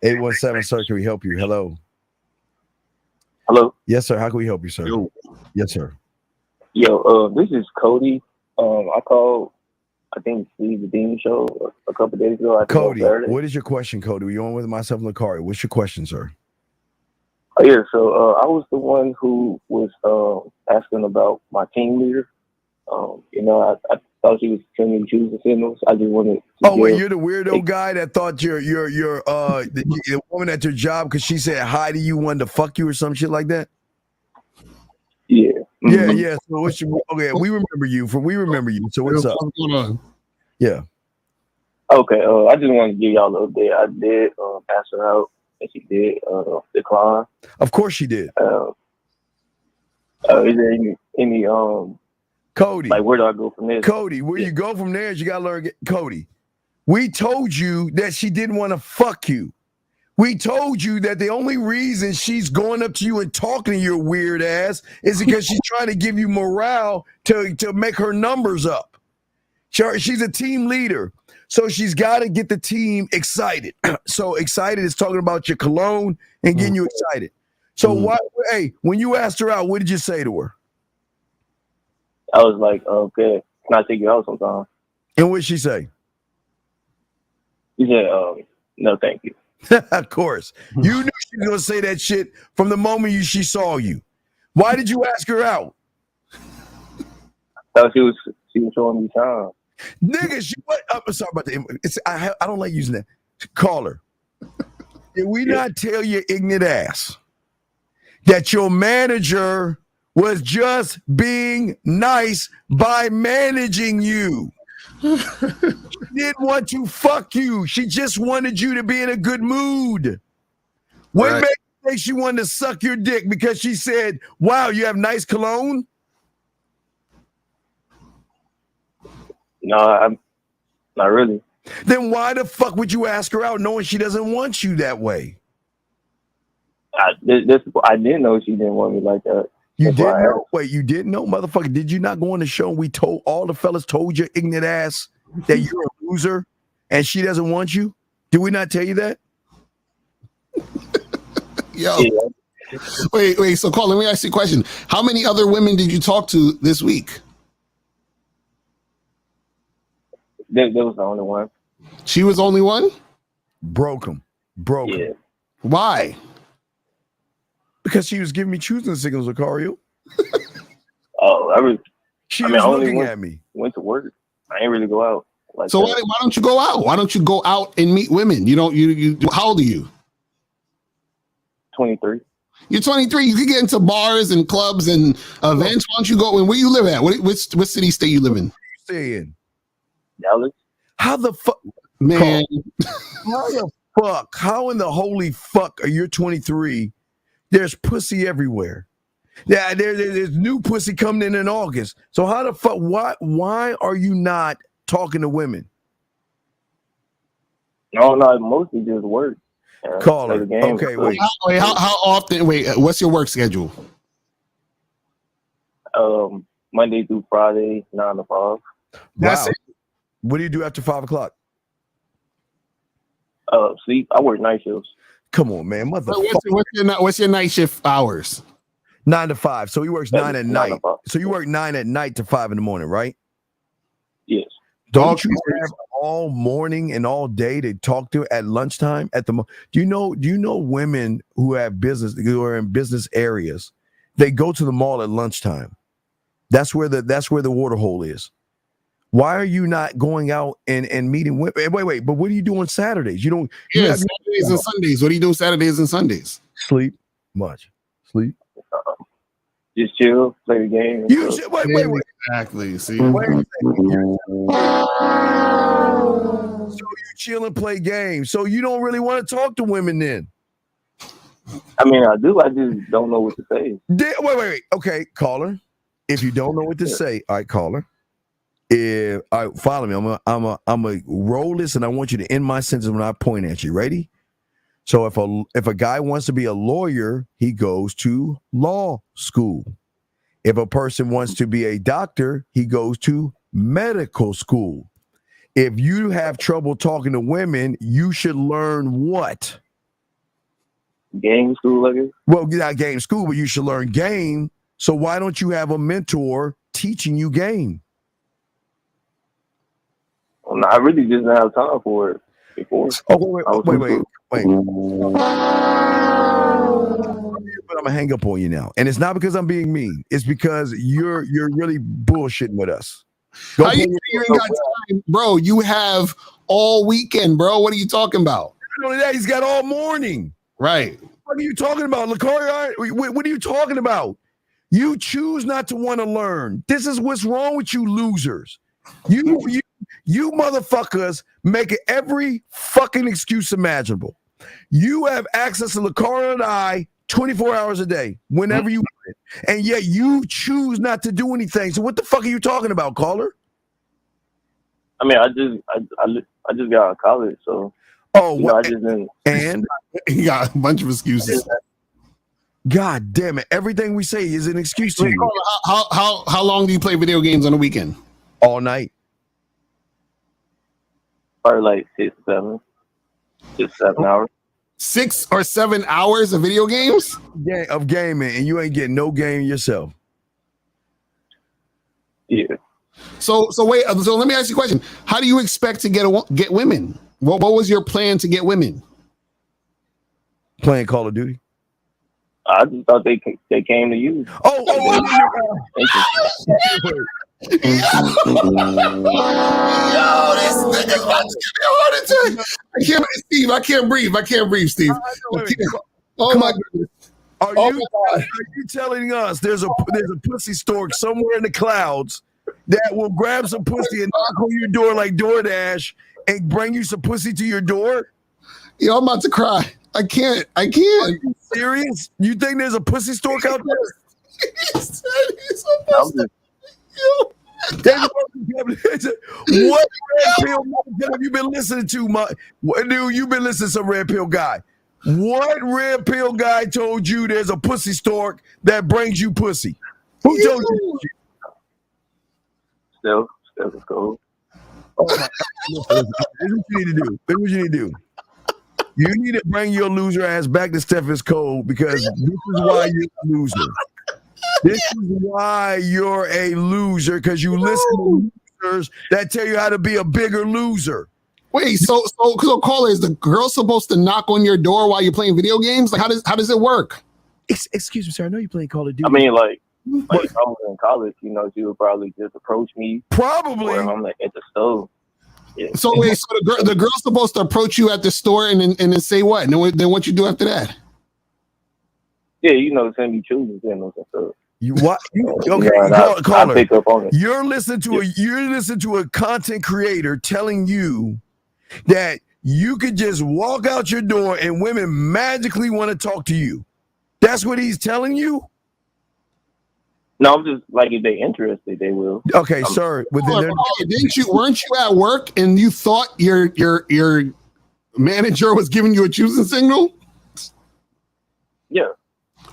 817, sir. Can we help you? Hello. Hello. Yes, sir. How can we help you, sir? Yo. Yes, sir. Yo, this is Cody. I called, I think, Steve the Dean show a couple days ago. Cody, what is your question, Cody? Are you on with myself and Lakari? What's your question, sir? Yeah, so I was the one who was asking about my team leader. I thought she was sending choose the signals. I just wanted to wait, you're the weirdo guy that thought you're the woman at your job because she said hi to you, wanted to fuck you or some shit like that? Yeah. Mm-hmm. Yeah. So we remember you. So what's up? What's going on? Yeah. Okay. I just wanted to give y'all an update. I did ask her out, and she did decline. Of course she did. Is there any Cody? Like, where do I go from there? Cody, where you go from there is you gotta learn. Cody, we told you that she didn't want to fuck you. We told you that the only reason she's going up to you and talking to your weird ass is because she's trying to give you morale to make her numbers up. She's a team leader, so she's got to get the team excited. So excited is talking about your cologne and getting you excited. So why? Hey, when you asked her out, what did you say to her? I was like, okay, can I take you out sometime? And what did she say? He said, no, thank you. Of course. You knew she was going to say that shit from the moment she saw you. Why did you ask her out? I thought she was showing me time. Nigga, I'm sorry about that. I don't like using that. Call her. Did we not tell your ignorant ass that your manager was just being nice by managing you? She didn't want to fuck you. She just wanted you to be in a good mood. What made you think she wanted to suck your dick? Because she said, wow, you have nice cologne? No, I'm not really. Then why the fuck would you ask her out knowing she doesn't want you that way? I didn't know she didn't want me like that. You didn't know? Wait, you didn't know? Motherfucker, did you not go on the show and we told all the fellas told your ignorant ass that you're a loser and she doesn't want you? Did we not tell you that? Yo. Yeah. Wait. So, Carl, let me ask you a question. How many other women did you talk to this week? There was the only one. She was the only one? Broke him. Yeah. Why? Because she was giving me choosing signals, Lucario. She was looking at me. Went to work. I ain't really go out. Like so why don't you go out? Why don't you go out and meet women? You don't. You. How old are you? 23. You're 23. You can get into bars and clubs and events. Why don't you go? And where you live at? What city, state you live in? Stay in Dallas. How the fuck, man? How the fuck? How in the holy fuck are you 23? There's pussy everywhere. Yeah, there's new pussy coming in August. So how the fuck? Why are you not talking to women? No, mostly just work. Call her. Okay, wait. How often? Wait, what's your work schedule? Monday through Friday, 9 to 5. That's it. What do you do after 5 o'clock? Sleep. I work night shifts. Come on, man, motherfucker. What's your night shift hours? 9 to 5. So he works 9 at night. So you work 9 at night to 5 in the morning, right? Yes. Don't you have all morning and all day to talk to at lunchtime? Do you know women who have business, who are in business areas, they go to the mall at lunchtime. That's where the water hole is. Why are you not going out and meeting women? Wait, but what do you do on Saturdays? You don't. Yeah, Saturdays and Sundays. What do you do Saturdays and Sundays? Sleep. Much. Sleep. Just chill, play the game. Wait. Exactly. See. Wait a second. So you chill and play games. So you don't really want to talk to women then? I mean, I do. I just don't know what to say. Wait. Okay, caller. If you don't know what to say, all right, caller. Follow me. I'm a roll this, and I want you to end my sentence when I point at you. Ready? So if a guy wants to be a lawyer, he goes to law school. If a person wants to be a doctor, he goes to medical school. If you have trouble talking to women, you should learn what? Game school, I guess. Well, not game school, but you should learn game. So why don't you have a mentor teaching you game? Well, I really just didn't have time for it before. Oh, wait. But I'm gonna hang up on you now, and it's not because I'm being mean. It's because you're really bullshitting with us. How you ain't got time, bro? You have all weekend, bro. What are you talking about? Not only that, he's got all morning. Right. What are you talking about, Lucario? What are you talking about? You choose not to want to learn. This is what's wrong with you losers. You motherfuckers make every fucking excuse imaginable. You have access to Lucario and I 24 hours a day, whenever you want it. And yet you choose not to do anything. So what the fuck are you talking about, caller? I mean, I just got out of college, so. Oh, You know, I what? just didn't. And He got a bunch of excuses. God damn it, everything we say is an excuse to Wait, you. how long do you play video games on the weekend? All night. Probably like 6, 7 hours. 6 or 7 hours of video games? Of gaming, and you ain't getting no game yourself. Yeah. So wait. So let me ask you a question. How do you expect to get women? What was your plan to get women? Playing Call of Duty. I just thought they came to you. Oh, Yo, this nigga's about to give me a heart attack. I can't breathe, Steve. Oh my goodness. Are you telling us there's a pussy stork somewhere in the clouds that will grab some pussy and knock on your door like DoorDash and bring you some pussy to your door? Yo, I'm about to cry. I can't. Are you serious? You think there's a pussy stork out there? He said he's supposed to. What red pill have you been listening to? Dude, you've been listening to some red pill guy. What red pill guy told you there's a pussy stork that brings you pussy? Who told you? Still is cool. Oh my God. This is what you need to do. This is what you need to do. You need to bring your loser ass back to Stephen's Code because this is why you're a loser. This is why you're a loser because you listen to losers that tell you how to be a bigger loser. Wait, so caller, is the girl supposed to knock on your door while you're playing video games? Like, how does it work? Excuse me, sir. I know you play Call of Duty. I mean, like if I was in college, you know, she would probably just approach me. Probably. Or I'm like at the stove. Yeah. So wait, so the girl's supposed to approach you at the store and then say what? And then what you do after that? Yeah, you know, send me choosing and stuff. You what? Okay, caller. Pick up on it. You're listening to a content creator telling you that you could just walk out your door and women magically want to talk to you. That's what he's telling you? No, I'm just like if they're interested, they will. Okay, sir. Weren't you at work and you thought your manager was giving you a choosing signal? Yeah.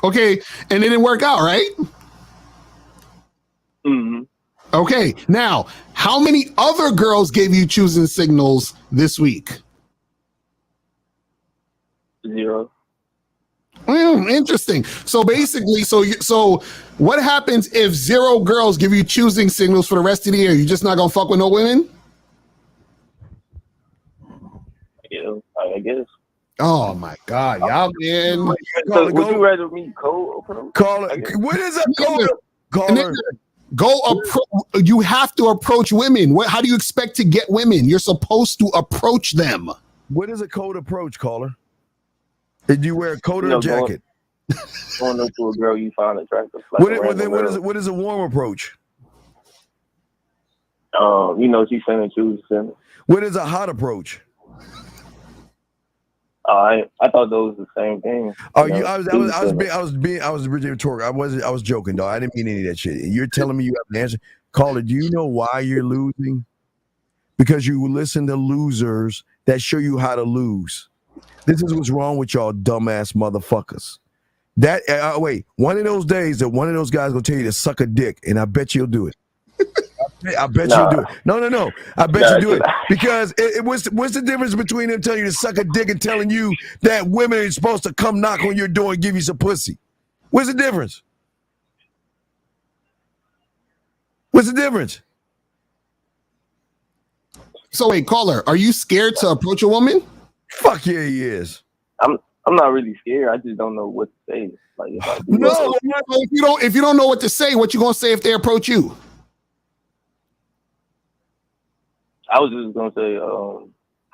Okay, and it didn't work out, right? Mm-hmm. Okay, now how many other girls gave you choosing signals this week? 0. Interesting. So basically, so what happens if 0 girls give you choosing signals for the rest of the year? You just not gonna fuck with no women? Yeah, I guess. Oh my God, y'all man! So would you rather me call? What is that? Caller. You have to approach women. How do you expect to get women? You're supposed to approach them. What is a cold approach, caller? Did you wear a coat or a jacket? Going up to a girl you find attractive. What is a warm approach? You know, she's saying choose. What is a hot approach? I thought those were the same thing. Oh, I was rhetorical. I was joking, dog. I didn't mean any of that shit. You're telling me you have an answer. Caller, do you know why you're losing? Because you listen to losers that show you how to lose. This is what's wrong with y'all dumbass motherfuckers. One of those days that one of those guys gonna tell you to suck a dick, and I bet you'll do it. I bet you'll do it. No. I bet you do it because what's the difference between them telling you to suck a dick and telling you that women are supposed to come knock on your door and give you some pussy? What's the difference? What's the difference? So wait, caller, are you scared to approach a woman? Fuck yeah, he is. I'm not really scared. I just don't know what to say. Like if you don't know what to say, what you gonna say if they approach you? I was just gonna say,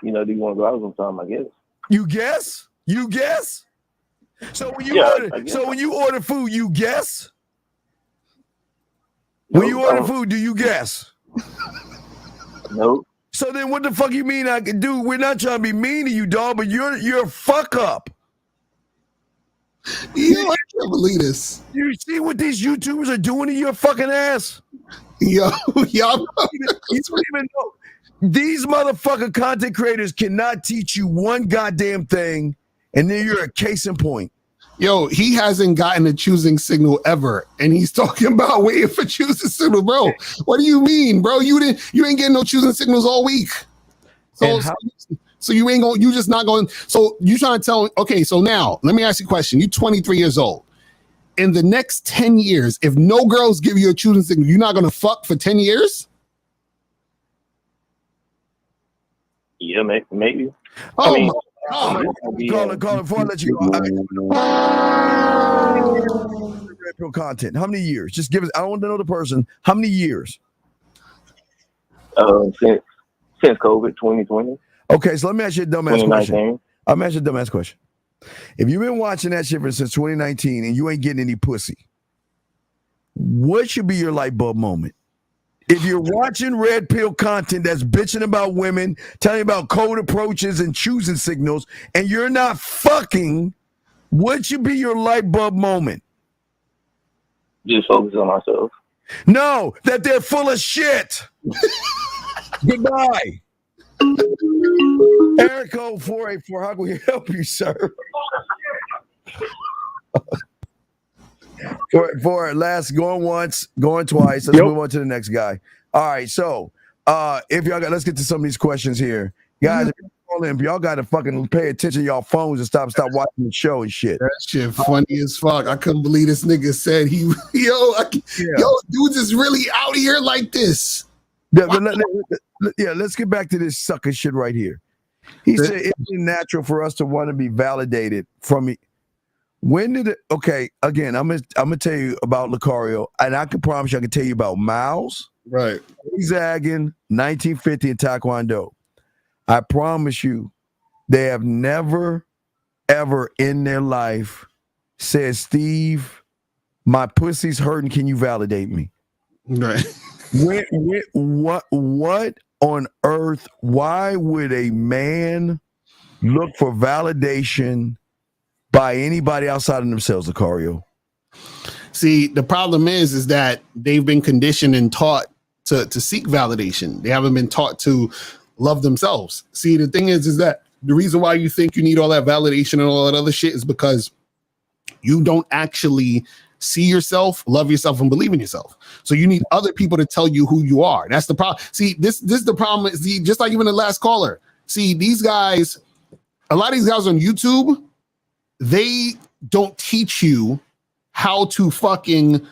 you know, do you want to go out sometime? I guess. You guess? You guess? So when you order food, you guess? When you order food, do you guess? No. So then what the fuck you mean I can do? We're not trying to be mean to you, dog, but you're a fuck up. Yo, I can't believe this. You see what these YouTubers are doing to your fucking ass? Yo. You don't even know. These motherfucking content creators cannot teach you one goddamn thing, and then you're a case in point. Yo, he hasn't gotten a choosing signal ever, and he's talking about waiting for choosing signal, bro. What do you mean, bro? You ain't getting no choosing signals all week. So you ain't going. You just not going. So you trying to tell? Okay, so now let me ask you a question. You 23 years old. In the next 10 years, if no girls give you a choosing signal, you're not gonna fuck for 10 years? Yeah, maybe. Oh, I mean, call it before I let you go. Red Pill content. How many years? Just give us. I don't want to know the person. How many years? Since COVID 2020. Okay, so let me ask you a dumbass question. 2019. I'm asking a dumbass question. If you've been watching that shit since 2019 and you ain't getting any pussy, what should be your light bulb moment? If you're watching Red Pill content that's bitching about women, telling about cold approaches and choosing signals, and you're not fucking, what should be your light bulb moment? Just focus on myself. No, that they're full of shit. Goodbye. Erico 484, how can we help you, sir? for last, going once, going twice. Let's move on to the next guy. All right, so if y'all got, let's get to some of these questions here, guys. If y'all got to fucking pay attention to y'all phones and stop watching the show and shit. That shit funny as fuck. I couldn't believe this nigga said dudes is really out here like this. Let's get back to this sucker shit right here. He said it's natural for us to want to be validated from me. When did it? Okay, again, I'm gonna tell you about Lucario, and I can promise you I can tell you about Miles, right? Zaggin, 1950 in Taekwondo. I promise you, they have never, ever in their life said, "Steve, my pussy's hurting. Can you validate me?" Right. What on earth? Why would a man look for validation by anybody outside of themselves, Lucario? See, the problem is that they've been conditioned and taught to seek validation. They haven't been taught to love themselves. See, the thing is that the reason why you think you need all that validation and all that other shit is because you don't actually see yourself, love yourself, and believe in yourself. So you need other people to tell you who you are. That's the problem. See, this is the problem. See, just like even the last caller. See, these guys, a lot of these guys on YouTube, they don't teach you how to fucking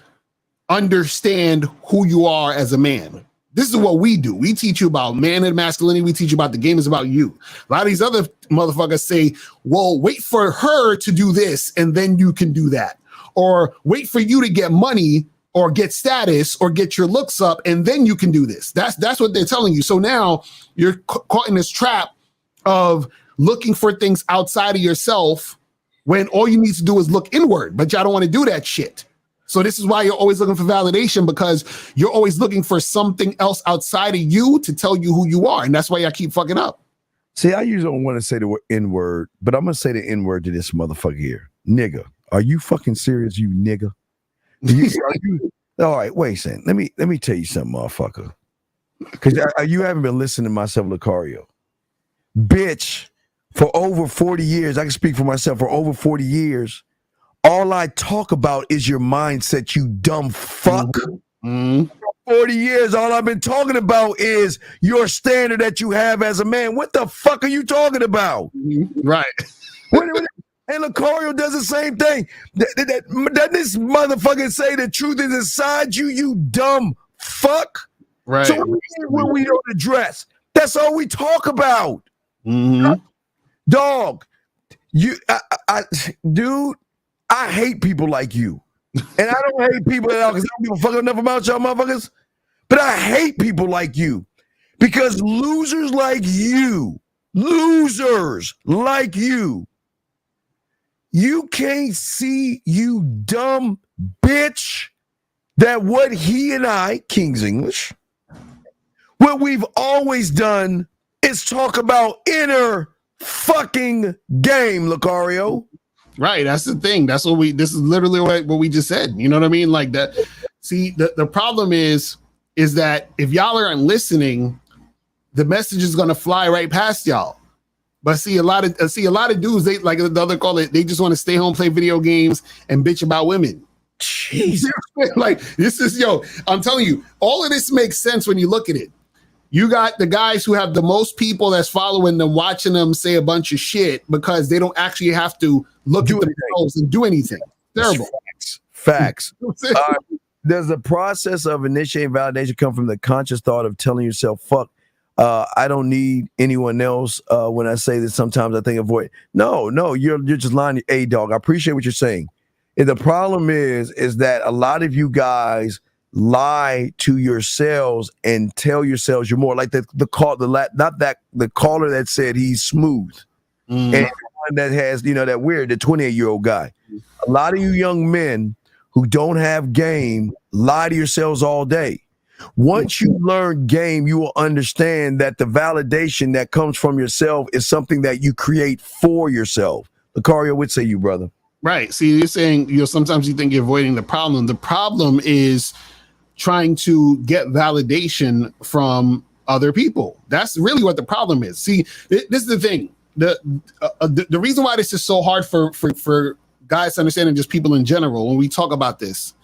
understand who you are as a man. This is what we do. We teach you about man and masculinity. We teach you about the game is about you. A lot of these other motherfuckers say, well, wait for her to do this and then you can do that. Or wait for you to get money or get status or get your looks up and then you can do this. That's what they're telling you. So now you're caught in this trap of looking for things outside of yourself when all you need to do is look inward, but y'all don't want to do that shit. So this is why you're always looking for validation, because you're always looking for something else outside of you to tell you who you are. And that's why I keep fucking up. See, I usually don't want to say the N-word, but I'm going to say the N-word to this motherfucker here. Nigga. Are you fucking serious, you nigga? All right, wait a second. Let me tell you something, motherfucker. Because you haven't been listening to myself, Lucario. Bitch, for over 40 years, I can speak for myself, for over 40 years, all I talk about is your mindset, you dumb fuck. Mm-hmm. 40 years, all I've been talking about is your standard that you have as a man. What the fuck are you talking about? Right. And Lucario does the same thing. Doesn't this motherfucker say the truth is inside you, you dumb fuck? Right. So what we don't address, that's all we talk about. Mm-hmm. Dog, dude, I hate people like you. And I don't hate people at all because I don't give a fuck enough about y'all motherfuckers. But I hate people like you because losers like you, you can't see, you dumb bitch, that what he and I, King's English, what we've always done is talk about inner fucking game, Lucario. Right, that's the thing. This is literally what we just said. You know what I mean? Like that. See, the problem is that if y'all aren't listening, the message is gonna fly right past y'all. But see a lot of dudes, they like the other call it, they just want to stay home, play video games, and bitch about women. Jeez. Like this is I'm telling you, all of this makes sense when you look at it. You got the guys who have the most people that's following them, watching them say a bunch of shit because they don't actually have to look at themselves and do anything. Terrible. Facts. Does the process of initiating validation come from the conscious thought of telling yourself, fuck, I don't need anyone else? When I say this, sometimes I think avoid. No, you're just lying. Hey, dog, I appreciate what you're saying. And the problem is that a lot of you guys lie to yourselves and tell yourselves you're more like the caller that said he's smooth, and the one that has the 28-year-old guy. A lot of you young men who don't have game lie to yourselves all day. Once you learn game, you will understand that the validation that comes from yourself is something that you create for yourself. Lucario, what say you, brother? Right. See, you're saying, sometimes you think you're avoiding the problem. The problem is trying to get validation from other people. That's really what the problem is. See, this is the thing. The reason why this is so hard for guys to understand, and just people in general, when we talk about this,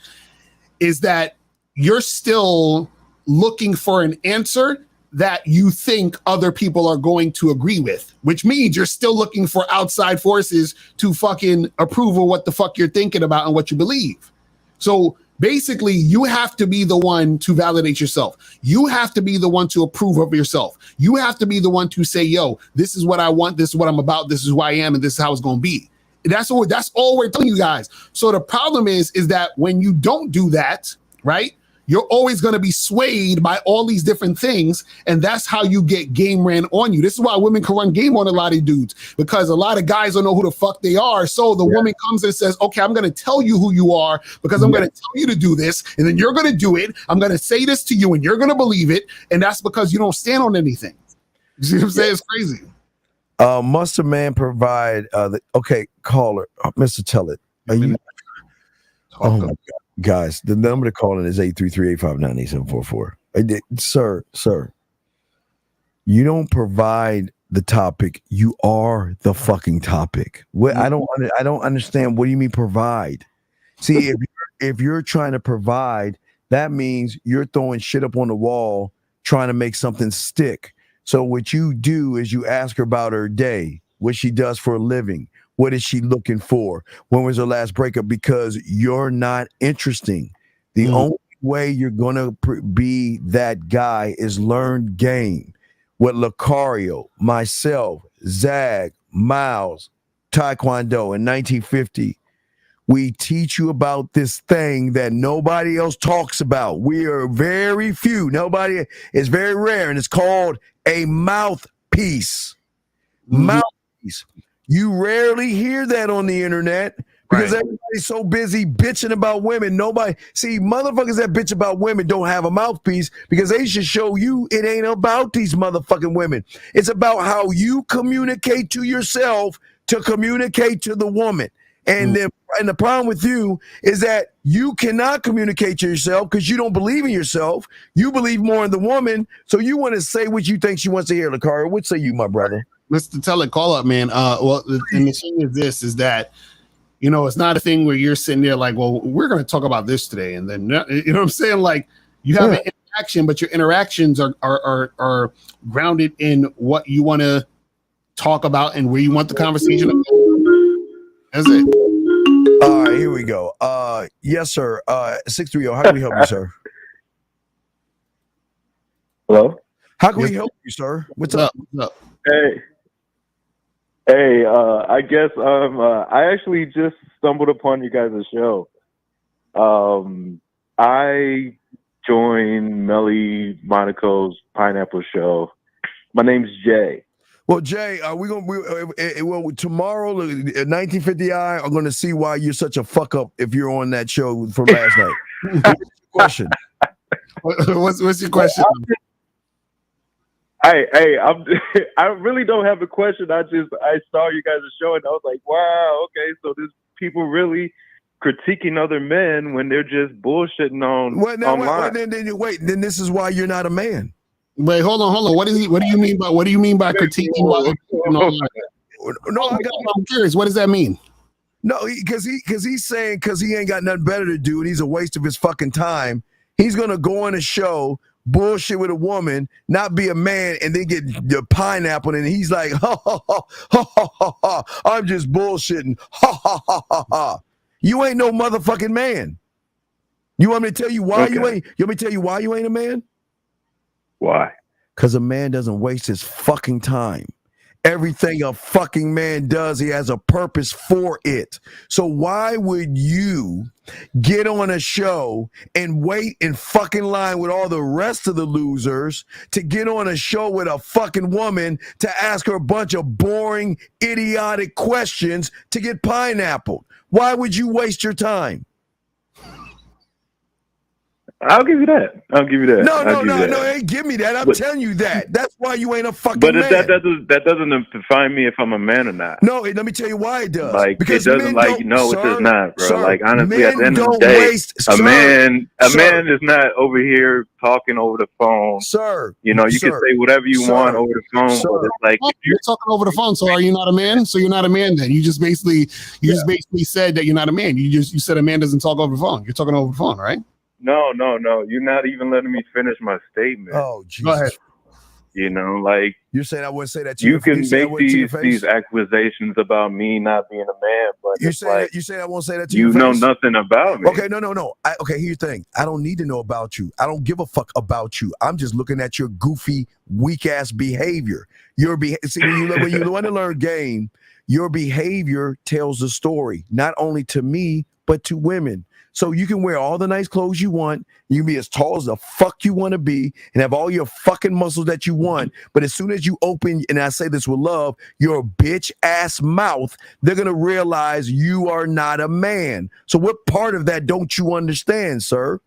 is that you're still looking for an answer that you think other people are going to agree with, which means you're still looking for outside forces to fucking approve of what the fuck you're thinking about and what you believe. So basically, you have to be the one to validate yourself. You have to be the one to approve of yourself. You have to be the one to say, yo, this is what I want, this is what I'm about, this is who I am, and this is how it's going to be. That's all we're telling you guys. So the problem is that when you don't do that, right, you're always going to be swayed by all these different things, and that's how you get game ran on you. This is why women can run game on a lot of dudes, because a lot of guys don't know who the fuck they are. So the woman comes and says, okay, I'm going to tell you who you are because I'm going to tell you to do this, and then you're going to do it. I'm going to say this to you, and you're going to believe it, and that's because you don't stand on anything. You see what I'm saying? It's crazy. Must a man provide caller, Mr. Tellett. Are you? Oh my God, guys, the number to call in is 833-859-8744. Sir, you don't provide the topic. You are the fucking topic. What I don't understand. What do you mean provide? See, if you're trying to provide, that means you're throwing shit up on the wall, trying to make something stick. So what you do is you ask her about her day, what she does for a living. What is she looking for? When was her last breakup? Because you're not interesting. The only way you're going to be that guy is learn game. What Lucario, myself, Zag, Miles, Taekwondo in 1950, we teach you about this thing that nobody else talks about. We are very few. It's very rare, and it's called a mouthpiece. Mouthpiece. You rarely hear that on the internet because everybody's so busy bitching about women. Motherfuckers that bitch about women don't have a mouthpiece because they should show you it ain't about these motherfucking women. It's about how you communicate to yourself to communicate to the woman. And the problem with you is that you cannot communicate to yourself because you don't believe in yourself. You believe more in the woman. So you want to say what you think she wants to hear, Lucario. What say you, my brother? Mr. Tellett, call up, man. And the thing is that, it's not a thing where you're sitting there like, well, we're going to talk about this today. And then, you know what I'm saying? Like, you have an interaction, but your interactions are grounded in what you want to talk about and where you want the conversation to go. That's it. All right, here we go. Yes, sir. 630, how can we help you, sir? Hello? How can we help you, sir? What's up? Hey, I guess I actually just stumbled upon you guys' show. I joined Melly Monaco's Pineapple Show. My name's Jay. Well, Jay, tomorrow, 1950i are going to see why you're such a fuck up if you're on that show from last night. What's your question? What's your question? I really don't have a question. I saw you guys' show and I was like, wow, okay, so there's people really critiquing other men when they're just bullshitting online. Then this is why you're not a man. Wait, hold on. What do you mean by critiquing? No, I'm curious. What does that mean? No, because he's saying because he ain't got nothing better to do and he's a waste of his fucking time. He's gonna go on a show, bullshit with a woman, not be a man, and then get the pineapple, and he's like, ha ha ha ha ha ha ha. I'm just bullshitting. Ha ha ha ha ha. You ain't no motherfucking man. You want me to tell you why you ain't? You want me to tell you why you ain't a man? Why? Because a man doesn't waste his fucking time. Everything a fucking man does, he has a purpose for it. So why would you get on a show and wait in fucking line with all the rest of the losers to get on a show with a fucking woman to ask her a bunch of boring, idiotic questions to get pineappled? Why would you waste your time? I'll give you that. No, ain't give me that. I'm telling you that. That's why you ain't a fucking man. But that doesn't define me if I'm a man or not. No, let me tell you why it does. Like because it doesn't. Like no, sir, it does not, bro. Sir, like honestly, at the end of the day, a man is not over here talking over the phone. Sir, you know, you can say whatever you want over the phone. But it's like if you're talking over the phone. So are you not a man? So you're not a man then? You just basically said that you're not a man. You said a man doesn't talk over the phone. You're talking over the phone, right? No. You're not even letting me finish my statement. Oh, Jesus. Go ahead. You know, like you're saying I wouldn't say that to you. You can make these accusations about me not being a man, but you say I won't say that to you. You know nothing about me. Okay, no. Okay, here's the thing. I don't need to know about you. I don't give a fuck about you. I'm just looking at your goofy, weak ass behavior. See, when you want to learn game, your behavior tells the story, not only to me but to women. So you can wear all the nice clothes you want. You can be as tall as the fuck you want to be and have all your fucking muscles that you want. But as soon as you open, and I say this with love, your bitch ass mouth, they're going to realize you are not a man. So what part of that don't you understand, sir?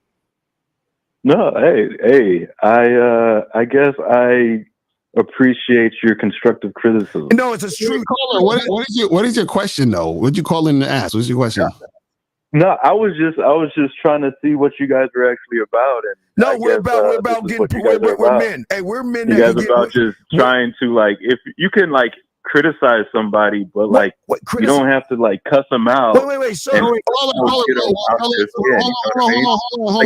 No, hey, I guess I appreciate your constructive criticism. No, it's a true caller. What is your question though? What'd you call in to ask? What's your question? No, I was just trying to see what you guys are actually about. And no, we're about getting. We're men. Hey, we're men. You guys are about just trying to like, if you can like criticize somebody, but like you don't have to like cuss them out. Wait, sir. Hold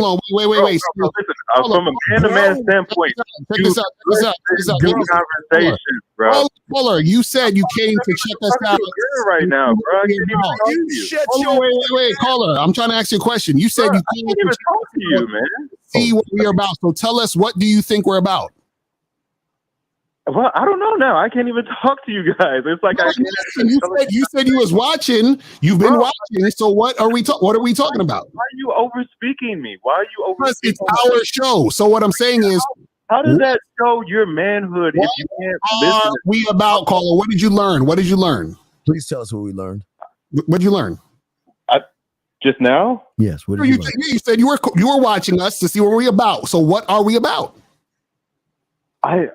on. Wait. From a man-to-man standpoint, check this out. Good conversation, bro. Caller, you said you came to check us out right now, bro. Wait, caller. I'm trying to ask you a question. You said you came to talk to you, man. See what we're about. So tell us, what do you think we're about? Well, I don't know now. I can't even talk to you guys. It's like you said you was watching. You've been watching. So what are we talking about? Why are you over speaking me? Because it's our show. So what I'm saying is, how does that show your manhood if you can't listen? We about, caller? What did you learn? Please tell us what we learned. What did you learn? Just now? Yes. What did you learn? You said you were watching us to see what we're about. So what are we about? I'm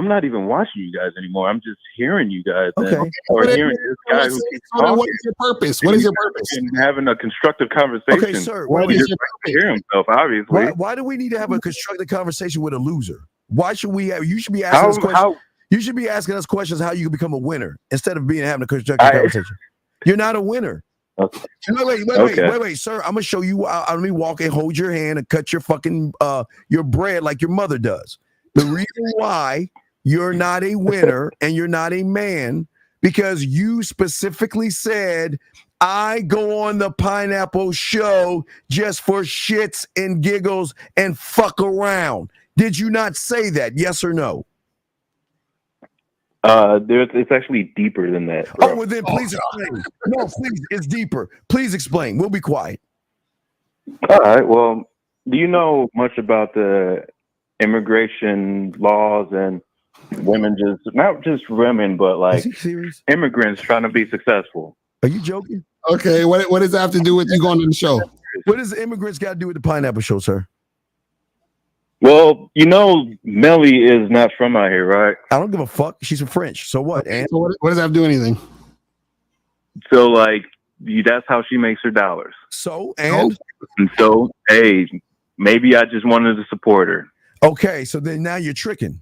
not even watching you guys anymore. I'm just hearing you guys. Okay. Or hearing this guy who keeps talking. What is your purpose? What is your purpose? And having a constructive conversation. Okay, sir. What is your purpose? Hear himself, obviously. Why do we need to have a constructive conversation with a loser? Why should we have? You should be asking us questions. You should be asking us questions how you can become a winner instead of having a constructive conversation. You're not a winner. Okay. Wait, sir. I'm gonna show you. Let me walk and hold your hand and cut your fucking your bread like your mother does. The reason why you're not a winner and you're not a man, because you specifically said, I go on the Pineapple Show just for shits and giggles and fuck around. Did you not say that? Yes or no? It's actually deeper than that, bro. Oh, well then please explain. No, please, it's deeper. Please explain. We'll be quiet. All right. Well, do you know much about the immigration laws and women, not just women, but like immigrants trying to be successful? Are you joking? Okay, what does that have to do with you going on the show? What does immigrants got to do with the Pineapple Show, sir? Well, you know, Melly is not from out here, right? I don't give a fuck. She's from French. So what? And so what does that have to do with anything? So like, that's how she makes her dollars. So hey, maybe I just wanted to support her. Okay, so then now you're tricking.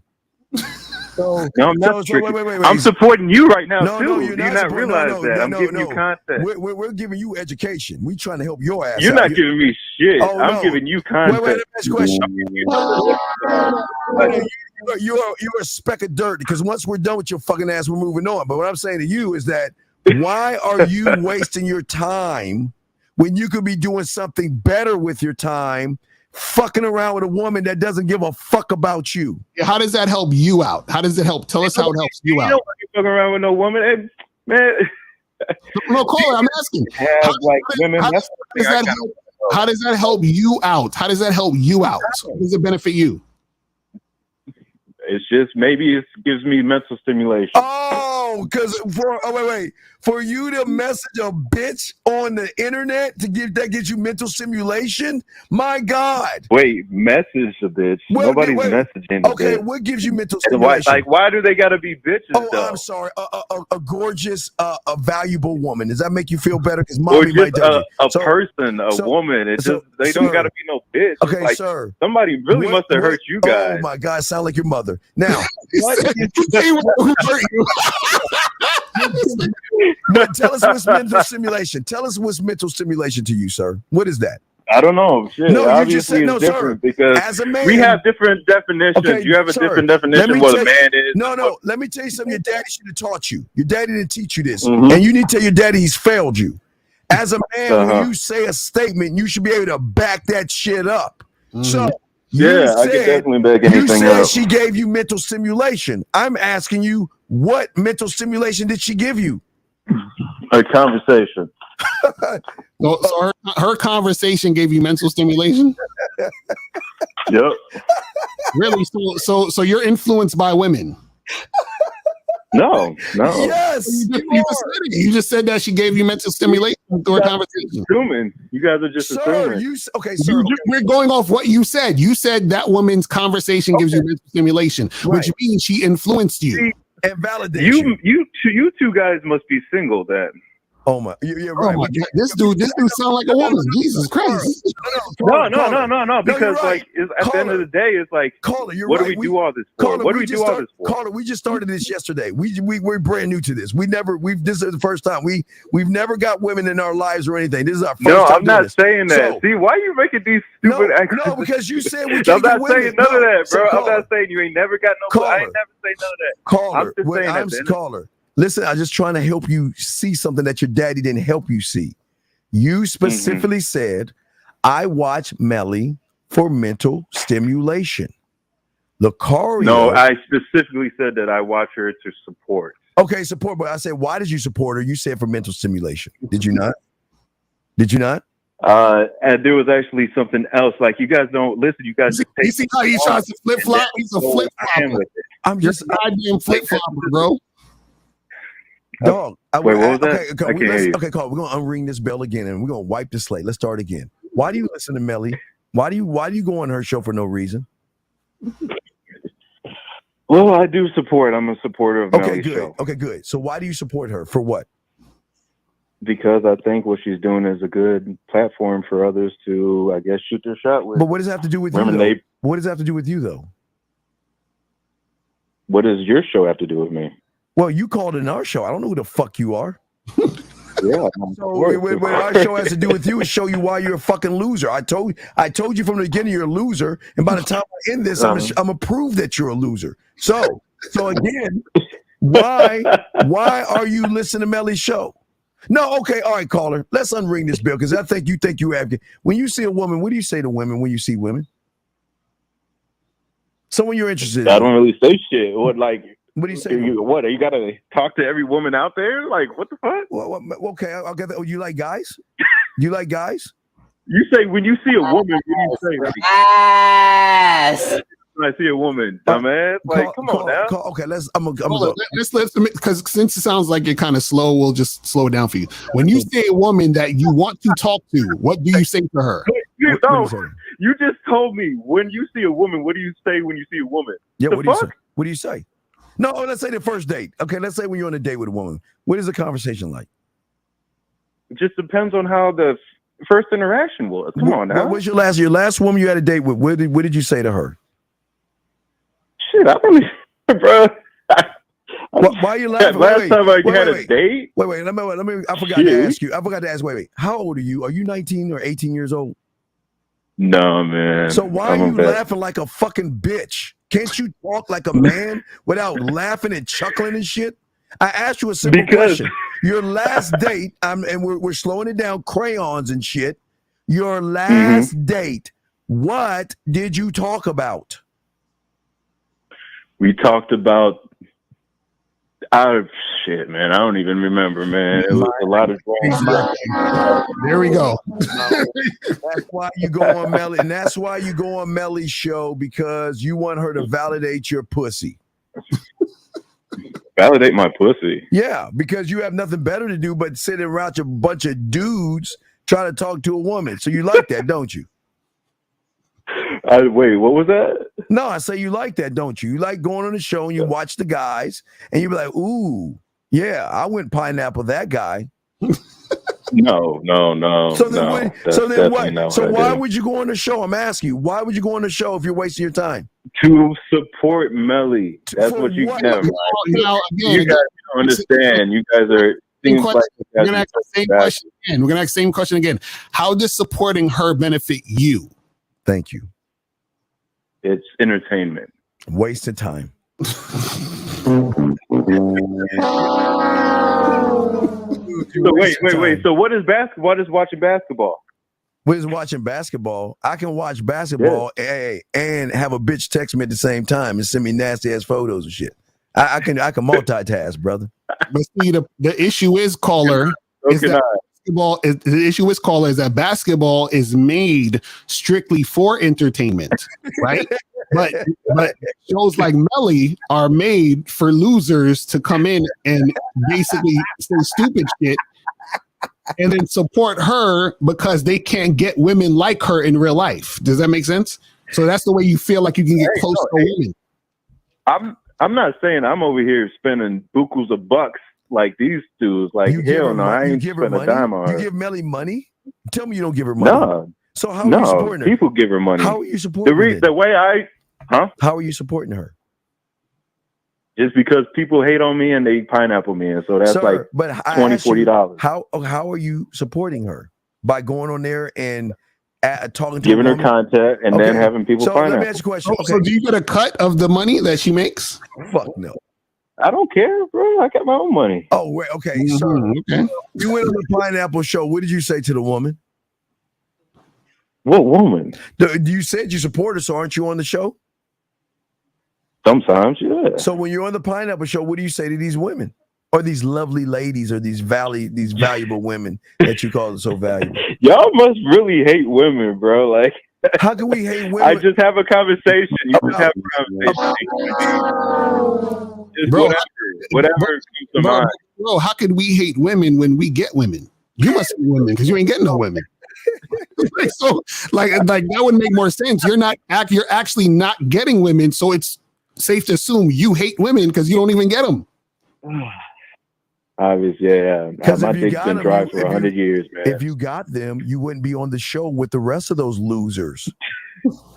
So, No, I'm not tricking. Wait. I'm supporting you right now too. No, Do you not realize that? I'm giving you content. We're giving you education. We're trying to help your ass. You're not giving me shit. Oh, I'm giving you content. Wait, next question. You're a speck of dirt, because once we're done with your fucking ass, we're moving on. But what I'm saying to you is that why are you wasting your time when you could be doing something better with your time, fucking around with a woman that doesn't give a fuck about you? How does that help you out? How does it help? Tell us how it helps you out. You don't want to fucking around with no woman, hey, man. No, caller, I'm asking. How does that help you out? How does that help you out? How does it benefit you? It's just maybe it gives me mental stimulation. Oh, because for you to message a bitch on the internet that gives you mental stimulation? My God. Wait, message a bitch. Nobody's messaging. Okay, what gives you mental stimulation? Why do they gotta be bitches? Oh, though? I'm sorry. A gorgeous, a valuable woman. Does that make you feel better? Because mommy might judge you. A woman. They don't gotta be no bitch. Okay, like, sir. Somebody really must have hurt you guys. Oh my God, sound like your mother. Now, tell us what's mental stimulation. Tell us what's mental stimulation to you, sir. What is that? I don't know. Shit. No, obviously you just said no, different sir. Because as a man, we have different definitions. Okay, you have a sir, different definition of what a man is. No. Let me tell you something. Your daddy should have taught you. Your daddy didn't teach you this, and you need to tell your daddy he's failed you. As a man, when you say a statement, you should be able to back that shit up. So. I can definitely back anything up. You said up. she gave you mental stimulation. I'm asking you, what mental stimulation did she give you? A conversation. So her conversation gave you mental stimulation? Yep. Really? So you're influenced by women? No. Yes. You just said that she gave you mental stimulation through a conversation. Assuming. You guys are just assuming. Sir. We're going off what you said. You said that woman's conversation gives you mental stimulation, which means she influenced you. And validated you two guys must be single then. Oh my, you're right. Oh my God. This dude sound like a woman. Jesus Christ. No. Because right. At the end of the day, it's like, Caller, what do we do all this for? What do we do all this for? Caller, we just started this yesterday. We're brand new to this. This is the first time. We've never got women in our lives or anything. This is our first time. No, I'm not saying that. See, why are you making these stupid actions? No, because you said we I'm can't get not saying none of that, bro. I'm not saying you ain't never got no. I ain't never say none of that. Caller, I'm just saying caller. Listen, I'm just trying to help you see something that your daddy didn't help you see. You specifically said, I watch Melly for mental stimulation. Lucario. No, I specifically said that I watch her to support. Okay, support. But I said, why did you support her? You said for mental stimulation. Did you not? Did you not? And there was actually something else. Like, you guys don't listen. You guys. You see how he tries to flip flop? He's a flip flopper. I'm just goddamn flip flopper, bro. Dog. Wait, what was that? Okay, Carl, we're gonna unring this bell again and we're gonna wipe the slate. Let's start again. Why do you listen to Melly? Why do you go on her show for no reason? Well, I do support. I'm a supporter of Melly's show. Okay, good. So why do you support her? For what? Because I think what she's doing is a good platform for others to, I guess, shoot their shot with. But what does that have to do with you, though? What does that have to do with you, though? What does your show have to do with me? Well, you called in our show. I don't know who the fuck you are. Yeah. So what our show has to do with you is show you why you're a fucking loser. I told you from the beginning you're a loser, and by the time I end this, I'm gonna prove that you're a loser. So again, why are you listening to Melly's show? No, okay, all right, caller. Let's unring this bill because I think you have. When you see a woman, what do you say to women when you see women? Someone you're interested in. I don't really say shit. What do you say? What? Are you gotta talk to every woman out there? Like, what the fuck? Well, okay, I'll get that. Oh, you like guys? You like guys? You say when you see a woman, what do you say? Like, Yes. When I see a woman, dumbass. Like, come on now. Okay, let's go. Let's because since it sounds like you're kind of slow, we'll just slow it down for you. When you see a woman that you want to talk to, what do you say to her? You just told me when you see a woman, what do you say when you see a woman? Yeah, what do you say? What do you say? No, let's say the first date. Okay, let's say when you're on a date with a woman. What is the conversation like? It just depends on how the first interaction was. Come on now. What was your last woman you had a date with? What did you say to her? Shit, I don't even, bro. Why are you laughing? Last time I had a date? Wait. Let me. I forgot to ask you. Wait. How old are you? Are you 19 or 18 years old? No, man. So why are you laughing like a fucking bitch? Can't you talk like a man without laughing and chuckling and shit? I asked you a simple question. Your last date, and we're slowing it down, crayons and shit. Your last date, what did you talk about? We talked about shit, man. I don't even remember, man. It was a lot of There we go. That's why you go on Melly, and that's why you go on Melly's show, because you want her to validate your pussy. Validate my pussy? Yeah, because you have nothing better to do but sit around a bunch of dudes trying to talk to a woman. So you like that, don't you? Wait, what was that? No, I say you like that, don't you? You like going on the show and you watch the guys and you be like, ooh, yeah, I went pineapple that guy. No. So then what? So why didn't. would you go on the show? I'm asking you, why would you go on the show if you're wasting your time? To support Melly. That's what you never. You guys don't understand. You guys are. We're gonna ask the same question again. We're gonna ask the same question again. How does supporting her benefit you? Thank you. It's entertainment. Wasted time. So wait. So what is basketball? What is watching basketball? What is watching basketball? I can watch basketball and have a bitch text me at the same time and send me nasty ass photos and shit. I can multitask, brother. But see, the issue is, caller, is that basketball. The issue is, caller, is that basketball is made strictly for entertainment, right? but shows like Melly are made for losers to come in and basically say stupid shit and then support her because they can't get women like her in real life. Does that make sense? So that's the way you feel like you can get close to women. I'm not saying I'm over here spending bukus of bucks like these dudes. Like, hell no, I ain't spending a dime on her. You give Melly money? Tell me you don't give her money. No. So how are you supporting her? People give her money. How are you supporting her? The way How are you supporting her? Just because people hate on me and they pineapple me, and so that's like $20-$40. How are you supporting her? By going on there and talking to giving her content and then having people pineapple. Let me ask you a question. So do you get a cut of the money that she makes? Fuck no. I don't care, bro. I got my own money. Oh, wait, okay. So you went on the pineapple show. What did you say to the woman? What woman? You said you support her, so aren't you on the show? Sometimes, yeah. So when you're on the pineapple show, what do you say to these women? Or these lovely ladies, or these valuable women that you call so valuable? Y'all must really hate women, bro. Like, how can we hate women? I just have a conversation. You just have a conversation. Just whatever comes to mind. Bro, how could we hate women when we get women? You must hate women because you ain't getting no women. like that would make more sense. You're actually not getting women, so it's safe to assume you hate women because you don't even get them. Obviously, yeah. My dick's been dry for 100 years, man. If you got them, you wouldn't be on the show with the rest of those losers.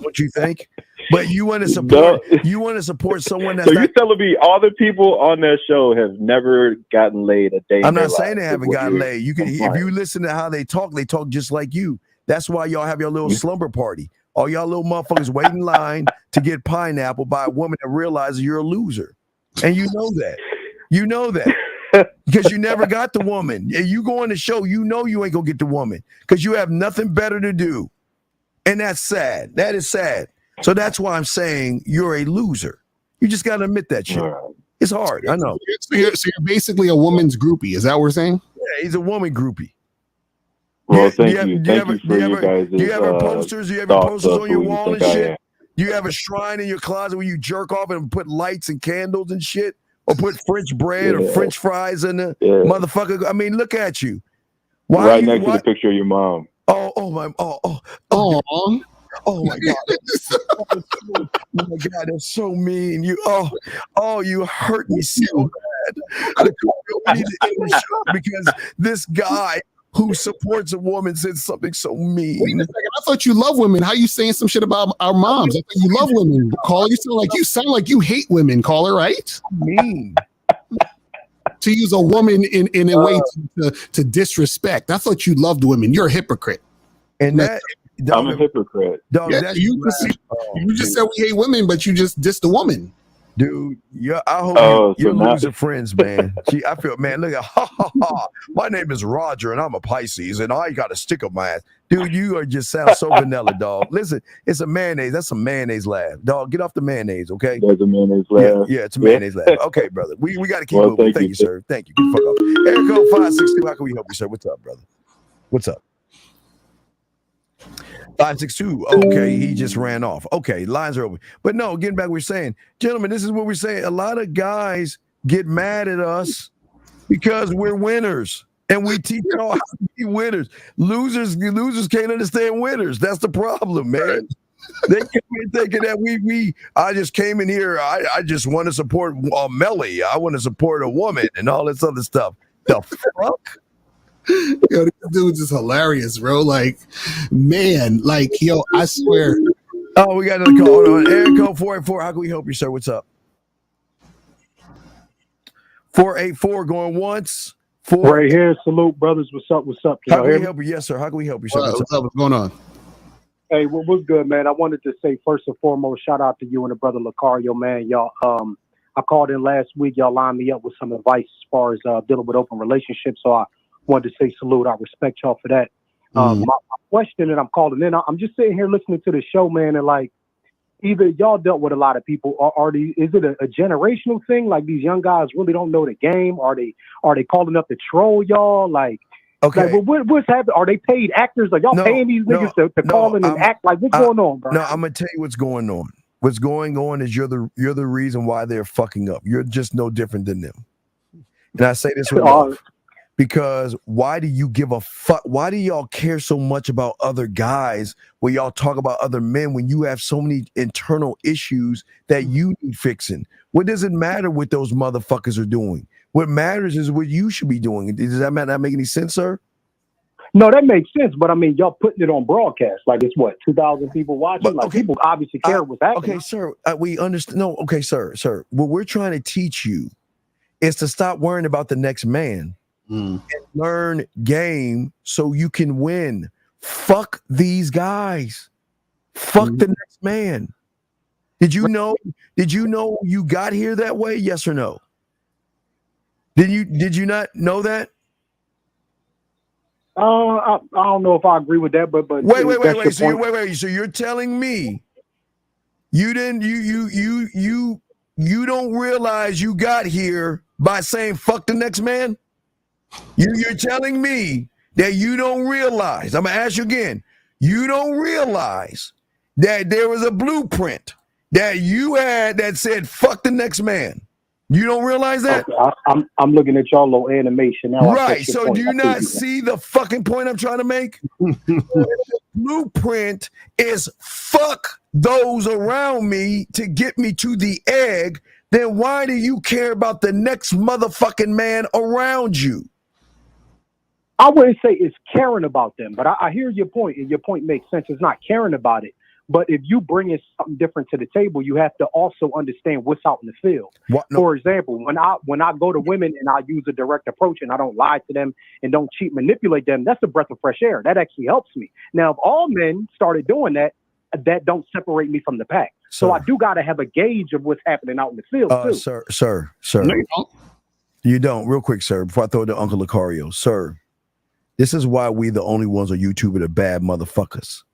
What you think? But you want to support. You want to support someone that's. So you're telling me all the people on that show have never gotten laid a day? I'm not saying they haven't gotten laid. You can, if you listen to how they talk just like you. That's why y'all have your little slumber party. All y'all little motherfuckers wait in line to get pineapple by a woman that realizes you're a loser, and you know that. You know that. Because you never got the woman. You go on the show, you know you ain't gonna get the woman because you have nothing better to do. And that's sad. That is sad. So that's why I'm saying you're a loser. You just gotta admit that shit. It's hard. I know. So you're basically a woman's groupie. Is that what we're saying? Yeah, he's a woman groupie. Well, thank you. Do you have posters? Do you have posters on your wall and shit? Do you have a shrine in your closet where you jerk off and put lights and candles and shit? Or put French bread or French fries in the motherfucker. I mean, look at you. Right next to the picture of your mom. Oh my God. Oh my God, that's so mean. You hurt me so bad. Because this guy who supports a woman said something so mean. Wait a second. I thought you love women. How you saying some shit about our moms? I thought you love women. Caller, you sound like you hate women, caller, right? Mean. To use a woman in a way to disrespect. I thought you loved women. You're a hypocrite. And that I'm a hypocrite. Dog, Yeah, you just said we hate women, but you just dissed the woman. Dude, I hope you're now- losing friends, man. I feel, man, look at, my name is Roger and I'm a Pisces and I got a stick up my ass. Dude, you are just sound so vanilla, dog. Listen, it's a mayonnaise. That's some mayonnaise laugh. Dog, get off the mayonnaise, okay? There's a mayonnaise laugh. Yeah, it's a mayonnaise laugh. Okay, brother. We got to keep Well, moving. thank Thank you, you, sir. Thank you. Get the fuck off. Eric 562, how can we help you, sir? What's up, brother? What's up? 562. Okay, he just ran off. Okay, lines are open. But no, getting back to what we're saying, gentlemen, this is what we're saying. A lot of guys get mad at us because we're winners and we teach y'all how to be winners. Losers can't understand winners. That's the problem, man. They keep thinking that I just came in here. I just want to support Melly. I want to support a woman and all this other stuff. The fuck? Yo, this dude's just hilarious, bro. Like, man, like, yo, I swear. Oh, we got another call. Hold on. Area code 484. How can we help you, sir? What's up? 484 going once. Right here. Salute, brothers. What's up? What's up? How can we help you? Yes, sir. How can we help you, sir? What's up? What's going on? Hey, what's good, man? I wanted to say first and foremost, shout out to you and the brother Lucario, man. Y'all, I called in last week. Y'all lined me up with some advice as far as dealing with open relationships. So I wanted to say salute. I respect y'all for that. My question that I'm calling in, I'm just sitting here listening to the show, man, and like, either y'all dealt with a lot of people, or is it a generational thing? Like these young guys really don't know the game? Are they calling up to troll y'all? Like, okay, like, what's happening? Are they paid actors? Are y'all paying these niggas to call in and act? Like, what's going on, bro? No, I'm gonna tell you what's going on. What's going on is you're the reason why they're fucking up. You're just no different than them. And I say this with love. Because why do you give a fuck? Why do y'all care so much about other guys when y'all talk about other men when you have so many internal issues that you need fixing? What does it matter what those motherfuckers are doing? What matters is what you should be doing. Does that not make any sense, sir? No, that makes sense. But I mean, y'all putting it on broadcast. Like it's what, 2,000 people watching? But, like people obviously care what's happening. Okay, sir. We understand. No, okay, sir. What we're trying to teach you is to stop worrying about the next man. And learn game so you can win. Fuck these guys. Fuck the next man. Did you know you got here that way? Yes or no? Did you not know that? I don't know if I agree with that, but wait. So you're telling me you didn't you don't realize you got here by saying fuck the next man? You're telling me that you don't realize, I'm going to ask you again, you don't realize that there was a blueprint that you had that said, fuck the next man. You don't realize that? Okay, I'm looking at y'all little animation now. Right, so do you not see the fucking point I'm trying to make? Blueprint is fuck those around me to get me to the egg. Then why do you care about the next motherfucking man around you? I wouldn't say it's caring about them, but I hear your point, and your point makes sense. It's not caring about it. But if you bring in something different to the table, you have to also understand what's out in the field. What? No. For example, when I go to women and I use a direct approach and I don't lie to them and don't cheat, manipulate them, that's a breath of fresh air. That actually helps me. Now, if all men started doing that, that don't separate me from the pack. So I do got to have a gauge of what's happening out in the field, too. Sir. No, you don't. You don't. Real quick, sir, before I throw it to Uncle Lucario. Sir, this is why we the only ones on YouTube that are bad motherfuckers.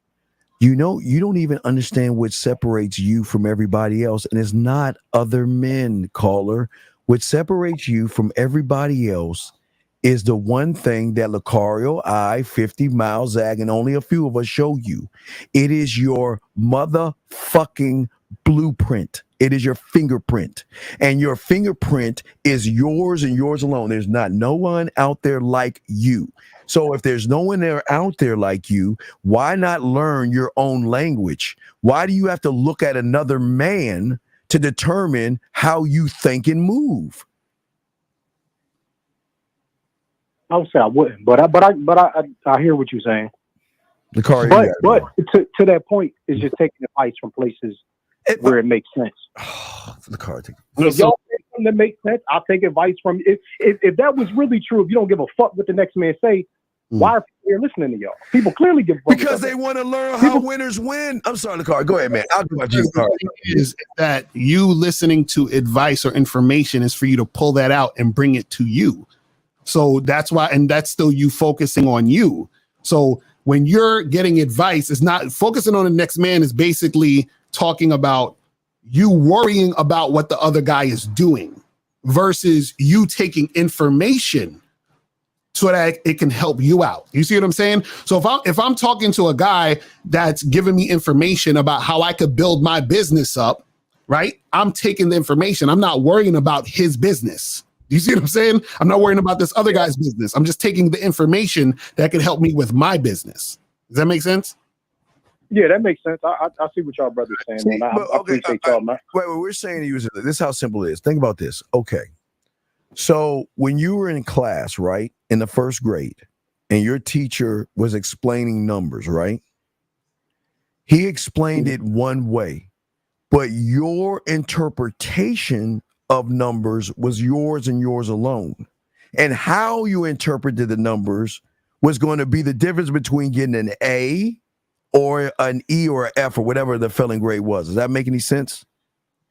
You know, you don't even understand what separates you from everybody else. And it's not other men, caller. What separates you from everybody else is the one thing that Lucario, 50 Miles Zag, and only a few of us show you. It is your motherfucking blueprint. It is your fingerprint. And your fingerprint is yours and yours alone. There's not no one out there like you. So if there's no one there out there like you, why not learn your own language? Why do you have to look at another man to determine how you think and move? I would say I wouldn't, but I hear what you're saying. Lucario, but to that point, it's just taking advice from places where it makes sense. Lucario, if y'all think something that makes sense, I'll take advice from you. If that was really true, if you don't give a fuck what the next man say, why are people here listening to y'all? People clearly give a fuck because they want to learn how winners win. I'm sorry, Lucario. Go ahead, man. I'll do my G. Is that you listening to advice or information is for you to pull that out and bring it to you. So that's why, and that's still you focusing on you. So when you're getting advice, it's not focusing on the next man, is basically talking about you worrying about what the other guy is doing versus you taking information so that it can help you out. You see what I'm saying? So if I'm talking to a guy that's giving me information about how I could build my business up, right? I'm taking the information. I'm not worrying about his business. You see what I'm saying? I'm not worrying about this other guy's business. I'm just taking the information that can help me with my business. Does that make sense? Yeah, that makes sense. I see what y'all brothers saying. See, I appreciate y'all, man. Wait, we're saying to use it. This is how simple it is. Think about this. Okay. So when you were in class, right, in the first grade, and your teacher was explaining numbers, right? He explained it one way, but your interpretation of numbers was yours and yours alone. And how you interpreted the numbers was going to be the difference between getting an A or an E or an F or whatever the failing grade was. Does that make any sense?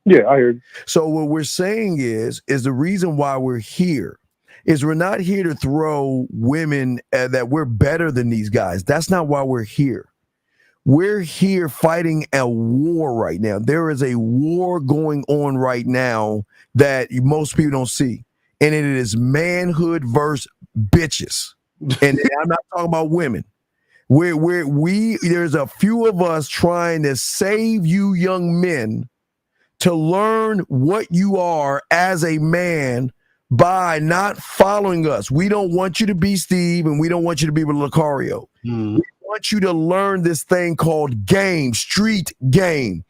Yeah, I heard. So what we're saying is the reason why we're here is we're not here to throw women that we're better than these guys. That's not why we're here. We're here fighting a war right now. There is a war going on right now that most people don't see. And it is manhood versus bitches. And I'm not talking about women. There's a few of us trying to save you young men to learn what you are as a man by not following us. We don't want you to be Steve, and we don't want you to be with Lucario. We want you to learn this thing called game, street game,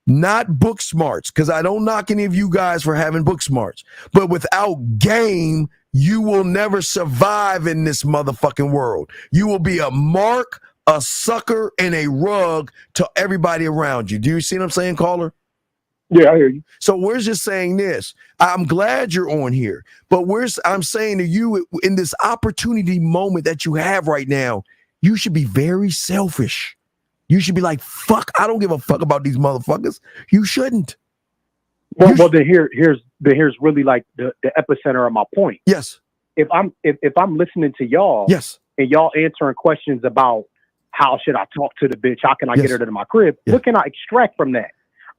not book smarts, because I don't knock any of you guys for having book smarts. But without game, you will never survive in this motherfucking world. You will be a mark, a sucker, and a rug to everybody around you. Do you see what I'm saying, caller? Yeah, I hear you. So we're just saying this. I'm glad you're on here, but I'm saying to you in this opportunity moment that you have right now, you should be very selfish. You should be like, fuck, I don't give a fuck about these motherfuckers. You shouldn't. Well, then here's really like the epicenter of my point. Yes. If I'm listening to y'all, yes, and y'all answering questions about how should I talk to the bitch, how can I get her to my crib, what can I extract from that?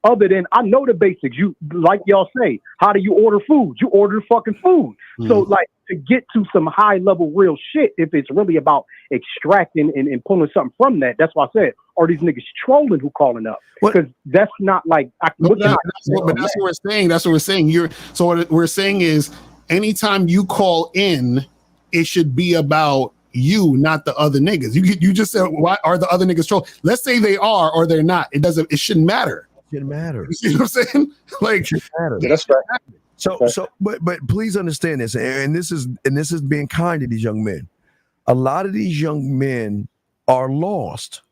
Other than I know the basics. You like y'all say, how do you order food? You order fucking food. So like to get to some high level real shit, if it's really about extracting and pulling something from that, that's why I said, are these niggas trolling who calling up? Because that's not like that's what we're saying. That's what we're saying. So what we're saying is anytime you call in, it should be about you, not the other niggas. You just said, why are the other niggas trolling? Let's say they are or they're not. It shouldn't matter. Shouldn't matter. You see what I'm saying? Like, matter. Yeah, that's right. So, but please understand this, and this is being kind to these young men. A lot of these young men are lost,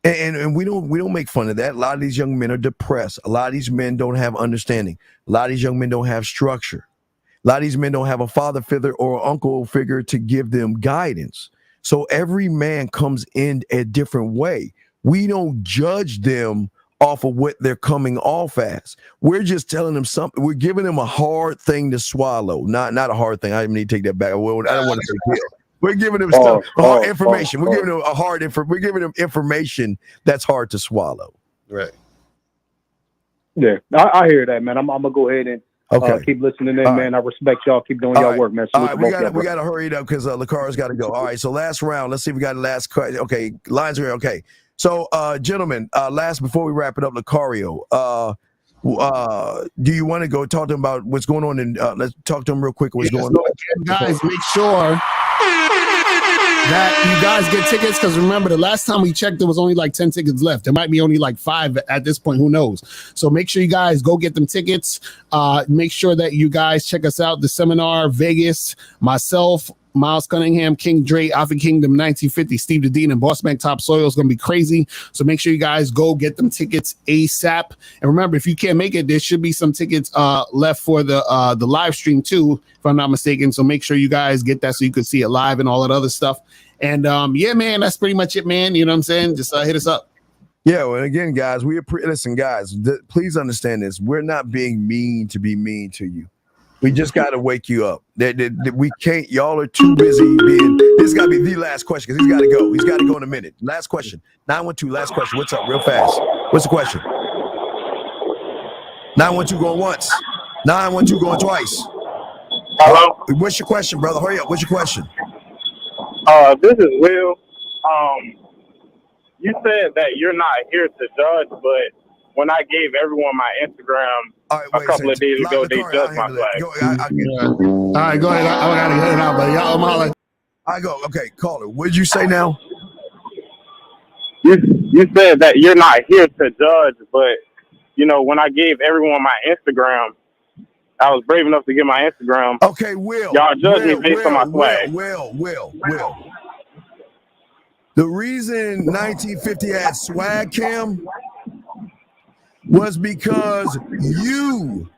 and we don't make fun of that. A lot of these young men are depressed. A lot of these men don't have understanding. A lot of these young men don't have structure. A lot of these men don't have a father figure or uncle figure to give them guidance. So every man comes in a different way. We don't judge them off of what they're coming off as. We're just telling them something. We're giving them a hard thing to swallow. Not a hard thing. I need to take that back. I don't want to say deal. We're giving them hard information. We're giving them we're giving them information that's hard to swallow. Right. Yeah, I hear that, man. I'm gonna go ahead and keep listening in, man. I respect y'all. Keep doing y'all work, man. All right, we gotta hurry it up because Lucario's got to go. All right, so last round. Let's see if we got the last question. Okay, lines are okay. So, gentlemen, before we wrap it up, Lucario, do you want to go talk to him about what's going on? And let's talk to him real quick. What's going on? Guys, make sure that you guys get tickets, because remember, the last time we checked, there was only like 10 tickets left. There might be only like 5 at this point. Who knows? So make sure you guys go get them tickets. Make sure that you guys check us out. The seminar, Vegas, myself, Miles Cunningham, King Dre, Alpha Kingdom 1950, Steve the Dean, and Boss Bank Top Soil is going to be crazy. So make sure you guys go get them tickets ASAP. And remember, if you can't make it, there should be some tickets left for the live stream too, if I'm not mistaken. So make sure you guys get that so you can see it live and all that other stuff. And yeah, man, that's pretty much it, man. You know what I'm saying? Just hit us up. Yeah, well, again, guys, listen, guys, please understand this. We're not being mean to be mean to you. We just got to wake you up. We can't. Y'all are too busy being. This got to be the last question because he's got to go. He's got to go in a minute. Last question. 912. Last question. What's up? Real fast. What's the question? 912 going once. 912 going twice. Hello. What's your question, brother? Hurry up. What's your question? This is Will. You said that you're not here to judge, but when I gave everyone my Instagram a couple of days ago, they judged my flag. All right, go ahead. I gotta get it out, but y'all holler. I go. Okay, caller. What did you say now? You said that you're not here to judge, but you know when I gave everyone my Instagram, I was brave enough to get my Instagram. Okay, Will. Y'all judge me based on my flag. Will. The reason 1950 had swag cam was because you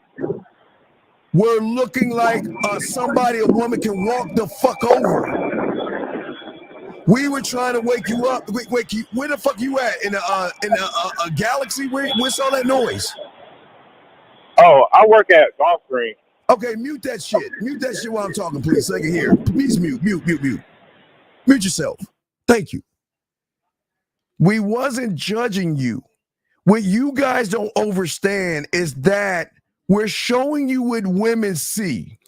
were looking like somebody a woman can walk the fuck over. We were trying to wake you up. Wake you. Where the fuck you at? In a galaxy? What's all that noise? Oh, I work at Gulfstream. Okay, mute that shit. Mute that shit while I'm talking, please. So I can hear. Please mute. Mute yourself. Thank you. We wasn't judging you. What you guys don't understand is that we're showing you what women see.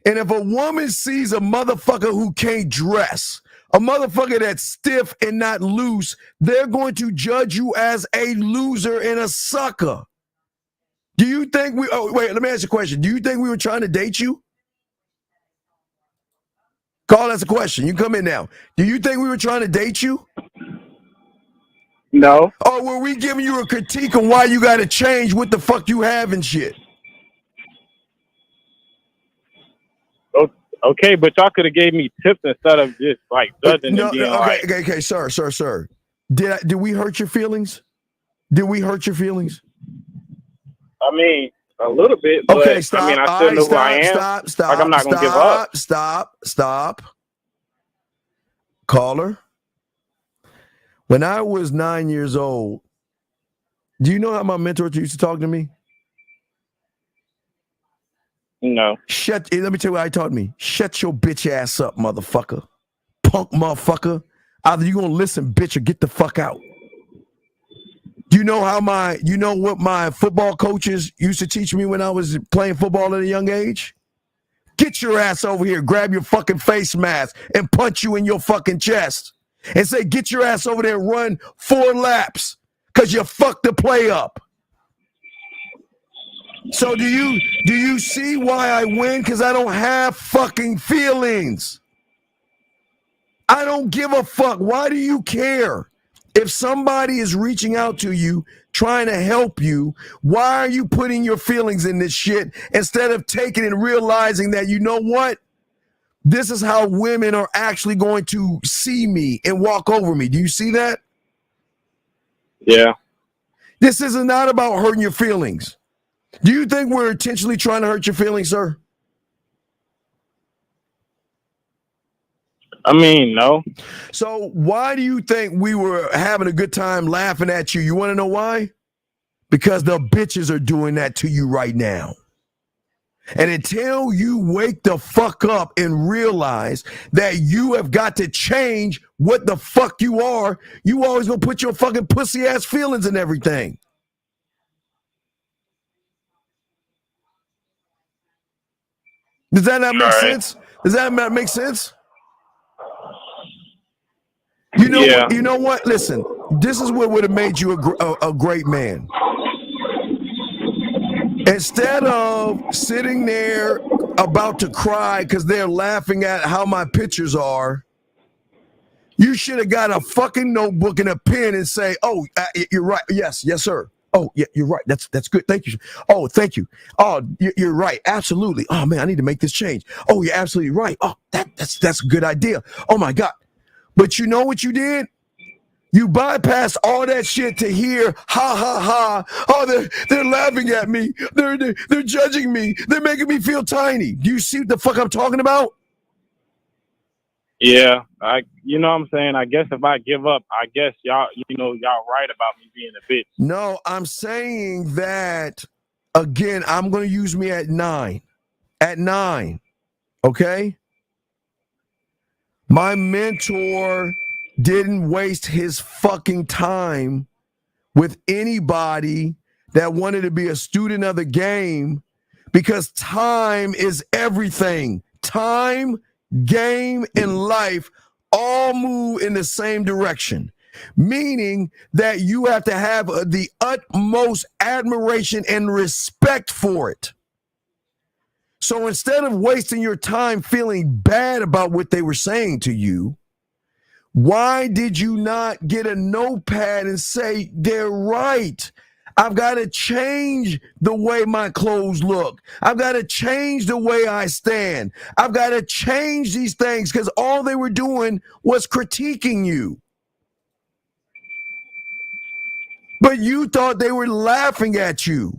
And if a woman sees a motherfucker who can't dress, a motherfucker that's stiff and not loose, they're going to judge you as a loser and a sucker. Do you think wait, let me ask you a question. Do you think we were trying to date you? Carl, that's a question. You come in now. Do you think we were trying to date you? No. Or were we giving you a critique on why you got to change what the fuck you have and shit? Okay, but y'all could have gave me tips instead of just like judging and being okay, sir. Did we hurt your feelings? Did we hurt your feelings? I mean, a little bit, but okay, stop. I mean, I still know who I am. Stop. Like, I'm not going to give up. Stop. Caller. When I was 9 years old, do you know how my mentor used to talk to me? No. Let me tell you what he taught me. Shut your bitch ass up, motherfucker. Punk motherfucker. Either you gonna listen, bitch, or get the fuck out. Do you know what my football coaches used to teach me when I was playing football at a young age? Get your ass over here, grab your fucking face mask, and punch you in your fucking chest. And say, get your ass over there and run 4 laps because you fucked the play up. So do you see why I win? Because I don't have fucking feelings. I don't give a fuck. Why do you care? If somebody is reaching out to you, trying to help you, why are you putting your feelings in this shit instead of taking and realizing that, you know what? This is how women are actually going to see me and walk over me. Do you see that? Yeah. This is not about hurting your feelings. Do you think we're intentionally trying to hurt your feelings, sir? I mean, no. So why do you think we were having a good time laughing at you? You want to know why? Because the bitches are doing that to you right now. And until you wake the fuck up and realize that you have got to change what the fuck you are, you always gonna put your fucking pussy ass feelings in everything. Does that not make sense? Does that not make sense? You know what? Listen, this is what would have made you a great man. Instead of sitting there about to cry because they're laughing at how my pictures are, you should have got a fucking notebook and a pen and say, oh, you're right. Yes, sir. Oh, yeah, you're right. That's good. Thank you. Oh, thank you. Oh, you're right. Absolutely. Oh man, I need to make this change. Oh, you're absolutely right. Oh, that's a good idea. Oh my God. But you know what you did? You bypassed all that shit to hear, ha ha ha. Oh, they're laughing at me. They're judging me. They're making me feel tiny. Do you see what the fuck I'm talking about? Yeah, you know what I'm saying? I guess if I give up, I guess y'all right about me being a bitch. No, I'm saying that again, I'm going to use me at 9. At 9. Okay? My mentor didn't waste his fucking time with anybody that wanted to be a student of the game, because time is everything. Time, game, and life all move in the same direction, meaning that you have to have the utmost admiration and respect for it. So instead of wasting your time feeling bad about what they were saying to you, why did you not get a notepad and say, they're right? I've got to change the way my clothes look. I've got to change the way I stand. I've got to change these things, because all they were doing was critiquing you. But you thought they were laughing at you.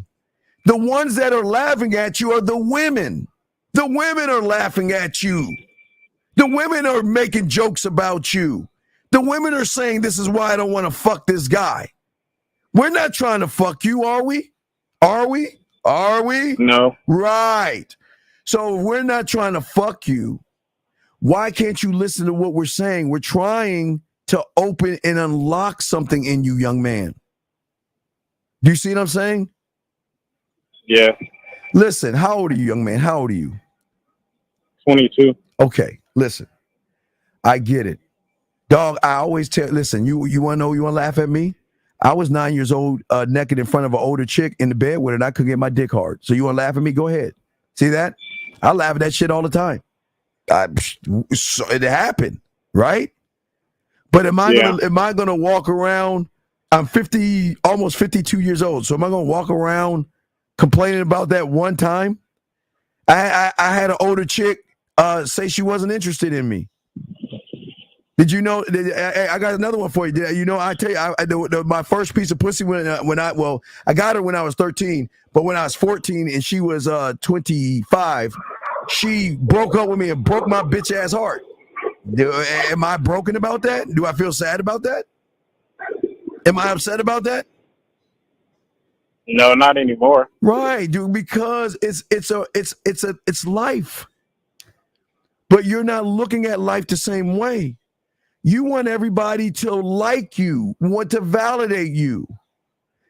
The ones that are laughing at you are the women. The women are laughing at you. The women are making jokes about you. The women are saying, this is why I don't want to fuck this guy. We're not trying to fuck you, are we? Are we? Are we? No. Right. So if we're not trying to fuck you, why can't you listen to what we're saying? We're trying to open and unlock something in you, young man. Do you see what I'm saying? Yeah. Listen, how old are you, young man? How old are you? 22. Okay, listen. I get it. Dog, I always tell, listen, you want to know, you want to laugh at me? I was 9 years old, naked in front of an older chick in the bed with her, and I couldn't get my dick hard. So you want to laugh at me? Go ahead. See that? I laugh at that shit all the time. So it happened, right? But am I gonna walk around? I'm 50, almost 52 years old. So am I gonna walk around complaining about that one time? I had an older chick say she wasn't interested in me. Did you know? I got another one for you. You know, I tell you, my first piece of pussy I got her when I was 13, but when I was 14 and she was 25, she broke up with me and broke my bitch ass heart. Am I broken about that? Do I feel sad about that? Am I upset about that? No, not anymore. Right, dude, because it's life. But you're not looking at life the same way. You want everybody to like you, want to validate you.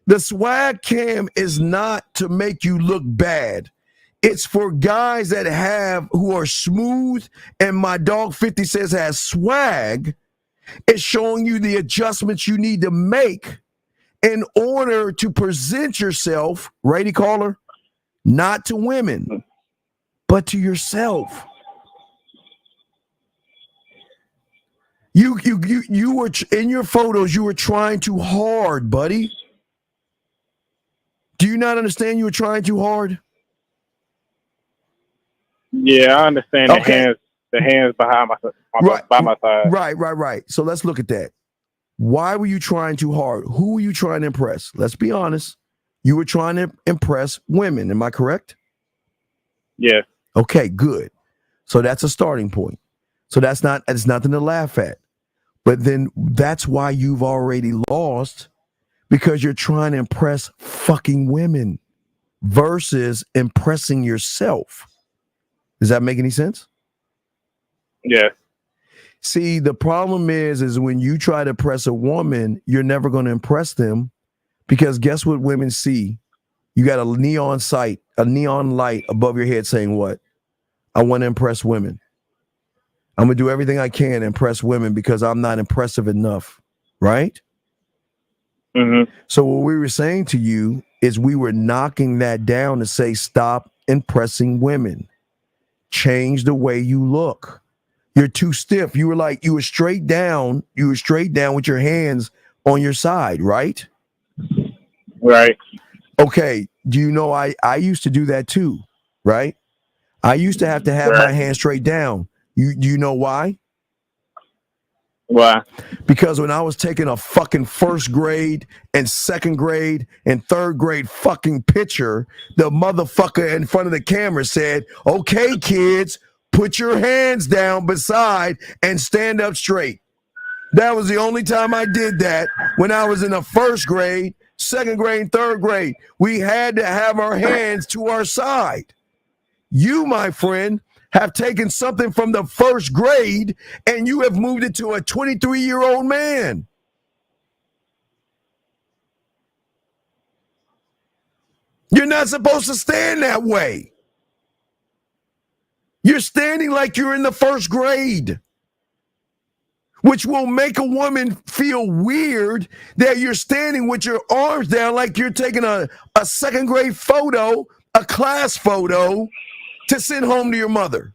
The swag cam is not to make you look bad. It's for guys that who are smooth, and my dog 50 says has swag. It's showing you the adjustments you need to make in order to present yourself, righty caller, not to women, but to yourself. You were in your photos, you were trying too hard, buddy. Do you not understand you were trying too hard? Yeah, I understand. Okay. The hands behind by my side. Right. So let's look at that. Why were you trying too hard? Who were you trying to impress? Let's be honest. You were trying to impress women. Am I correct? Yes. Okay, good. So that's a starting point. So it's nothing to laugh at. But then that's why you've already lost, because you're trying to impress fucking women versus impressing yourself. Does that make any sense? Yeah. See, the problem is when you try to impress a woman, you're never going to impress them, because guess what women see? You got a neon light above your head saying what? I want to impress women. I'm going to do everything I can to impress women because I'm not impressive enough, right? Mm-hmm. So what we were saying to you is we were knocking that down to say, stop impressing women. Change the way you look. You're too stiff. You were straight down with your hands on your side, right? Right. Okay. Do you know I used to do that too, right? I used to have my hands straight down. Do you know why? Why? Because when I was taking a fucking first grade and second grade and third grade fucking picture, the motherfucker in front of the camera said, "Okay, kids, put your hands down beside and stand up straight." That was the only time I did that when I was in the first grade, second grade, third grade. We had to have our hands to our side. You, my friend, have taken something from the first grade and you have moved it to a 23-year-old man. You're not supposed to stand that way. You're standing like you're in the first grade, which will make a woman feel weird that you're standing with your arms down like you're taking a second grade photo, a class photo, to send home to your mother.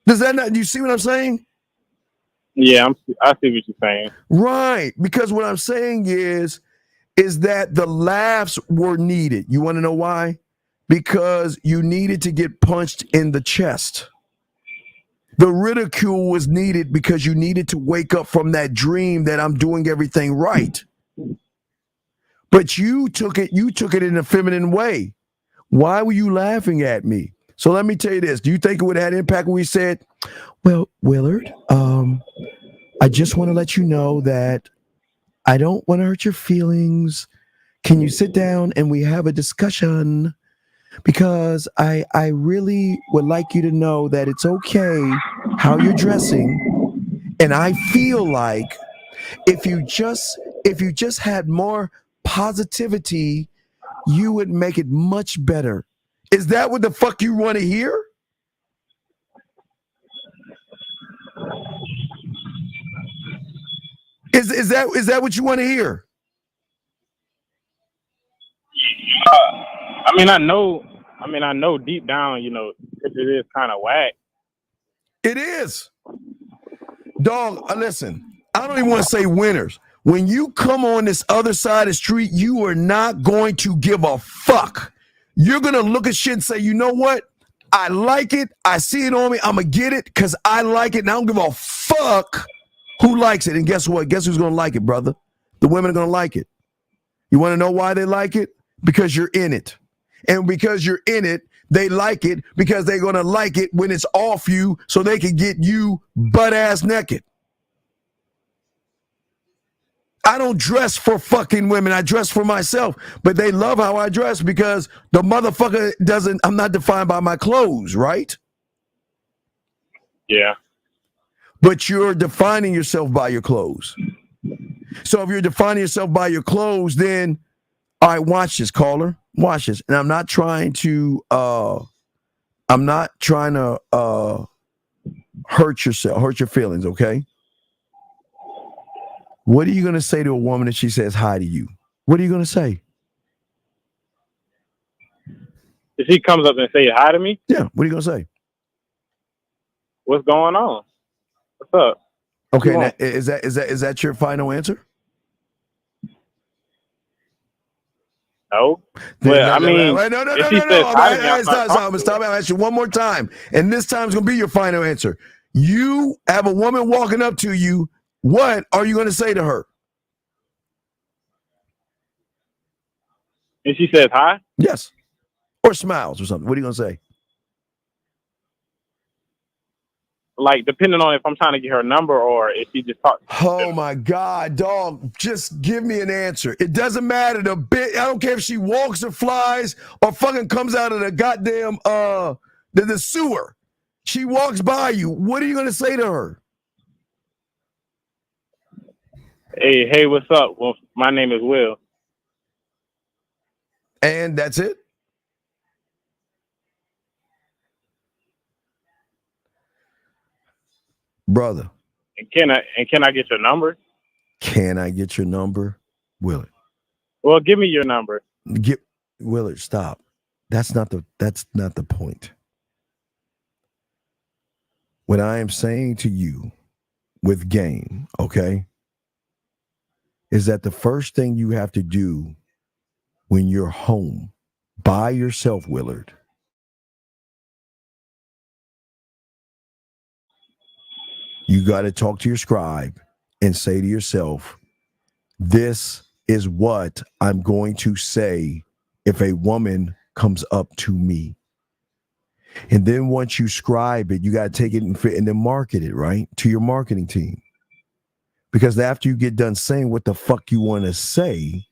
Does that not, do you see what I'm saying? Yeah, I see what you're saying. Right, because what I'm saying is that the laughs were needed. You want to know why? Because you needed to get punched in the chest. The ridicule was needed because you needed to wake up from that dream that I'm doing everything right. But you took it in a feminine way. Why were you laughing at me? So let me tell you this. Do you think it would have had impact when we said, "Well, Willard, I just want to let you know that I don't want to hurt your feelings. Can you sit down and we have a discussion? Because I really would like you to know that it's okay how you're dressing. And I feel like if you just had more positivity, you would make it much better." Is that what the fuck you want to hear? Is that what you want to hear? I know deep down, it is kind of whack. It is. Dog, listen, I don't even want to say winners. When you come on this other side of the street, you are not going to give a fuck. You're going to look at shit and say, you know what? I like it. I see it on me. I'm going to get it because I like it. And I don't give a fuck who likes it. And guess what? Guess who's going to like it, brother? The women are going to like it. You want to know why they like it? Because you're in it. And because you're in it, they like it because they're going to like it when it's off you so they can get you butt-ass naked. I don't dress for fucking women. I dress for myself. But they love how I dress because the motherfucker I'm not defined by my clothes, right? Yeah. But you're defining yourself by your clothes. So if you're defining yourself by your clothes, then, all right, watch this, caller. Watch this. And I'm not trying to hurt your feelings, okay? What are you going to say to a woman if she says hi to you? What are you going to say? If he comes up and say hi to me? Yeah, what are you going to say? What's going on? What's up? Okay, now, is that your final answer? No. Well, No. Stop. Stop. I'll ask you one more time. And this time is going to be your final answer. You have a woman walking up to you. What are you going to say to her? And she says hi? Yes. Or smiles or something. What are you going to say? Like, depending on if I'm trying to get her number or if she just talks. Oh, my God, dog. Just give me an answer. It doesn't matter. I don't care if she walks or flies or fucking comes out of the goddamn the sewer. She walks by you. What are you going to say to her? Hey, what's up? Well, my name is Will. And that's it? Brother. And can I get your number? Can I get your number? Willard. Well, give me your number. Willard, stop. That's not the point. What I am saying to you with game, okay, is that the first thing you have to do when you're home by yourself, Willard, you got to talk to your scribe and say to yourself, this is what I'm going to say if a woman comes up to me. And then once you scribe it, you got to take it and then market it, right, to your marketing team. Because after you get done saying what the fuck you want to say,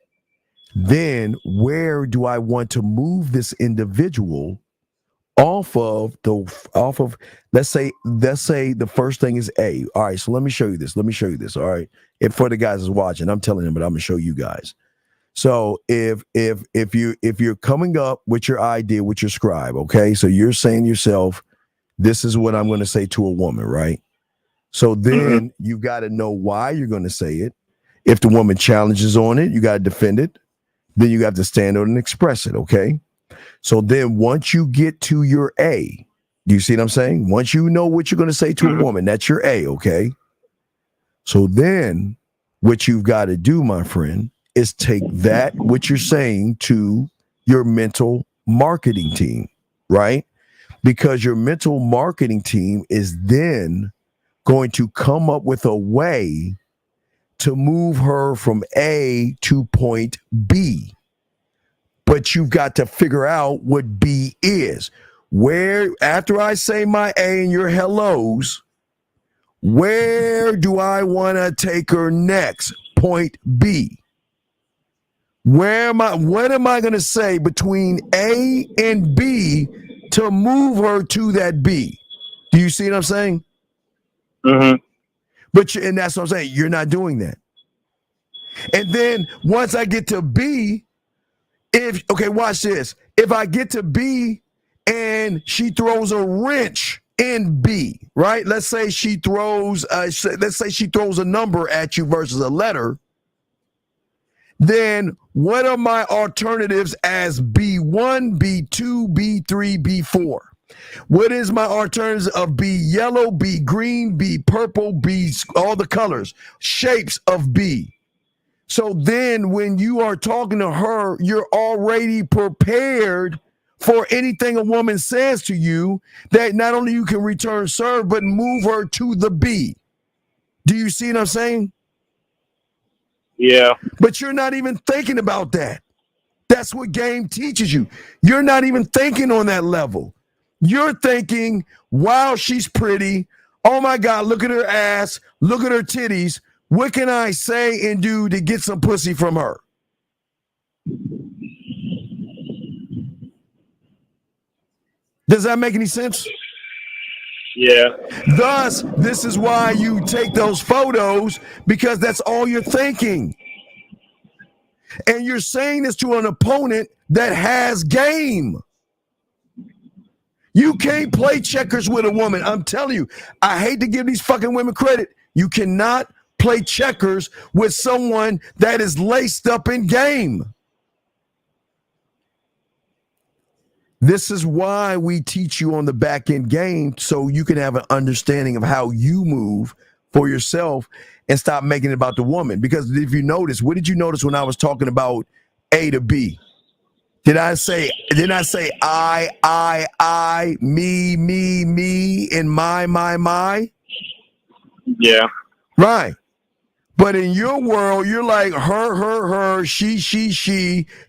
then where do I want to move this individual off of, let's say the first thing is A. All right, so let me show you this. All right. If for the guys is watching, I'm telling them, but I'm gonna show you guys. So if you're coming up with your idea with your scribe, okay, so you're saying to yourself, this is what I'm going to say to a woman, right? So then you got to know why you're going to say it. If the woman challenges on it, you got to defend it. Then you have to stand on it and express it, okay? So then once you get to your A, do you see what I'm saying? Once you know what you're going to say to a woman, that's your A, okay? So then what you've got to do, my friend, is take that, what you're saying, to your mental marketing team, right? Because your mental marketing team is then going to come up with a way to move her from A to point B. But you've got to figure out what B is. Where, after I say my A and your hellos, where do I want to take her next? Point B. What am I going to say between A and B to move her to that B? Do you see what I'm saying? But and that's what I'm saying. You're not doing that. And then once I get to B, okay, watch this. If I get to B and she throws a wrench in B, right? Let's say she throws a number at you versus a letter. Then what are my alternatives as B1, B2, B3, B4? What is my alternatives of B yellow, B green, B purple, B, all the colors, shapes of B? So then when you are talking to her, you're already prepared for anything a woman says to you, that not only you can return serve, but move her to the B. Do you see what I'm saying? Yeah. But you're not even thinking about that. That's what game teaches you. You're not even thinking on that level. You're thinking, wow, she's pretty. Oh my God, look at her ass. Look at her titties. What can I say and do to get some pussy from her? Does that make any sense? Yeah. Thus, this is why you take those photos, because that's all you're thinking. And you're saying this to an opponent that has game. You can't play checkers with a woman. I'm telling you, I hate to give these fucking women credit. You cannot play checkers with someone that is laced up in game. This is why we teach you on the back end game, so you can have an understanding of how you move for yourself and stop making it about the woman. Because if you notice, what did you notice when I was talking about A to B? Didn't I say I, me, and my? Yeah. Right. But in your world, you're like her, she,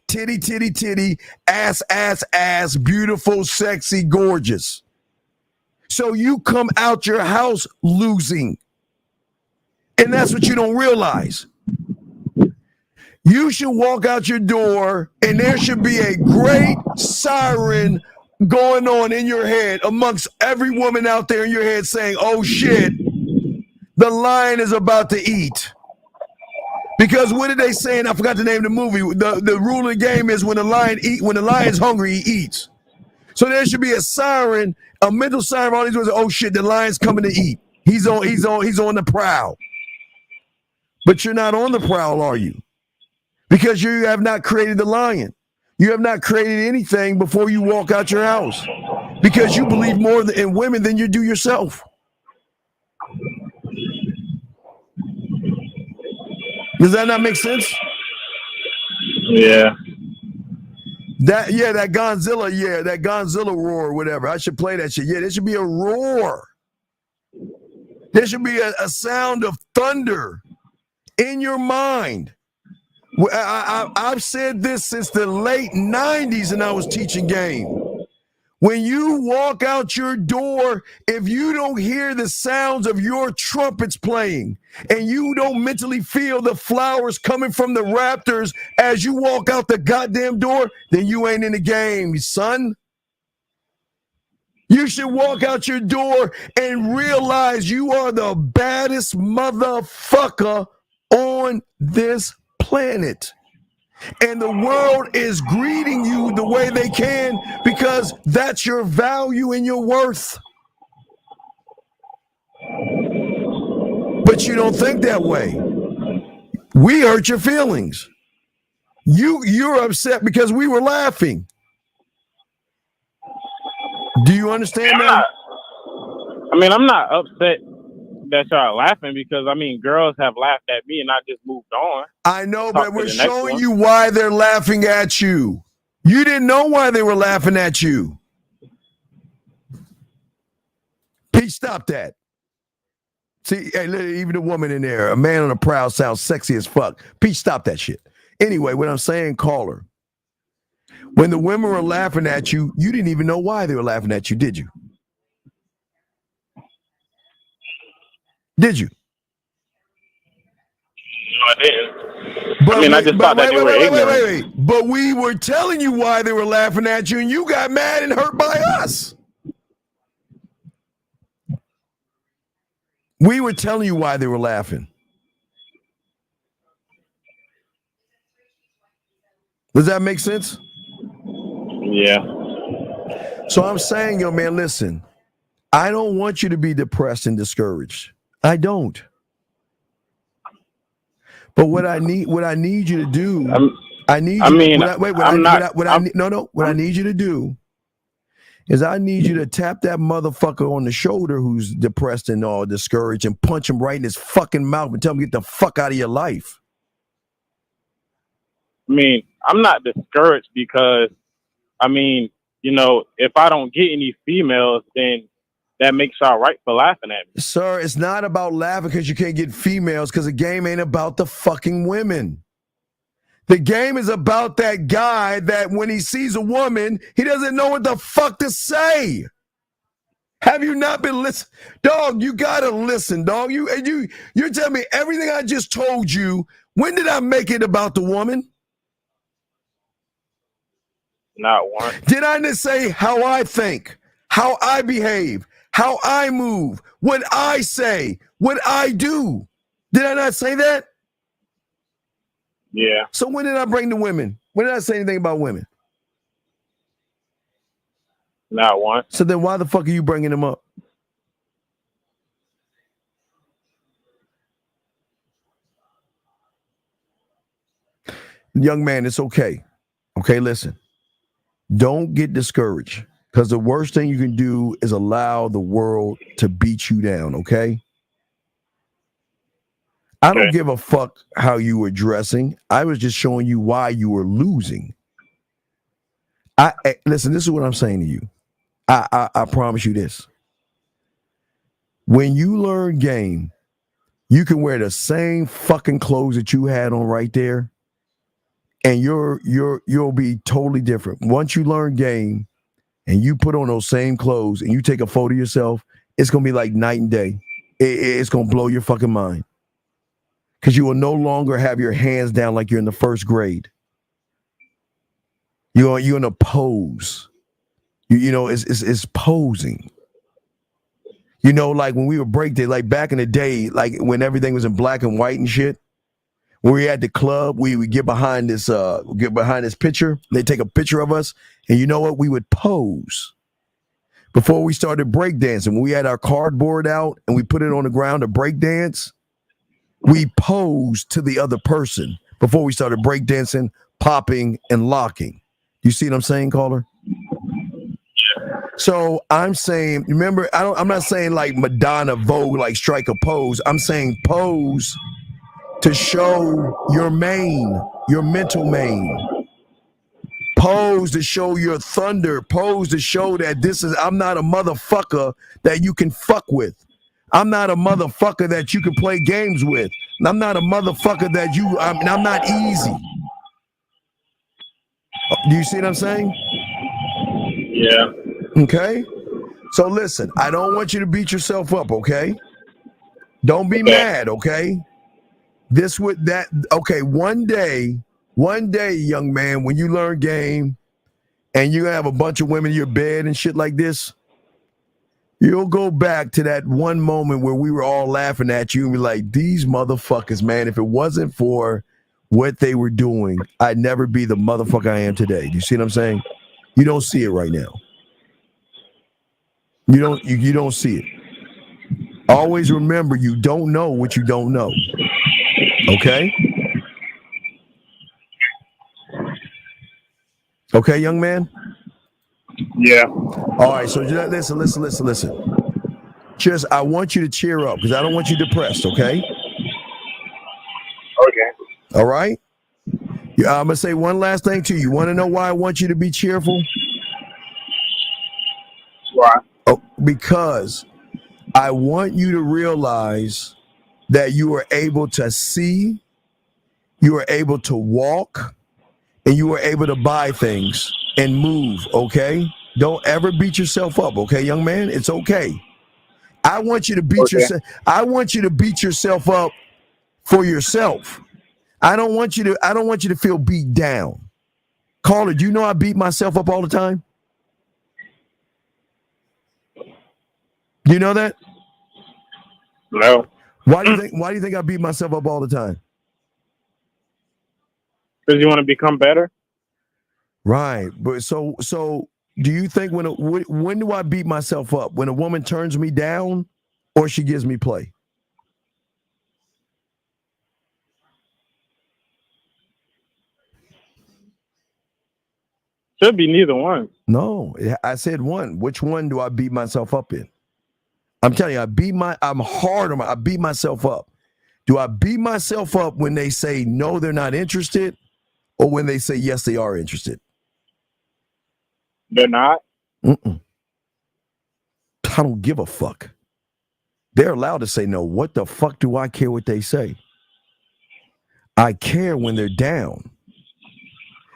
titty, ass, beautiful, sexy, gorgeous. So you come out your house losing. And that's what you don't realize. You should walk out your door and there should be a great siren going on in your head amongst every woman out there in your head saying, oh shit, the lion is about to eat. Because what did they say? And I forgot the name of the movie. The rule of the game is when the lion's hungry, he eats. So there should be a siren, a mental siren. All these words, oh shit, the lion's coming to eat. He's on the prowl. But you're not on the prowl, are you? Because you have not created the lion. You have not created anything before you walk out your house. Because you believe more in women than you do yourself. Does that not make sense? Yeah. That Godzilla roar, whatever. I should play that shit. Yeah, there should be a roar. There should be a sound of thunder in your mind. I've said this since the late 90s and I was teaching game. When you walk out your door, if you don't hear the sounds of your trumpets playing and you don't mentally feel the flowers coming from the Raptors as you walk out the goddamn door, then you ain't in the game, son. You should walk out your door and realize you are the baddest motherfucker on this planet. And the world is greeting you the way they can because that's your value and your worth. But you don't think that way. We hurt your feelings. You're upset because we were laughing. Do you understand that? I'm not upset that y'all are laughing because, girls have laughed at me and I just moved on. I know, but we're showing you why they're laughing at you. You didn't know why they were laughing at you. Pete, stop that. See, even a woman in there, a man on a prowl sounds sexy as fuck. Pete, stop that shit. Anyway, what I'm saying, caller, when the women were laughing at you, you didn't even know why they were laughing at you, did you? Did you? No, I didn't. But I just thought that they were ignorant. But we were telling you why they were laughing at you, and you got mad and hurt by us. We were telling you why they were laughing. Does that make sense? Yeah. So I'm saying, yo, man, listen, I don't want you to be depressed and discouraged. I don't. But what I need you to do, what I need you to do is I need you to tap that motherfucker on the shoulder who's depressed and all discouraged and punch him right in his fucking mouth and tell him get the fuck out of your life. I'm not discouraged because, if I don't get any females, then that makes y'all right for laughing at me. Sir, it's not about laughing because you can't get females because the game ain't about the fucking women. The game is about that guy that when he sees a woman, he doesn't know what the fuck to say. Have you not been listening? Dog, you gotta listen, dog. You're telling me everything I just told you. When did I make it about the woman? Not one. Did I just say how I think, how I behave, how I move, what I say, what I do? Did I not say that? Yeah. So when did I bring the women? When did I say anything about women? Not one. So then why the fuck are you bringing them up? Young man, it's okay. Okay, listen. Don't get discouraged because the worst thing you can do is allow the world to beat you down, okay? I don't give a fuck how you were dressing. I was just showing you why you were losing. Listen, this is what I'm saying to you. I promise you this. When you learn game, you can wear the same fucking clothes that you had on right there, and you'll be totally different. Once you learn game and you put on those same clothes and you take a photo of yourself, it's gonna be like night and day. It's gonna blow your fucking mind. Because you will no longer have your hands down like you're in the first grade. You're in a pose. It's posing. Like when we were breakdancing, like back in the day, like when everything was in black and white and shit. When we at the club, we would get behind this picture. They take a picture of us, and you know what? We would pose. Before we started breakdancing, when we had our cardboard out and we put it on the ground to breakdance, we posed to the other person before we started breakdancing, popping, and locking. You see what I'm saying, caller? So I'm saying, remember, I'm not saying like Madonna, Vogue, like strike a pose. I'm saying pose to show your mental main. Pose to show your thunder. Pose to show that I'm not a motherfucker that you can fuck with. I'm not a motherfucker that you can play games with. I'm not a motherfucker that I'm not easy. Do you see what I'm saying? Yeah. Okay. So listen, I don't want you to beat yourself up, okay? Don't be mad, okay? One day, young man, when you learn game and you have a bunch of women in your bed and shit like this, you'll go back to that one moment where we were all laughing at you and be like, these motherfuckers, man, if it wasn't for what they were doing, I'd never be the motherfucker I am today. Do you see what I'm saying? You don't see it right now. You don't see it. Always remember, you don't know what you don't know. Okay? Okay, young man? Yeah. All right, so listen. Just, I want you to cheer up because I don't want you depressed, okay? Okay. All right? Yeah, I'm going to say one last thing to you. You want to know why I want you to be cheerful? Why? Oh, because I want you to realize that you are able to see, you are able to walk, and you are able to buy things and move, okay? Don't ever beat yourself up, okay, young man? It's okay. I want you to beat yourself. I want you to beat yourself up for yourself. I don't want you to feel beat down. Caller, do you know I beat myself up all the time? Do you know that? No. Why do you think I beat myself up all the time? Because you want to become better? Right. But so do you think when do I beat myself up? When a woman turns me down or she gives me play? Should be neither one. No, I said one. Which one do I beat myself up in? I'm telling you, I'm hard on I beat myself up. Do I beat myself up when they say no, they're not interested, or when they say yes, they are interested? They're not? I don't give a fuck. They're allowed to say no. What the fuck do I care what they say? I care when they're down.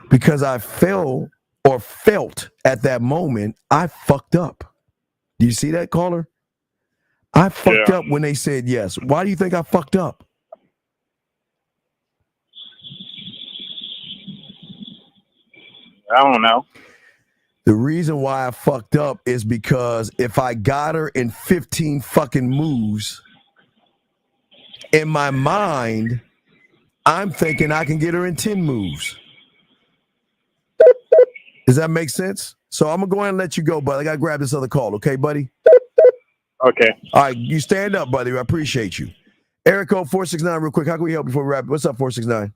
Because I felt at that moment, I fucked up. Do you see that, caller? I fucked up when they said yes. Why do you think I fucked up? I don't know. The reason why I fucked up is because if I got her in 15 fucking moves, in my mind, I'm thinking I can get her in 10 moves. Does that make sense? So I'm going to go ahead and let you go, but I got to grab this other call. Okay, buddy? Okay. All right, you stand up, buddy. I appreciate you. Eric code 469 real quick. How can we help before we wrap? What's up, 469?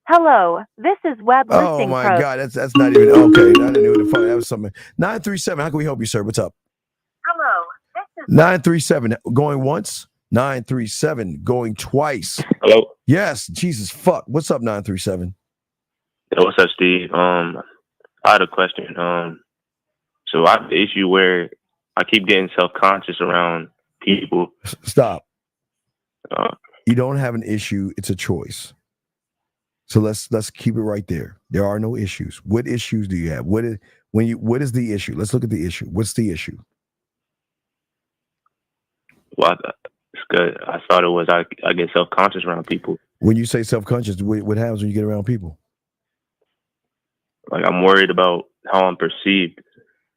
Hello, this is Web Listing Oh my Pro. God, that's not even okay. I didn't know what the fuck that was. Something 937. How can we help you, sir? What's up? Hello, this is 937 going once. 937 going twice. Hello. Yes, Jesus fuck. What's up, 937? Yeah, what's up, Steve? I had a question. So I have the issue where I keep getting self-conscious around people. Stop. You don't have an issue. It's a choice. So let's keep it right there. There are no issues. What issues do you have? What is the issue? Let's look at the issue. What's the issue? Well, it's good. I thought it was I get self-conscious around people. When you say self-conscious, what happens when you get around people? Like I'm worried about how I'm perceived.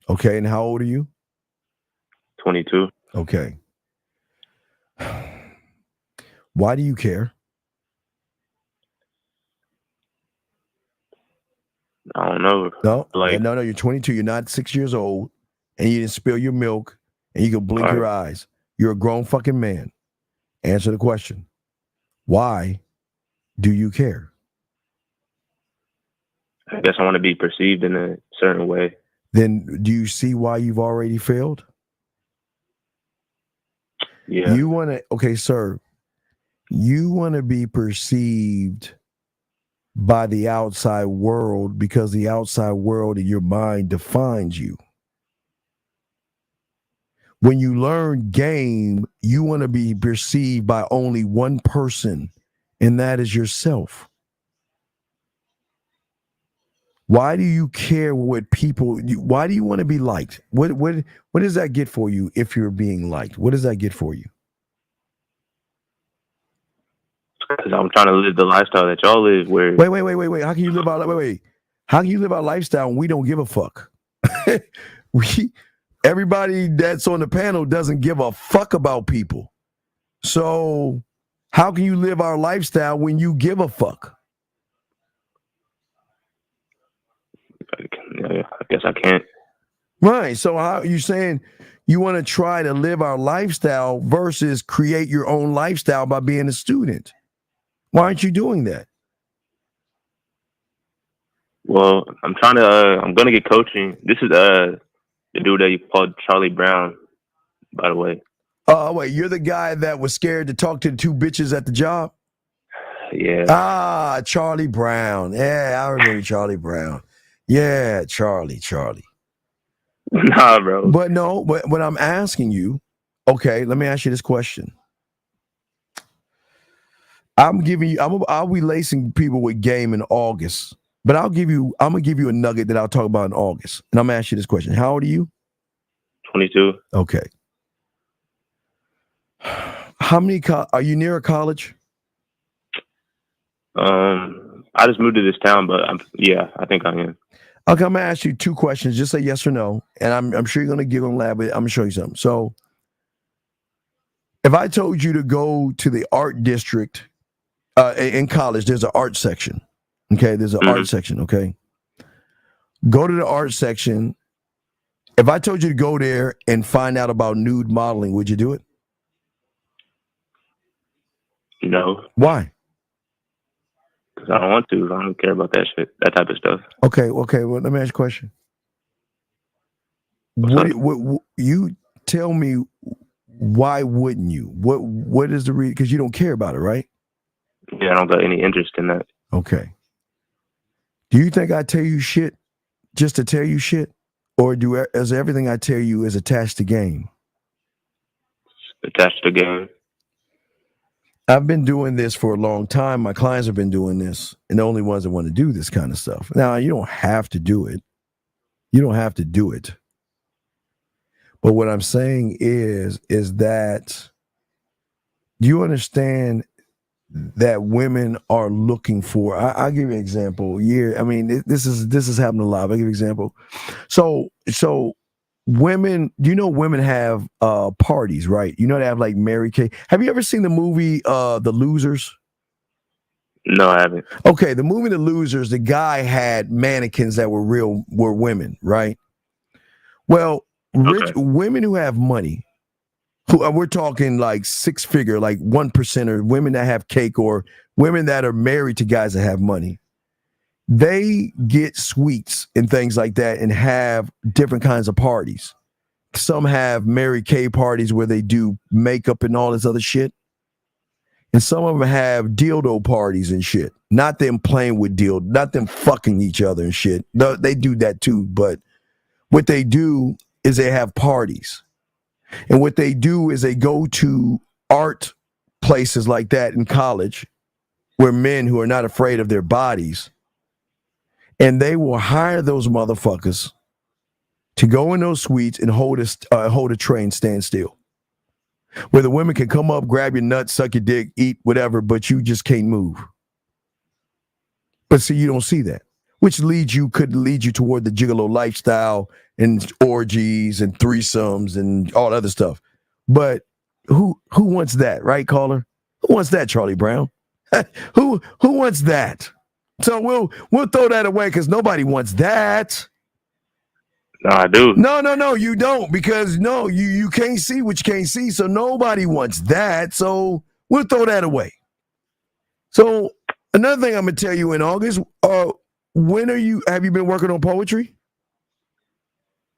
Okay, and how old are you? 22. Okay. Why do you care? I don't know. No, you're 22. You're not 6 years old, and you didn't spill your milk, and you can blink your eyes. You're a grown fucking man. Answer the question. Why do you care? I guess I want to be perceived in a certain way. Then do you see why you've already failed? Yeah. You want to, okay, sir, You want to be perceived by the outside world because the outside world in your mind defines you. When you learn game, you want to be perceived by only one person, and that is yourself. Why do you care what people, why do you want to be liked? What does that get for you if you're being liked? What does that get for you? Because I'm trying to live the lifestyle that y'all live. Where Wait. How can you live our How can you live our lifestyle when we don't give a fuck? Everybody that's on the panel doesn't give a fuck about people. So how can you live our lifestyle when you give a fuck? I guess I can't. Right. So how are you saying you want to try to live our lifestyle versus create your own lifestyle by being a student? Why aren't you doing that? Well, I'm trying to. I'm gonna get coaching. This is the dude that you called Charlie Brown, by the way. Wait, you're the guy that was scared to talk to the two bitches at the job? Yeah. Charlie Brown. Yeah, I remember Charlie Brown. Yeah, Charlie. Nah, bro. But when I'm asking you, okay, let me ask you this question. I'll be lacing people with game in August, but I'm gonna give you a nugget that I'll talk about in August. And I'm gonna ask you this question. How old are you? 22. Okay. How many are you near a college? I just moved to this town, but I think I am. Okay, I'm gonna ask you two questions. Just say yes or no, and I'm sure you're gonna giggle and laugh, but I'm gonna show you something. So, if I told you to go to the art district in college, there's an art section. Okay, there's an art section. Okay, go to the art section. If I told you to go there and find out about nude modeling, would you do it? No. Why? Because I don't want to. I don't care about that shit, that type of stuff. Okay. Well, let me ask you a question. What you tell me? Why wouldn't you? What is the reason? Because you don't care about it, right? Yeah, I don't got any interest in that. Okay. Do you think I tell you shit just to tell you shit, or is everything I tell you is attached to game? Attached to game. I've been doing this for a long time. My clients have been doing this, and the only ones that want to do this kind of stuff. Now, you don't have to do it. You don't have to do it. But what I'm saying is that, do you understand that women are looking for? I'll give you an example. This is happening a lot. I'll give you an example. So women, do you know women have parties, right? You know they have like Mary Kay. Have you ever seen the movie The Losers? No, I haven't. Okay, the movie The Losers, the guy had mannequins that were women, right? Well, rich women who have money, we're talking like 6-figure, like 1%, women that have cake, or women that are married to guys that have money. They get suites and things like that and have different kinds of parties. Some have Mary Kay parties where they do makeup and all this other shit. And some of them have dildo parties and shit. Not them playing with dildo, not them fucking each other and shit. No, they do that too. But what they do is they have parties. And what they do is they go to art places like that in college where men who are not afraid of their bodies, and they will hire those motherfuckers to go in those suites and hold a train stand still, where the women can come up, grab your nuts, suck your dick, eat whatever, but you just can't move. But see, you don't see that, which could lead you toward the gigolo lifestyle and orgies and threesomes and all other stuff. But who wants that, right, caller? Who wants that, Charlie Brown? Who wants that? So we'll throw that away because nobody wants that. No, I do. No, you don't, because you can't see what you can't see, so nobody wants that. So we'll throw that away. So another thing I'm gonna tell you in August, have you been working on poetry?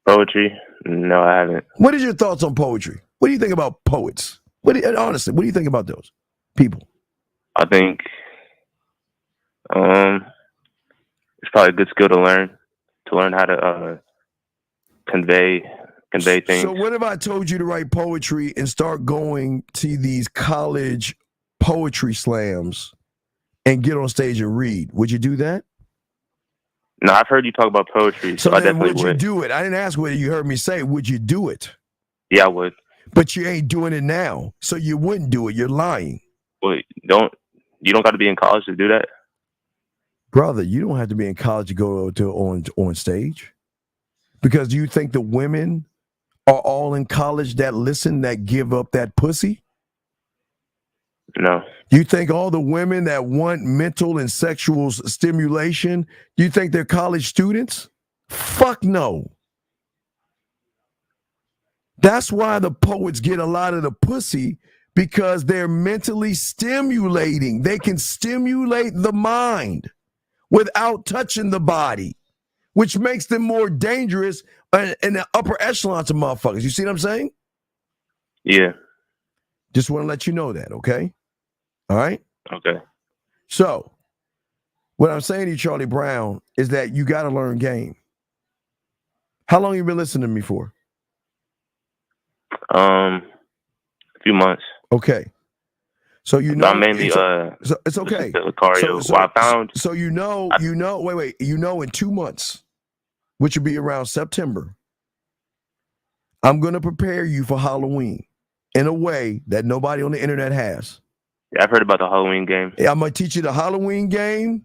Poetry? No, I haven't. What is your thoughts on poetry? What do you think about poets? Honestly, what do you think about those people? I think it's probably a good skill to learn how to convey things. So what if I told you to write poetry and start going to these college poetry slams and get on stage and read? Would you do that? No, I've heard you talk about poetry, so I definitely would. You do it? I didn't ask whether you heard me say, would you do it? Yeah, I would. But you ain't doing it now, so you wouldn't do it. You're lying. Well, you don't got to be in college to do that, brother. You don't have to be in college to go to on stage, because you think the women are all in college that listen, that give up that pussy? No. You think all the women that want mental and sexual stimulation, do you think they're college students? Fuck no. That's why the poets get a lot of the pussy, because they're mentally stimulating. They can stimulate the mind without touching the body, which makes them more dangerous in the upper echelons of motherfuckers. You see what I'm saying? Yeah. Just want to let you know that, okay? All right? Okay. So, what I'm saying to you, Charlie Brown, is that you got to learn game. How long you been listening to me for? A few months. Okay. So you know, I'm mainly so it's okay. Lucario. I found. So you know, wait, in 2 months, which would be around September, I'm going to prepare you for Halloween in a way that nobody on the internet has. Yeah, I've heard about the Halloween game. I'm going to teach you the Halloween game.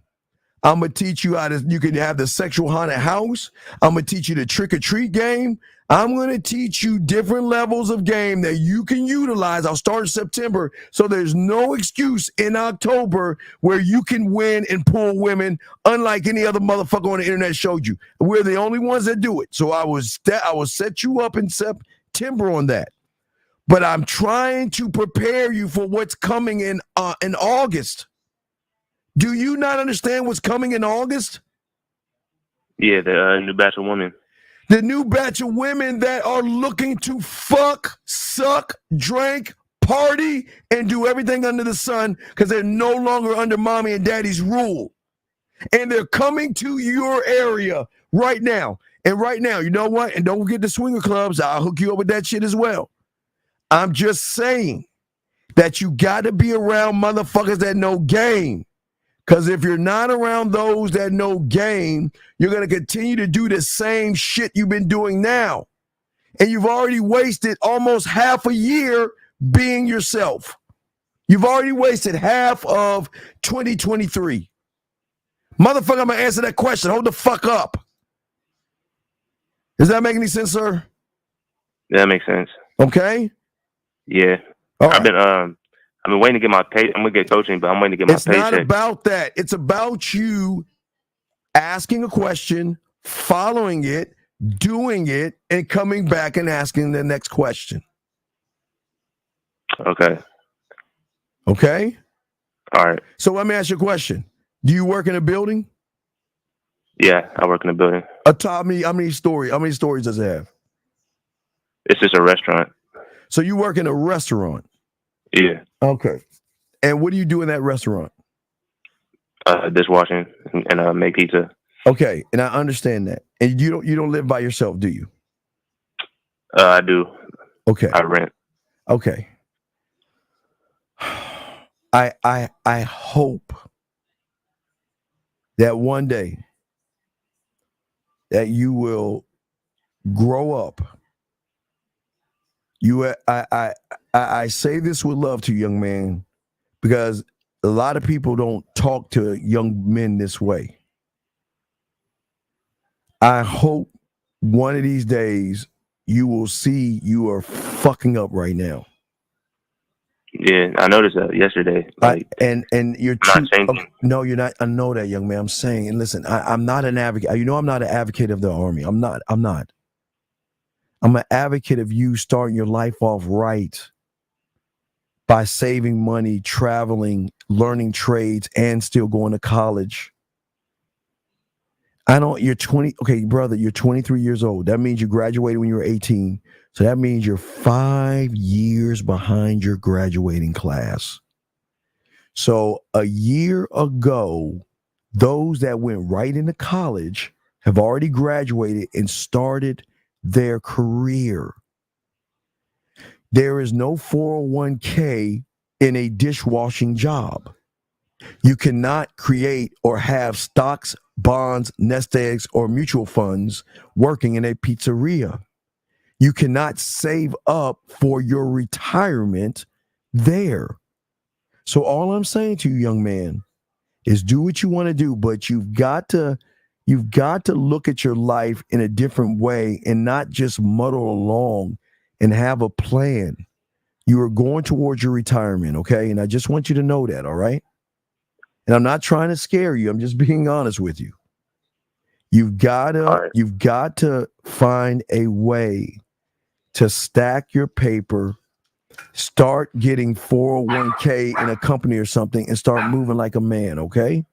I'm going to teach you how you can have the sexual haunted house. I'm going to teach you the trick or treat game. I'm going to teach you different levels of game that you can utilize. I'll start in September, so there's no excuse in October where you can win and pull women, unlike any other motherfucker on the internet showed you. We're the only ones that do it. So I will set you up in September on that. But I'm trying to prepare you for what's coming in August. Do you not understand what's coming in August? Yeah, the new batch of women. The new batch of women that are looking to fuck, suck, drink, party, and do everything under the sun because they're no longer under mommy and daddy's rule. And they're coming to your area right now. And right now, you know what? And don't forget the swinger clubs. I'll hook you up with that shit as well. I'm just saying that you got to be around motherfuckers that know game. Because if you're not around those that know game, you're going to continue to do the same shit you've been doing now. And you've already wasted almost half a year being yourself. You've already wasted half of 2023. Motherfucker, I'm going to answer that question. Hold the fuck up. Does that make any sense, sir? Yeah, that makes sense. Okay? Yeah. All right. I've been waiting to get my pay. I'm gonna get coaching, but I'm waiting to get my paycheck. It's not about that. It's about you asking a question, following it, doing it, and coming back and asking the next question. Okay. Okay? All right. So let me ask you a question. Do you work in a building? Yeah, I work in a building. Tell me how many stories does it have? It's just a restaurant. So you work in a restaurant? Yeah. Okay. And what do you do in that restaurant? Dishwashing and make pizza. Okay, and I understand that. And you don't live by yourself, do you? I do. Okay. I rent. Okay. I hope that one day that you will grow up. I say this with love to you, young man, because a lot of people don't talk to young men this way. I hope one of these days you will see you are fucking up right now. Yeah, I noticed that yesterday. And you're not changing. No, you're not. I know that, young man. I'm saying, and listen, I'm not an advocate. You know, I'm not an advocate of the army. I'm not. I'm an advocate of you starting your life off right by saving money, traveling, learning trades, and still going to college. You're 20. Okay, brother, you're 23 years old. That means you graduated when you were 18. So that means you're 5 years behind your graduating class. So a year ago, those that went right into college have already graduated and started their career. There is no 401k in a dishwashing job. You cannot create or have stocks, bonds, nest eggs, or mutual funds working in a pizzeria. You cannot save up for your retirement there. So all I'm saying to you, young man, is do what you want to do, but you've got to look at your life in a different way and not just muddle along and have a plan. You are going towards your retirement, okay? And I just want you to know that, all right? And I'm not trying to scare you. I'm just being honest with you. You've got to find a way to stack your paper, start getting 401k in a company or something, and start moving like a man, okay?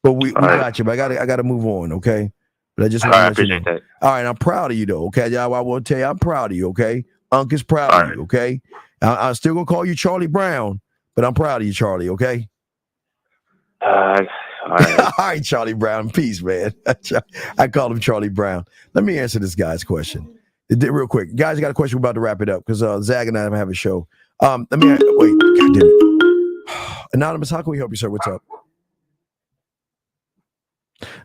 But we got you. But I got to move on, okay? But I just want to let you know. That. All right, I'm proud of you though, okay? I will tell you, I'm proud of you, okay? Unc is proud of you, okay? I'm still gonna call you Charlie Brown, but I'm proud of you, Charlie, okay? All right. All right, Charlie Brown. Peace, man. I call him Charlie Brown. Let me answer this guy's question. Real quick. Guys, I got a question. We're about to wrap it up because Zag and I have a show. Wait. God damn it. Anonymous, how can we help you, sir? What's up?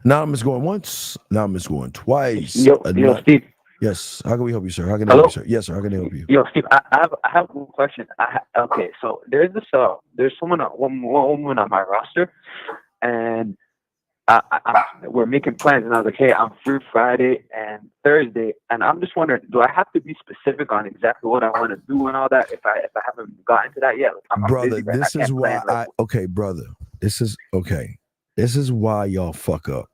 Anonymous going once. Anonymous going twice. Yo, Steve. Yes. How can we help you, sir? How can I help you, sir? Yes, sir. How can I help you? Yo, Steve, I have one question. Okay, so there's someone, one woman on my roster, and we're making plans, and I was like, hey, I'm free Friday and Thursday, and I'm just wondering, do I have to be specific on exactly what I want to do and all that if I haven't gotten to that yet? Brother, this is why brother, this is okay. This is why y'all fuck up.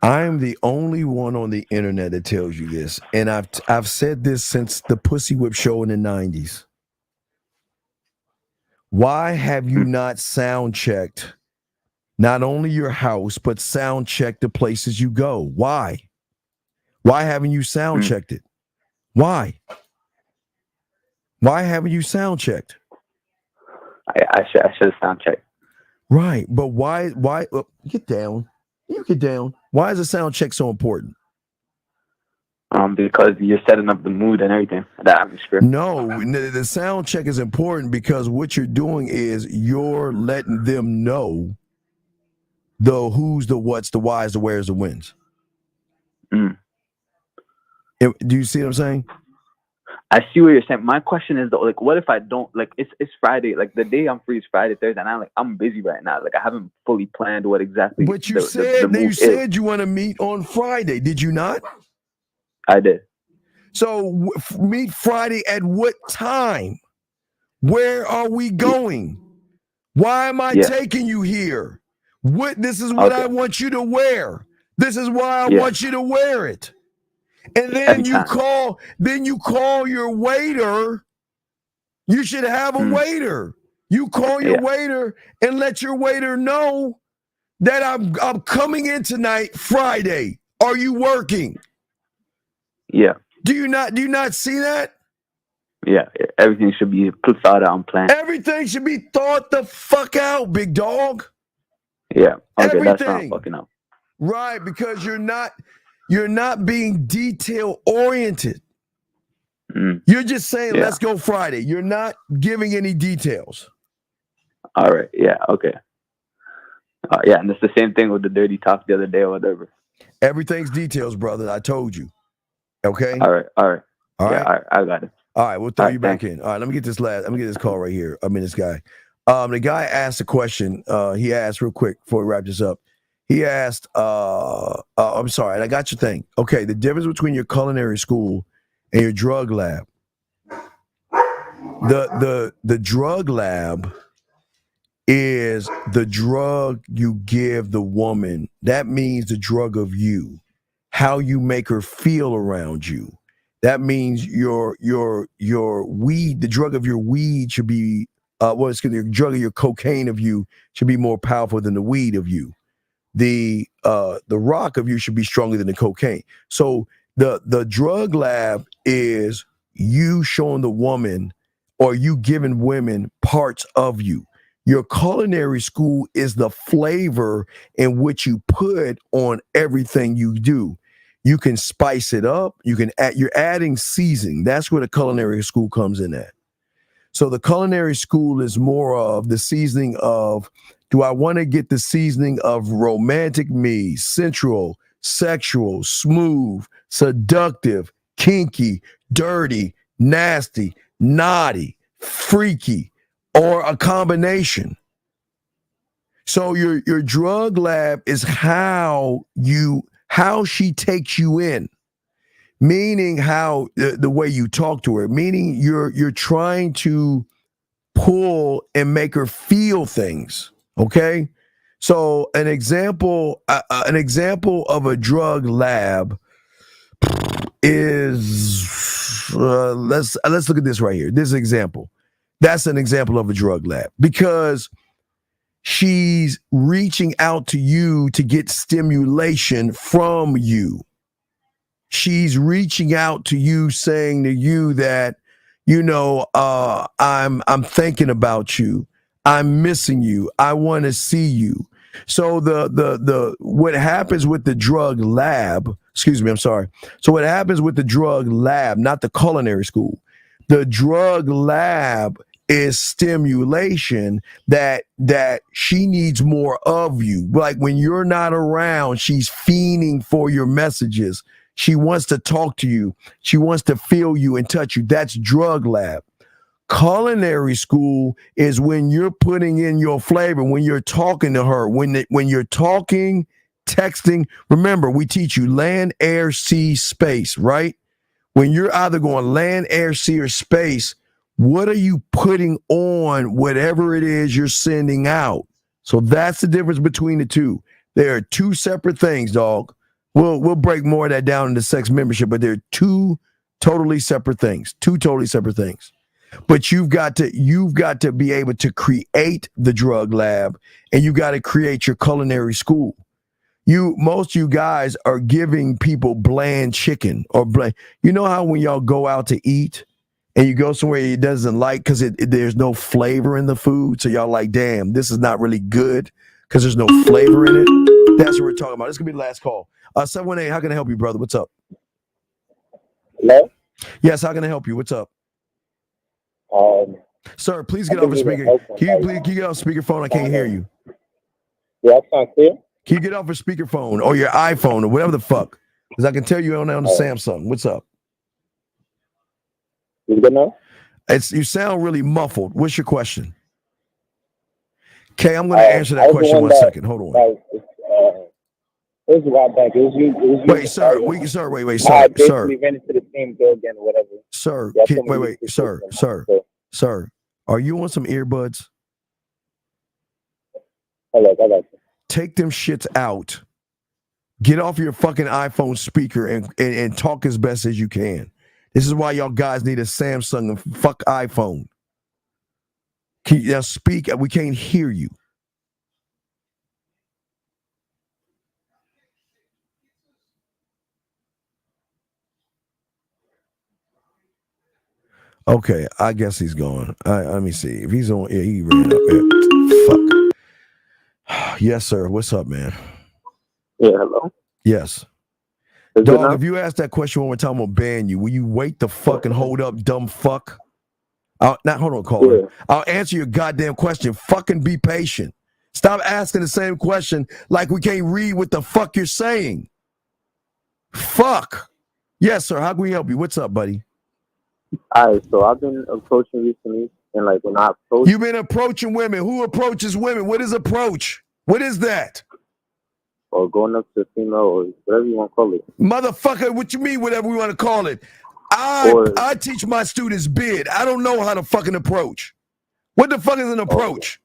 I'm the only one on the internet that tells you this, and I've said this since the Pussy Whip show in the 90s. Why have you not sound checked not only your house, but sound checked the places you go? Why? Why haven't you sound checked it? Why? Why haven't you sound checked? I should sound checked. Right, but why? Get down. You get down. Why is a sound check so important? Because you're setting up the mood and everything. That atmosphere. No, the sound check is important because what you're doing is you're letting them know the who's, the what's, the why's, the where's, the when's. Do you see what I'm saying? I see what you're saying. My question is though, like, what if I don't, like, it's Friday, like the day I'm free is Friday, Thursday, and I'm busy right now. Like I haven't fully planned what exactly. But you said you want to meet on Friday, did you not? I did. So meet Friday at what time? Where are we going? Why am I taking you here? This is what I want you to wear. This is why I want you to wear it. And then you call your waiter. You should have a waiter. You call your waiter and let your waiter know that I'm coming in tonight, Friday. Are you working? Yeah. Do you not see that? Yeah. Everything should be thought out and planned. Everything should be thought the fuck out, big dog. Yeah. Okay, everything. That's not fucking up. Right, because you're not being detail oriented. You're just saying, let's go Friday. You're not giving any details. All right. Yeah. Okay. Yeah. And it's the same thing with the dirty talk the other day or whatever. Everything's details, brother. I told you. Okay. All right. All right. I got it. All right. We'll throw you back in. All right. Let me get this call right here. This guy. The guy asked a question. He asked real quick before we wrap this up. He asked, I'm sorry, I got your thing. Okay, the difference between your culinary school and your drug lab. The drug lab is the drug you give the woman. That means the drug of you, how you make her feel around you. That means your weed, the drug of your weed should be, the drug of your cocaine of you should be more powerful than the weed of you. The rock of you should be stronger than the cocaine. So the drug lab is you showing the woman or are you giving women parts of you? Your culinary school is the flavor in which you put on everything you do. You can spice it up. You're adding seasoning. That's where the culinary school comes in at. So the culinary school is more of the seasoning of, do I want to get the seasoning of romantic me, sensual, sexual, smooth, seductive, kinky, dirty, nasty, naughty, freaky, or a combination? So your drug lab is how she takes you in, meaning how the way you talk to her, meaning you're trying to pull and make her feel things. Okay, so an example of a drug lab is let's look at this right here. This example, that's an example of a drug lab, because she's reaching out to you to get stimulation from you. She's reaching out to you, saying to you that, I'm thinking about you. I'm missing you. I want to see you. So what happens with the drug lab, So what happens with the drug lab, not the culinary school, the drug lab is stimulation that she needs more of you. Like when you're not around, she's fiending for your messages. She wants to talk to you. She wants to feel you and touch you. That's drug lab. Culinary school is when you're putting in your flavor, when you're talking to her, when you're talking, texting. Remember, we teach you land, air, sea, space, right? When you're either going land, air, sea, or space, what are you putting on whatever it is you're sending out? So that's the difference between the two. There are two separate things, dog. We'll break more of that down into sex membership, but they're two totally separate things. But you've got to be able to create the drug lab, and you got to create your culinary school. Most of you guys are giving people bland chicken or bland. You know how when y'all go out to eat and you go somewhere it doesn't like because there's no flavor in the food, so y'all like, damn, this is not really good because there's no flavor in it. That's what we're talking about. This is gonna be the last call. 718, how can I help you, brother? What's up? Hello? Yes, how can I help you? What's up? Sir, please get off the speaker. Can you get off speakerphone? I can't hear you. Yeah, I sound clear. Can you get off your speakerphone or your iPhone or whatever the fuck? Because I can tell you on the Samsung. What's up? You good now? You sound really muffled. What's your question? Okay, I'm going to answer that question one second. Hold on. It was a while back. It was you. Wait, sir. Wait, sir. I basically ran into the same girl again or whatever. Sir, Yeah, sir. Are you on some earbuds? Hello, I got you. Take them shits out. Get off your fucking iPhone speaker and talk as best as you can. This is why y'all guys need a Samsung and fuck iPhone. Now speak. We can't hear you. Okay, I guess he's gone. Let me see. If he's on, he ran up. Fuck. Yes, sir. What's up, man? Yeah, hello? Yes. Dog, if you ask that question one more time, I'm gonna ban you. Will you wait the fuck and hold up, dumb fuck? Hold on, caller. Yeah. I'll answer your goddamn question. Fucking be patient. Stop asking the same question like we can't read what the fuck you're saying. Fuck. Yes, sir. How can we help you? What's up, buddy? All right, so I've been approaching recently, and like when I approach, you've been approaching women. Who approaches women? What is approach? What is that? Or going up to a female, or whatever you want to call it. Motherfucker, what you mean? Whatever we want to call it. I teach my students bid. I don't know how to fucking approach. What the fuck is an approach?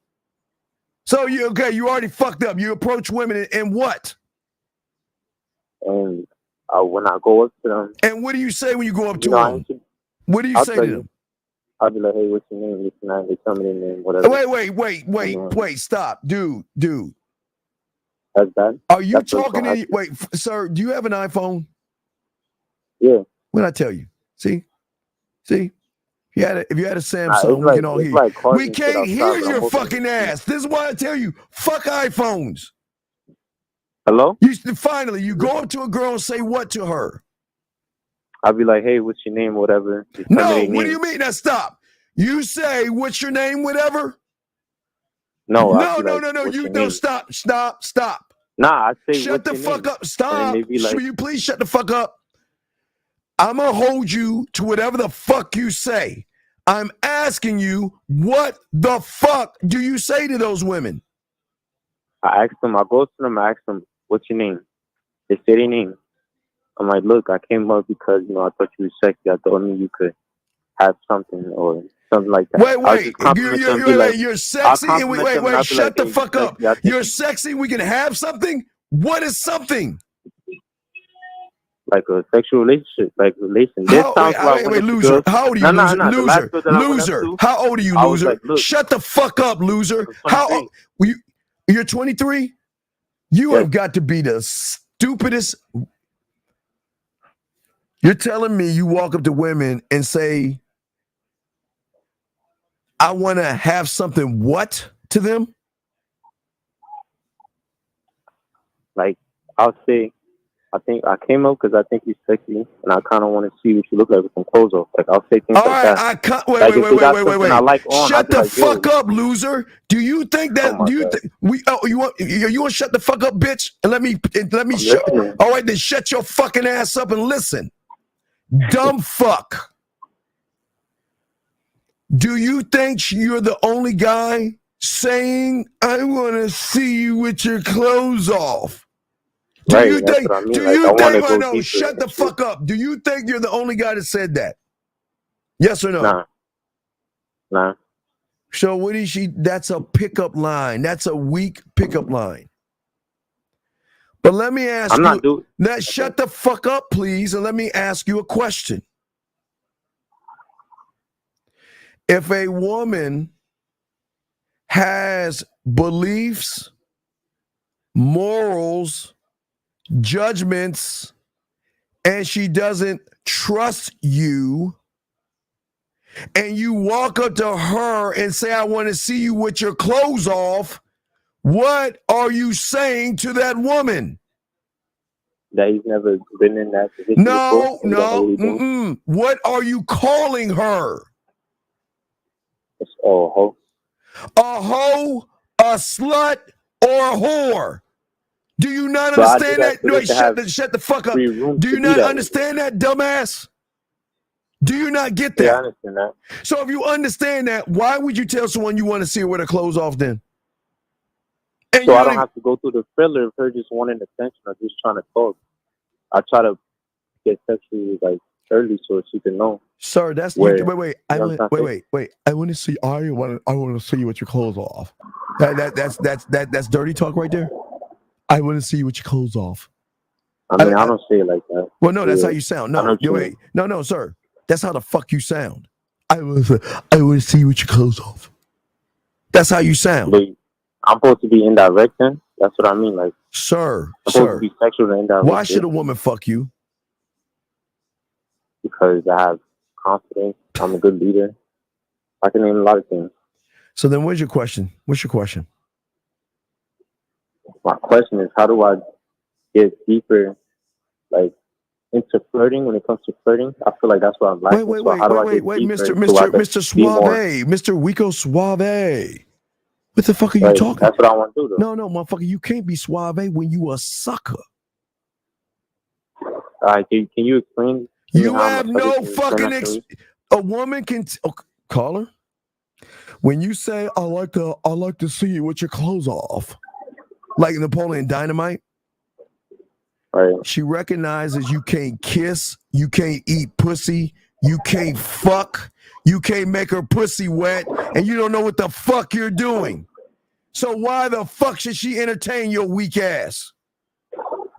So you already fucked up. You approach women and what? And when I go up to them. And what do you say when you go up to them? What do you say to them? I'll be like, hey, what's your name? This and that. They tell me their name, whatever. Wait, stop. Dude. That's bad. Are you talking to wait, sir, do you have an iPhone? Yeah. What did I tell you? See? If you had a Nah, Samsung, it's we like can all it's hear. like cars We and shit can't outside, hear but I'm your hoping fucking to see. ass. This is why I tell you, fuck iPhones. Hello? Finally, you go up to a girl and say what to her? I'll be like, hey, what's your name, whatever. Just tell me No, their what do name. you mean? Now stop. You say, what's your name, whatever? No, I'll No, be like, no. what's You your no, name? stop. Nah, I say, Shut what's the your fuck name? up. Stop. And they be like, Will you please shut the fuck up? I'm gonna hold you to whatever the fuck you say. I'm asking you, what the fuck do you say to those women? I ask them, I go to them, I ask them, what's your name? They say their name. I'm like, look, I came up because, I thought you were sexy. I thought maybe you could have something or something like that. Wait. You're sexy. And wait. Shut the fuck up. You're sexy. We can have something. What is something? Like a sexual relationship, Wait, loser. How old are you, loser? How old are you, loser? Shut the fuck up, loser. How old? You're 23? You have got to be the stupidest. You're telling me you walk up to women and say, I want to have something what to them? Like, I'll say, I think I came up because I think you're sexy and I kind of want to see what you look like with some clothes off. Like, I'll say things all like right, that. Wait. I like on, shut the like, fuck up, loser. Do you think that you want to shut the fuck up, bitch? And let me shut. All right, then shut your fucking ass up and listen. Dumb fuck. Do you think you're the only guy saying, I want to see you with your clothes off? Do you think? I mean. No, shut the fuck up. Do you think you're the only guy that said that? Yes or no? Nah. So what is she? That's a pickup line. That's a weak pickup line. But let me ask you. Shut the fuck up, please, and let me ask you a question. If a woman has beliefs, morals, judgments, and she doesn't trust you, and you walk up to her and say, I want to see you with your clothes off, what are you saying to that woman? That he's never been in that position before? No. What are you calling her? It's a hoe. A hoe, a slut, or a whore? Do you not understand that? No, shut the fuck up. Do you not understand that, dumbass? Do you not get that? Yeah, I understand that. So if you understand that, why would you tell someone you want to see her with her clothes off then? And so I don't have to go through the filler of her just wanting attention or just trying to talk. I try to get sexually early so she can know. Sir, that's wait. I want to see. I want to see you with your clothes off. That's dirty talk right there. I want to see you with your clothes off. I mean, I don't say it like that. Well, no, that's how you sound. No, sir. That's how the fuck you sound. I want to see you with your clothes off. That's how you sound. But I'm supposed to be indirect then? That's what I mean. Like, sir, I'm supposed to be sexual and indirect. Why should a woman fuck you? Because I have confidence. I'm a good leader. I can name a lot of things. So then what's your question? My question is, how do I get deeper, into flirting when it comes to flirting? I feel like that's what I'm lacking. Wait, Mr. Suave, Mr. Rico Suave. What the fuck are you talking? That's what I want to do, though. No, motherfucker, you can't be suave when you a sucker. All right, can you explain? You have no fucking a woman can call her. When you say I like to see you with your clothes off, like Napoleon Dynamite. Right. She recognizes you can't kiss, you can't eat pussy, you can't fuck, you can't make her pussy wet, and you don't know what the fuck you're doing. So why the fuck should she entertain your weak ass?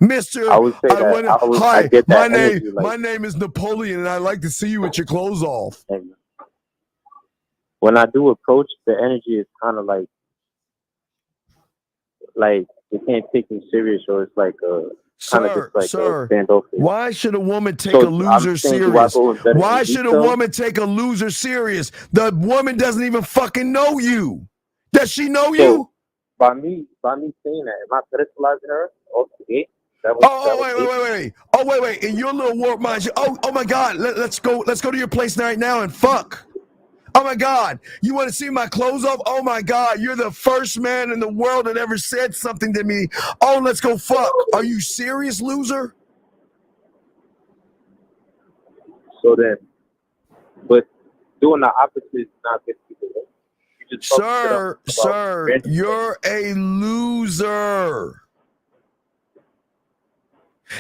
Mr. I would say that. My name is Napoleon, and I like to see you with your clothes off. When I do approach, the energy is kind of like you can't take me serious, or it's like kind of Sir, just like sir, standoffish. why should a woman take So a loser I'm saying, do I serious? go in better Why in should a detail? woman take a loser serious? The woman doesn't even fucking know you. Does she know you? By me saying that, am I pedestalizing her? Okay. Wait. Oh, wait. In your little warp mind, oh my God. Let's go to your place right now and fuck. Oh my God. You want to see my clothes off? Oh my God. You're the first man in the world that ever said something to me. Oh, let's go fuck. Are you serious, loser? So then, but doing the opposite is not good for you. You just Sir, you're a loser.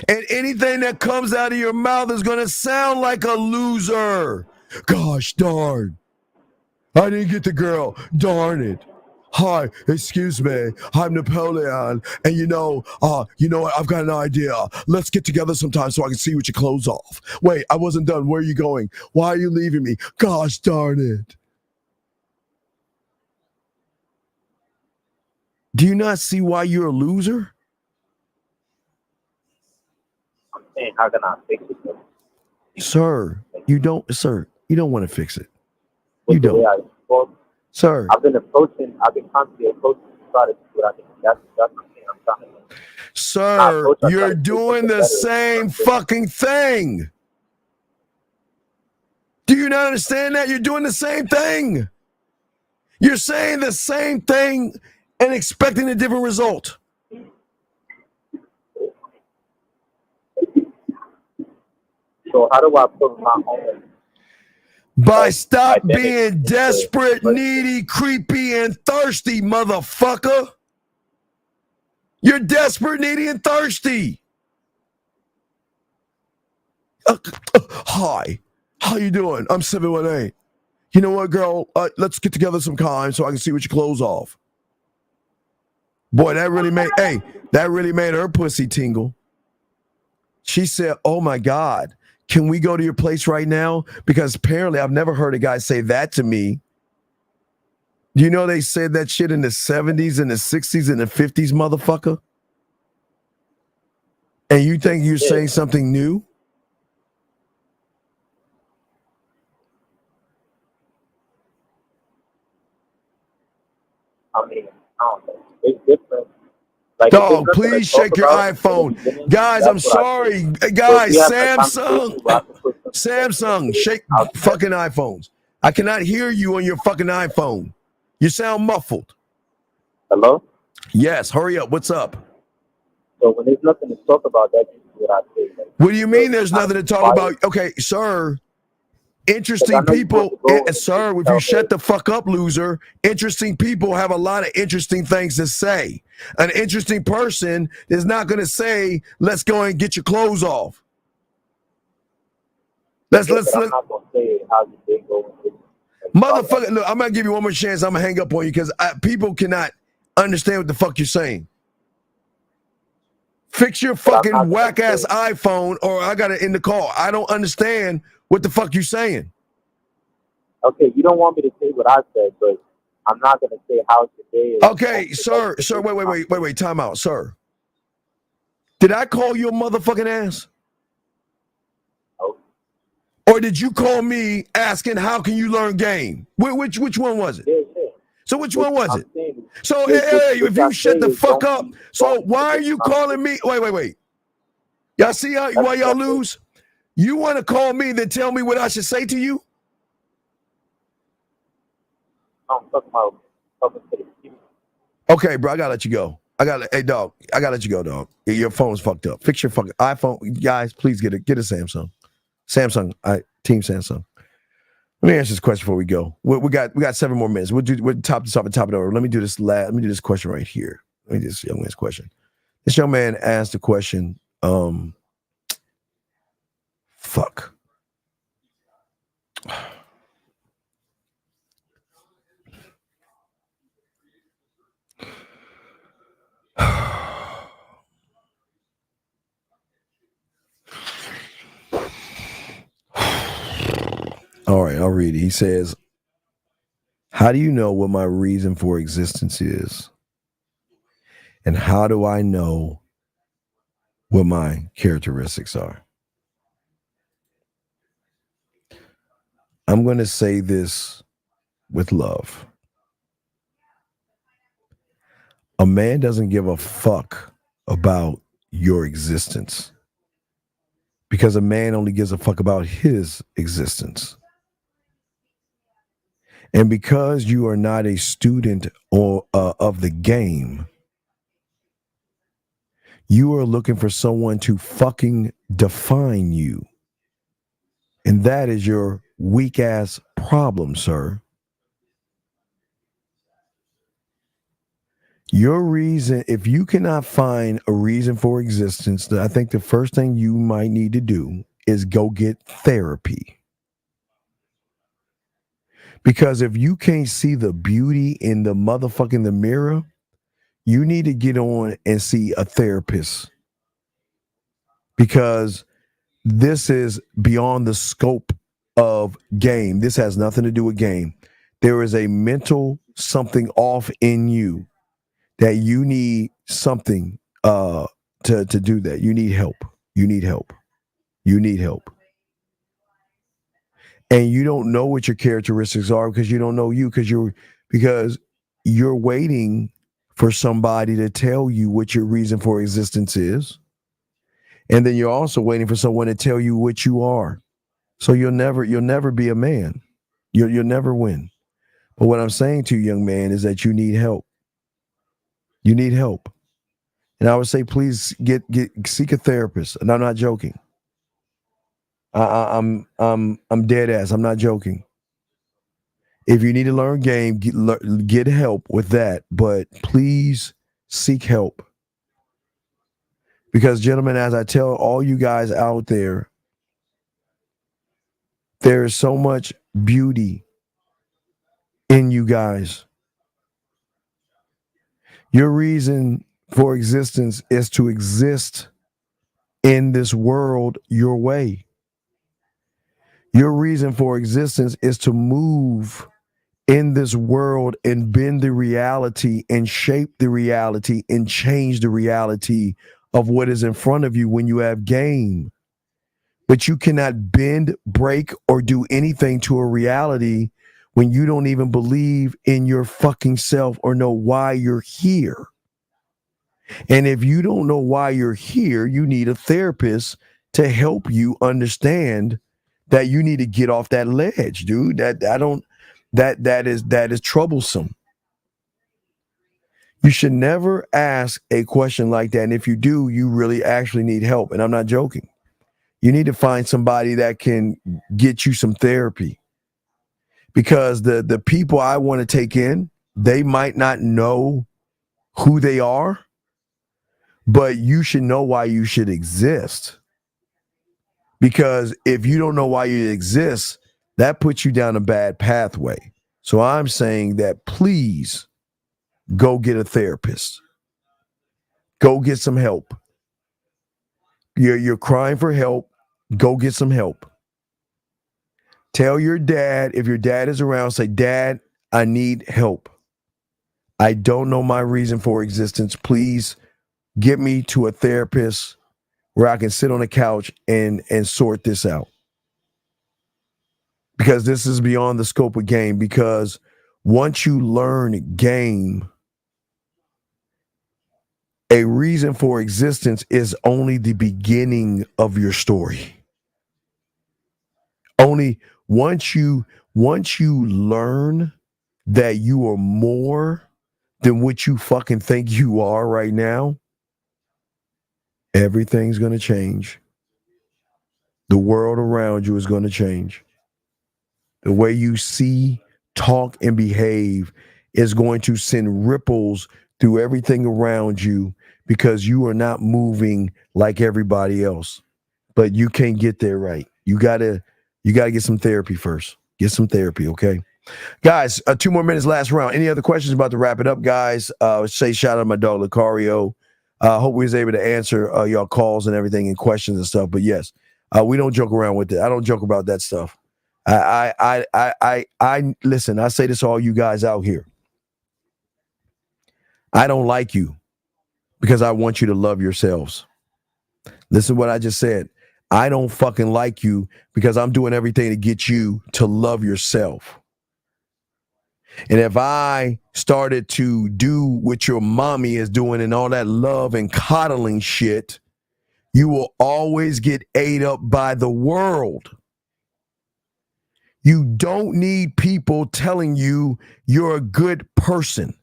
And anything that comes out of your mouth is going to sound like a loser. Gosh darn. I didn't get the girl. Darn it. Hi, excuse me. I'm Napoleon. And you know what? I've got an idea. Let's get together sometime so I can see what your clothes off. Wait, I wasn't done. Where are you going? Why are you leaving me? Gosh darn it. Do you not see why you're a loser? I'm saying, how can I fix it? Though? Sir, you don't want to fix it. You don't. Sir. I've been constantly approaching to try to do what I can. That's the thing I'm trying to do. Sir, you're doing the same fucking thing. Do you not understand that? You're doing the same thing. You're saying the same thing and expecting a different result. So how do I put my own? By stop being desperate, needy, creepy, and thirsty, motherfucker. You're desperate, needy, and thirsty. Hi. How you doing? I'm 718. You know what, girl? Let's get together sometime so I can see what your clothes off. Boy, that really made her pussy tingle. She said, oh my God. Can we go to your place right now? Because apparently I've never heard a guy say that to me. Do you know they said that shit in the 70s and the 60s and the 50s, motherfucker? And you think you're saying something new? I mean, I don't know. It's different. Like, dog, please shake your iPhone. Guys, I'm sorry. Guys, Samsung, shake fucking iPhones. I cannot hear you on your fucking iPhone. You sound muffled. Hello? Yes, hurry up. What's up? So when there's nothing to talk about, that's what I say. What do you mean there's nothing to talk about? Okay, sir. Interesting people, sir, if you shut the fuck up, loser, interesting people have a lot of interesting things to say. An interesting person is not going to say, let's go and get your clothes off. Let's. I'm not going to say how you think go. Motherfucker, look, I'm going to give you one more chance. I'm going to hang up on you because people cannot understand what the fuck you're saying. Fix your fucking whack-ass iPhone or I got it in the call. I don't understand what the fuck you saying? Okay, you don't want me to say what I said, but I'm not going to say how today is. Okay, sir, wait, time out, sir. Did I call you a motherfucking ass? No. Or did you call me asking how can you learn game? Which one was it? Yeah. So which one was it? So hey, if you shut the fuck up, so why are you calling me? Wait. Y'all see why y'all lose? You want to call me, then tell me what I should say to you? I'm talking about okay, bro, I gotta let you go. Hey, dog, I gotta let you go, dog. Your phone's fucked up. Fix your fucking iPhone. Guys, please get a Samsung. Team Samsung. Let me answer this question before we go. We got 7 more minutes. We'll top this off and top it over. Let me do this question right here. Let me do this young man's question. This young man asked the question, fuck. All right, I'll read it. He says, how do you know what my reason for existence is? And how do I know what my characteristics are. I'm going to say this with love. A man doesn't give a fuck about your existence because a man only gives a fuck about his existence. And because you are not a student of the game, you are looking for someone to fucking define you. And that is your weak ass problem, sir. Your reason, if you cannot find a reason for existence, I think the first thing you might need to do is go get therapy. Because if you can't see the beauty in the motherfucking the mirror, you need to get on and see a therapist. Because this is beyond the scope of game. This has nothing to do with game. There is a mental something off in you that you need something to do that. You need help. You need help. You need help. And you don't know what your characteristics are because you don't know you because you're waiting for somebody to tell you what your reason for existence is. And then you're also waiting for someone to tell you what you are. So you'll never be a man. You'll never win. But what I'm saying to you, young man, is that you need help. You need help. And I would say, please seek a therapist. And I'm not joking. I'm dead ass. I'm not joking. If you need to learn game, get help with that. But please seek help. Because, gentlemen, as I tell all you guys out there, there is so much beauty in you guys. Your reason for existence is to exist in this world your way. Your reason for existence is to move in this world and bend the reality and shape the reality and change the reality of what is in front of you when you have game. But you cannot bend, break, or do anything to a reality when you don't even believe in your fucking self or know why you're here. And if you don't know why you're here, you need a therapist to help you understand that you need to get off that ledge, dude. That is troublesome. You should never ask a question like that. And if you do, you really actually need help. And I'm not joking. You need to find somebody that can get you some therapy. Because the people I want to take in, they might not know who they are, but you should know why you should exist. Because if you don't know why you exist, that puts you down a bad pathway. So I'm saying that please go get a therapist. Go get some help. You're crying for help. Go get some help. Tell your dad, if your dad is around, say, Dad, I need help. I don't know my reason for existence. Please get me to a therapist where I can sit on the couch and sort this out. Because this is beyond the scope of game. Because once you learn game, a reason for existence is only the beginning of your story. Only once you learn that you are more than what you fucking think you are right now, everything's going to change. The world around you is going to change. The way you see, talk, and behave is going to send ripples through everything around you because you are not moving like everybody else. But you can't get there right. You gotta get some therapy first. Get some therapy, okay? Guys, 2 more minutes, last round. Any other questions? About to wrap it up, guys. Say shout out to my dog Lucario. Hope we was able to answer y'all calls and everything and questions and stuff. But yes, we don't joke around with it. I don't joke about that stuff. I listen, I say this to all you guys out here. I don't like you because I want you to love yourselves. Listen to what I just said. I don't fucking like you because I'm doing everything to get you to love yourself. And if I started to do what your mommy is doing and all that love and coddling shit, you will always get ate up by the world. You don't need people telling you you're a good person.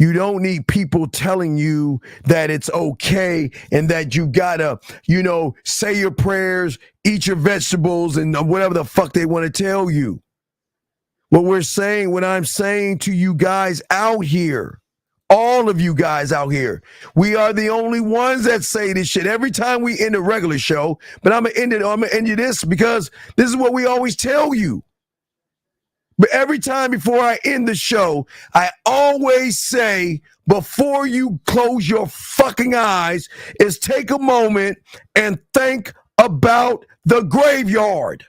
You don't need people telling you that it's okay and that you gotta, say your prayers, eat your vegetables, and whatever the fuck they want to tell you. What I'm saying to you guys out here, all of you guys out here, we are the only ones that say this shit every time we end a regular show. But I'm gonna end you this because this is what we always tell you. But every time before I end the show, I always say, before you close your fucking eyes, is take a moment and think about the graveyard.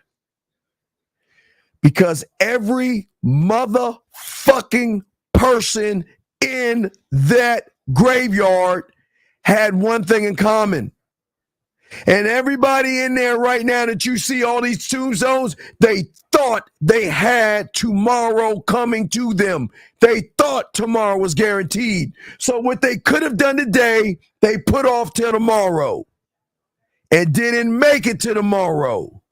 Because every motherfucking person in that graveyard had one thing in common. And everybody in there right now that you see all these tombstones, they thought they had tomorrow coming to them. They thought tomorrow was guaranteed. So what they could have done today, they put off till tomorrow and didn't make it to tomorrow.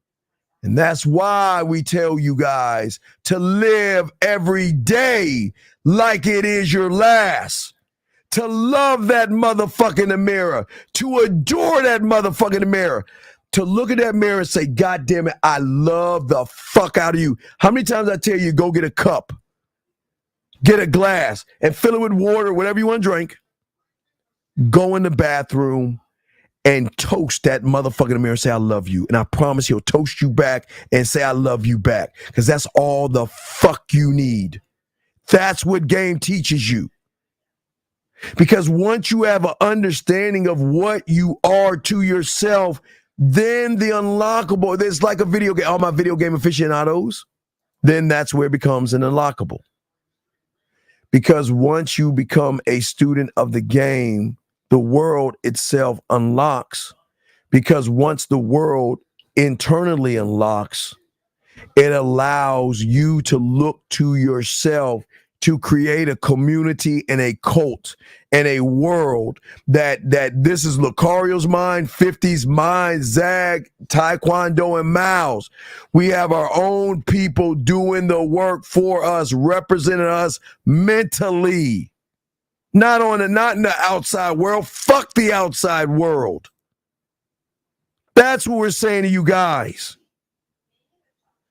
And that's why we tell you guys to live every day like it is your last. To love that motherfucker in the mirror, to adore that motherfucker in the mirror, to look at that mirror and say, God damn it, I love the fuck out of you. How many times I tell you, go get a cup, get a glass, and fill it with water, whatever you want to drink, go in the bathroom and toast that motherfucker in the mirror and say, I love you. And I promise he'll toast you back and say, I love you back. Because that's all the fuck you need. That's what game teaches you. Because once you have an understanding of what you are to yourself, then the unlockable, there's like a video game, all my video game aficionados, then that's where it becomes an unlockable. Because once you become a student of the game, the world itself unlocks. Because once the world internally unlocks, it allows you to look to yourself to create a community and a cult and a world that this is Lucario's mind, 50's mind, Zag, Taekwondo, and Miles. We have our own people doing the work for us, representing us mentally. Not in the outside world. Fuck the outside world. That's what we're saying to you guys.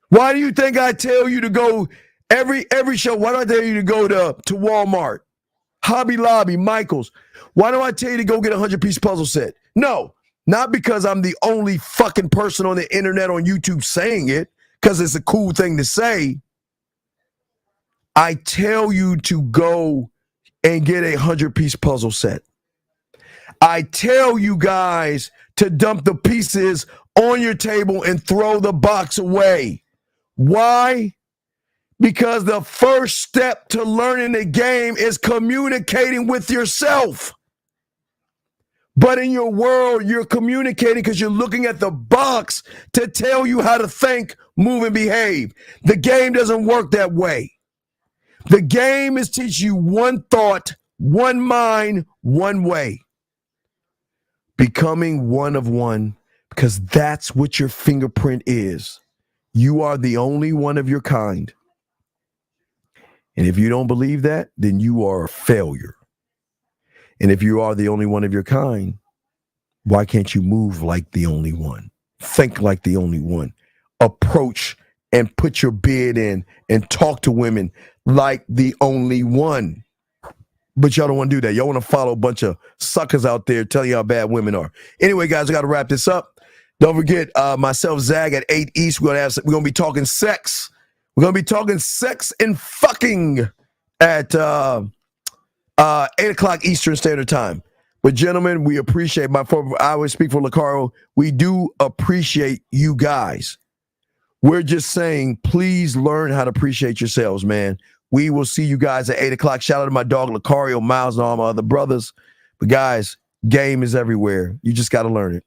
Why do you think I tell you to go every show? Why do I tell you to go to Walmart, Hobby Lobby, Michael's? Why do I tell you to go get a 100-piece puzzle set? No, not because I'm the only fucking person on the internet on YouTube saying it, because it's a cool thing to say. I tell you to go and get a 100-piece puzzle set. I tell you guys to dump the pieces on your table and throw the box away. Why? Because the first step to learning the game is communicating with yourself. But in your world, you're communicating because you're looking at the box to tell you how to think, move, and behave. The game doesn't work that way. The game is teaching you one thought, one mind, one way. Becoming one of one, because that's what your fingerprint is. You are the only one of your kind. And if you don't believe that, then you are a failure. And if you are the only one of your kind, why can't you move like the only one? Think like the only one. Approach and put your bid in and talk to women like the only one. But y'all don't want to do that. Y'all want to follow a bunch of suckers out there telling you how bad women are. Anyway, guys, I got to wrap this up. Don't forget, myself, Zag, at 8 East, we're gonna be talking sex. We're gonna be talking sex and fucking at 8 o'clock Eastern Standard Time. But gentlemen, we appreciate I always speak for Lucario. We do appreciate you guys. We're just saying, please learn how to appreciate yourselves, man. We will see you guys at 8 o'clock. Shout out to my dog, Lucario, Miles, and all my other brothers. But guys, game is everywhere. You just got to learn it.